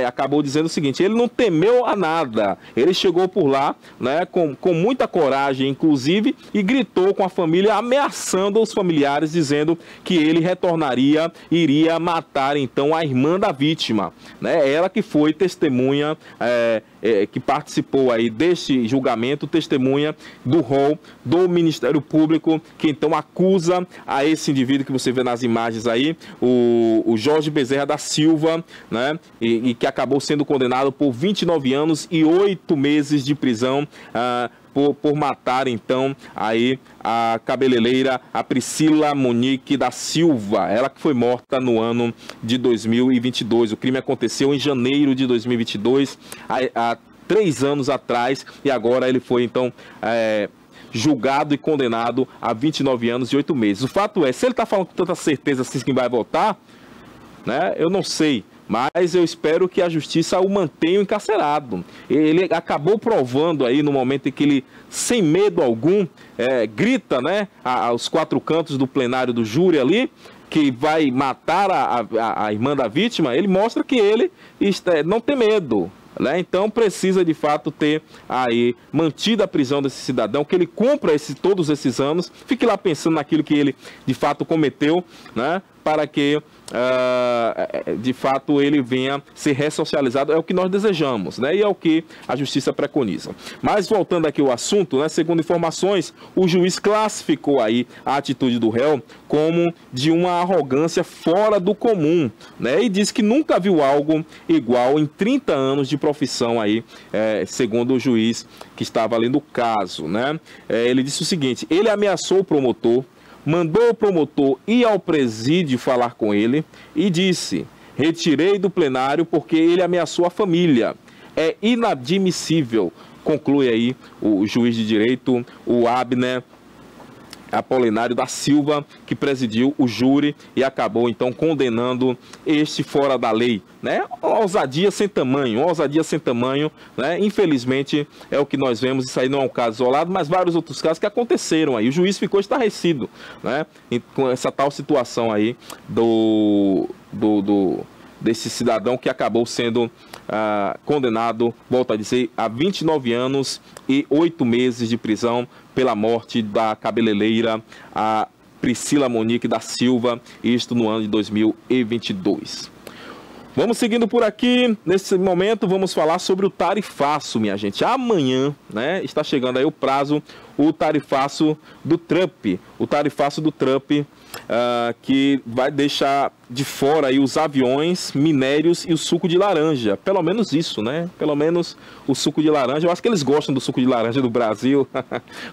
acabou dizendo o seguinte: ele não temeu a nada, ele chegou por lá, né, com muita coragem, inclusive, e gritou com a família, ameaçando os familiares, dizendo que ele retornaria, iria matar então a irmã da vítima, né? Ela que foi testemunha, que participou aí deste julgamento, testemunha do rol do Ministério Público, que então acusa a esse indivíduo que você vê nas imagens aí, o Jorge Bezerra da Silva, né, e que acabou sendo condenado por 29 anos e 8 meses de prisão por matar então aí a cabeleireira, a Priscila Monique da Silva, ela que foi morta no ano de 2022. O crime aconteceu em janeiro de 2022, há 3 anos atrás, e agora ele foi então julgado e condenado a 29 anos e 8 meses. O fato é, se ele está falando com tanta certeza assim que vai voltar, né, eu não sei, mas eu espero que a justiça o mantenha encarcerado. Ele acabou provando aí no momento em que ele, sem medo algum, grita, né, aos 4 cantos do plenário do júri ali, que vai matar a irmã da vítima. Ele mostra que ele não tem medo, né? Então precisa de fato ter aí mantido a prisão desse cidadão, que ele cumpra todos esses anos, fique lá pensando naquilo que ele de fato cometeu, né, para que de fato ele venha ser ressocializado. É o que nós desejamos, né? E é o que a justiça preconiza. Mas voltando aqui ao assunto, né, segundo informações, o juiz classificou aí a atitude do réu como de uma arrogância fora do comum, né? E disse que nunca viu algo igual em 30 anos de profissão aí, segundo o juiz que estava ali no caso, né? Ele disse o seguinte: ele ameaçou o promotor, mandou o promotor ir ao presídio falar com ele e disse: retirei do plenário porque ele ameaçou a família. É inadmissível, conclui aí o juiz de direito, o Abner Apolinário da Silva, que presidiu o júri e acabou então condenando este fora da lei, né? Uma ousadia sem tamanho, né? Infelizmente é o que nós vemos. Isso aí não é um caso isolado, mas vários outros casos que aconteceram aí. O juiz ficou estarrecido, né, com essa tal situação aí desse cidadão que acabou sendo condenado, volto a dizer, a 29 anos e 8 meses de prisão pela morte da cabeleireira, a Priscila Monique da Silva, isto no ano de 2022. Vamos seguindo por aqui. Nesse momento vamos falar sobre o tarifaço, minha gente. Amanhã, né, está chegando aí o prazo, o tarifaço do Trump. O tarifaço do Trump, que vai deixar de fora aí os aviões, minérios e o suco de laranja. Pelo menos isso, né? Pelo menos o suco de laranja. Eu acho que eles gostam do suco de laranja do Brasil.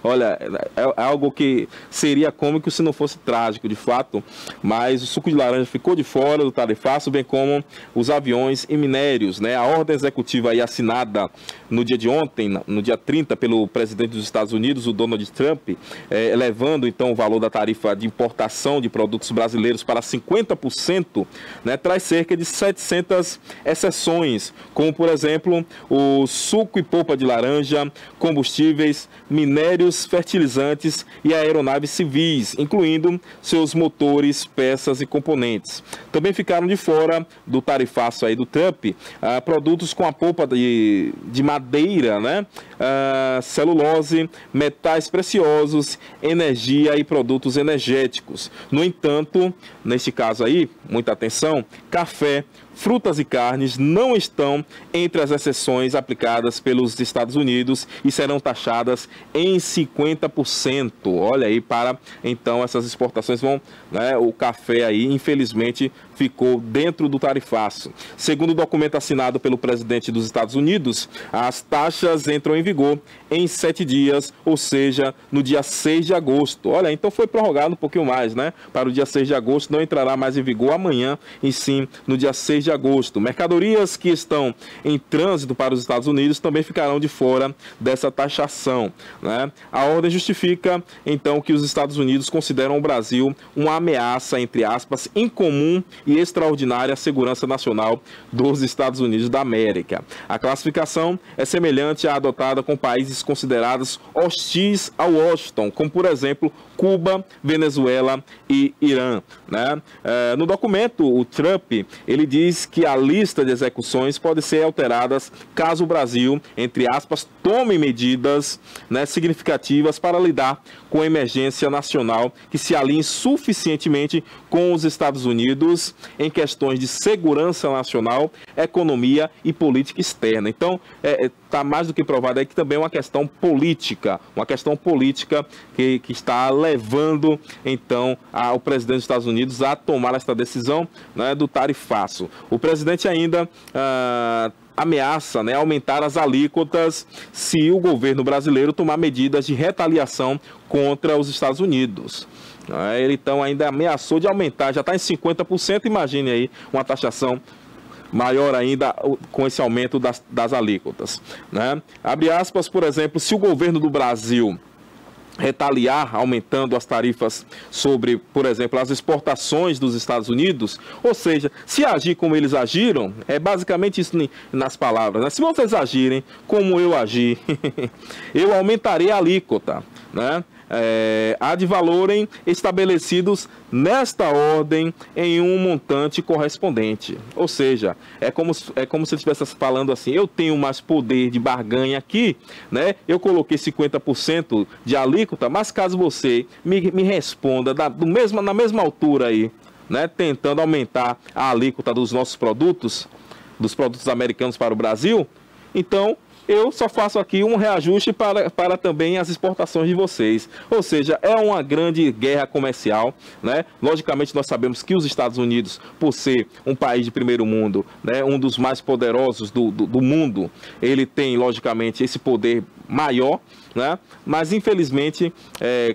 Olha, é algo que seria cômico se não fosse trágico, de fato. Mas o suco de laranja ficou de fora do tarifaço, bem como os aviões e minérios, né? A ordem executiva aí assinada no dia de ontem, no dia 30, pelo presidente dos Estados Unidos, o Donald Trump, elevando então o valor da tarifa de importação de produtos brasileiros para 50%, né, traz cerca de 700 exceções, como por exemplo o suco e polpa de laranja, combustíveis, minérios, fertilizantes e aeronaves civis, incluindo seus motores, peças e componentes. Também ficaram de fora do tarifaço aí do Trump produtos com a polpa de madeira, né, celulose, metais preciosos, energia e produtos energéticos. No entanto, neste caso aí, muita atenção, café, frutas e carnes não estão entre as exceções aplicadas pelos Estados Unidos e serão taxadas em 50%. Olha aí, para então essas exportações vão, né, o café aí, infelizmente, ficou dentro do tarifaço. Segundo o documento assinado pelo presidente dos Estados Unidos, as taxas entram em vigor em 7 dias, ou seja, no dia 6 de agosto. Olha, então foi prorrogado um pouquinho mais, né? Para o dia 6 de agosto, não entrará mais em vigor amanhã, e sim no dia 6 de agosto. Mercadorias que estão em trânsito para os Estados Unidos também ficarão de fora dessa taxação, né? A ordem justifica, então, que os Estados Unidos consideram o Brasil uma ameaça, entre aspas, incomum e extraordinária à segurança nacional dos Estados Unidos da América. A classificação é semelhante à adotada com países considerados hostis a Washington, como por exemplo Cuba, Venezuela e Irã, né? No documento, o Trump, ele diz que a lista de execuções pode ser alterada caso o Brasil, entre aspas, tome medidas, né, significativas para lidar com a emergência nacional que se alinhe suficientemente com os Estados Unidos em questões de segurança nacional, economia e política externa. Então, está mais do que provado aí que também é uma questão política que está levando, então, o presidente dos Estados Unidos a tomar esta decisão, né, do tarifaço. O presidente ainda ameaça, né, aumentar as alíquotas se o governo brasileiro tomar medidas de retaliação contra os Estados Unidos. Ele então ainda ameaçou de aumentar, já está em 50%, imagine aí uma taxação maior ainda com esse aumento das alíquotas, né? Abre aspas, por exemplo, se o governo do Brasil retaliar aumentando as tarifas sobre, por exemplo, as exportações dos Estados Unidos, ou seja, se agir como eles agiram, é basicamente isso nas palavras, né? Se vocês agirem como eu agi, eu aumentarei a alíquota, né? Há de valorem estabelecidos nesta ordem em um montante correspondente. Ou seja, é como se ele estivesse falando assim, eu tenho mais poder de barganha aqui, né? Eu coloquei 50% de alíquota, mas caso você me responda na mesma altura aí, né, tentando aumentar a alíquota dos nossos produtos, dos produtos americanos para o Brasil, então eu só faço aqui um reajuste para também as exportações de vocês. Ou seja, é uma grande guerra comercial, né? Logicamente, nós sabemos que os Estados Unidos, por ser um país de primeiro mundo, né, um dos mais poderosos do mundo, ele tem, logicamente, esse poder maior, né? Mas infelizmente,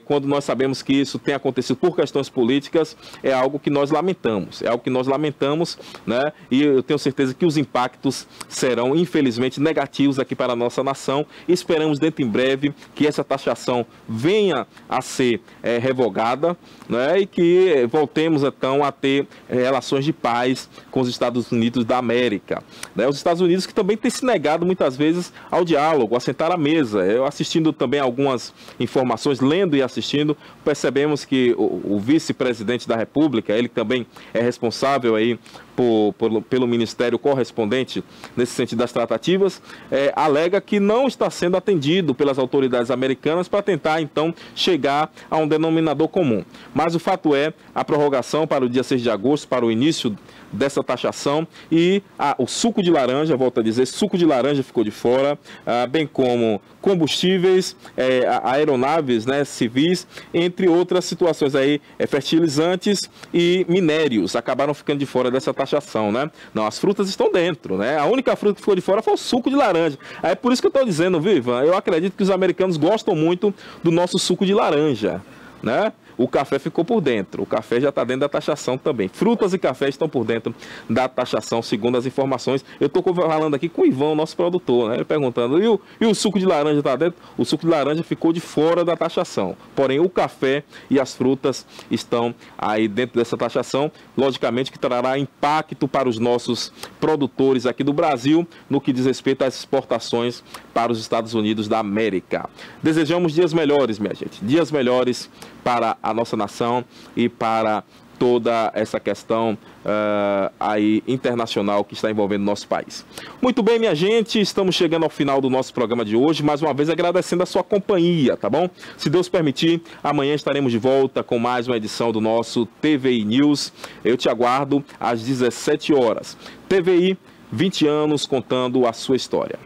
quando nós sabemos que isso tem acontecido por questões políticas, é algo que nós lamentamos, né? E eu tenho certeza que os impactos serão infelizmente negativos aqui para a nossa nação. Esperamos dentro em breve que essa taxação venha a ser revogada, né? E que voltemos então a ter relações de paz com os Estados Unidos da América, né? Os Estados Unidos que também têm se negado muitas vezes ao diálogo, a sentar à mesa. Eu assistindo também algumas informações, lendo e assistindo, percebemos que o vice-presidente da República, ele também é responsável aí pelo ministério correspondente nesse sentido das tratativas, alega que não está sendo atendido pelas autoridades americanas para tentar então chegar a um denominador comum. Mas o fato é a prorrogação para o dia 6 de agosto, para o início dessa taxação, e o suco de laranja, volto a dizer, suco de laranja ficou de fora, bem como combustíveis, aeronaves, né, civis, entre outras situações aí, fertilizantes e minérios, acabaram ficando de fora dessa taxação, né? Não, as frutas estão dentro, né? A única fruta que ficou de fora foi o suco de laranja. É por isso que eu estou dizendo, viu, Ivan? Eu acredito que os americanos gostam muito do nosso suco de laranja, né? o café ficou por dentro. O café já está dentro da taxação também. Frutas e café estão por dentro da taxação, segundo as informações. Eu estou falando aqui com o Ivan, nosso produtor, né? Ele perguntando, e o suco de laranja está dentro? O suco de laranja ficou de fora da taxação. Porém, o café e as frutas estão aí dentro dessa taxação. Logicamente que trará impacto para os nossos produtores aqui do Brasil, no que diz respeito às exportações para os Estados Unidos da América. Desejamos dias melhores, minha gente. Dias melhores para a nossa nação e para toda essa questão aí internacional que está envolvendo o nosso país. Muito bem, minha gente, estamos chegando ao final do nosso programa de hoje, mais uma vez agradecendo a sua companhia, tá bom? Se Deus permitir, amanhã estaremos de volta com mais uma edição do nosso TVI News. Eu te aguardo às 17 horas. TVI, 20 anos contando a sua história.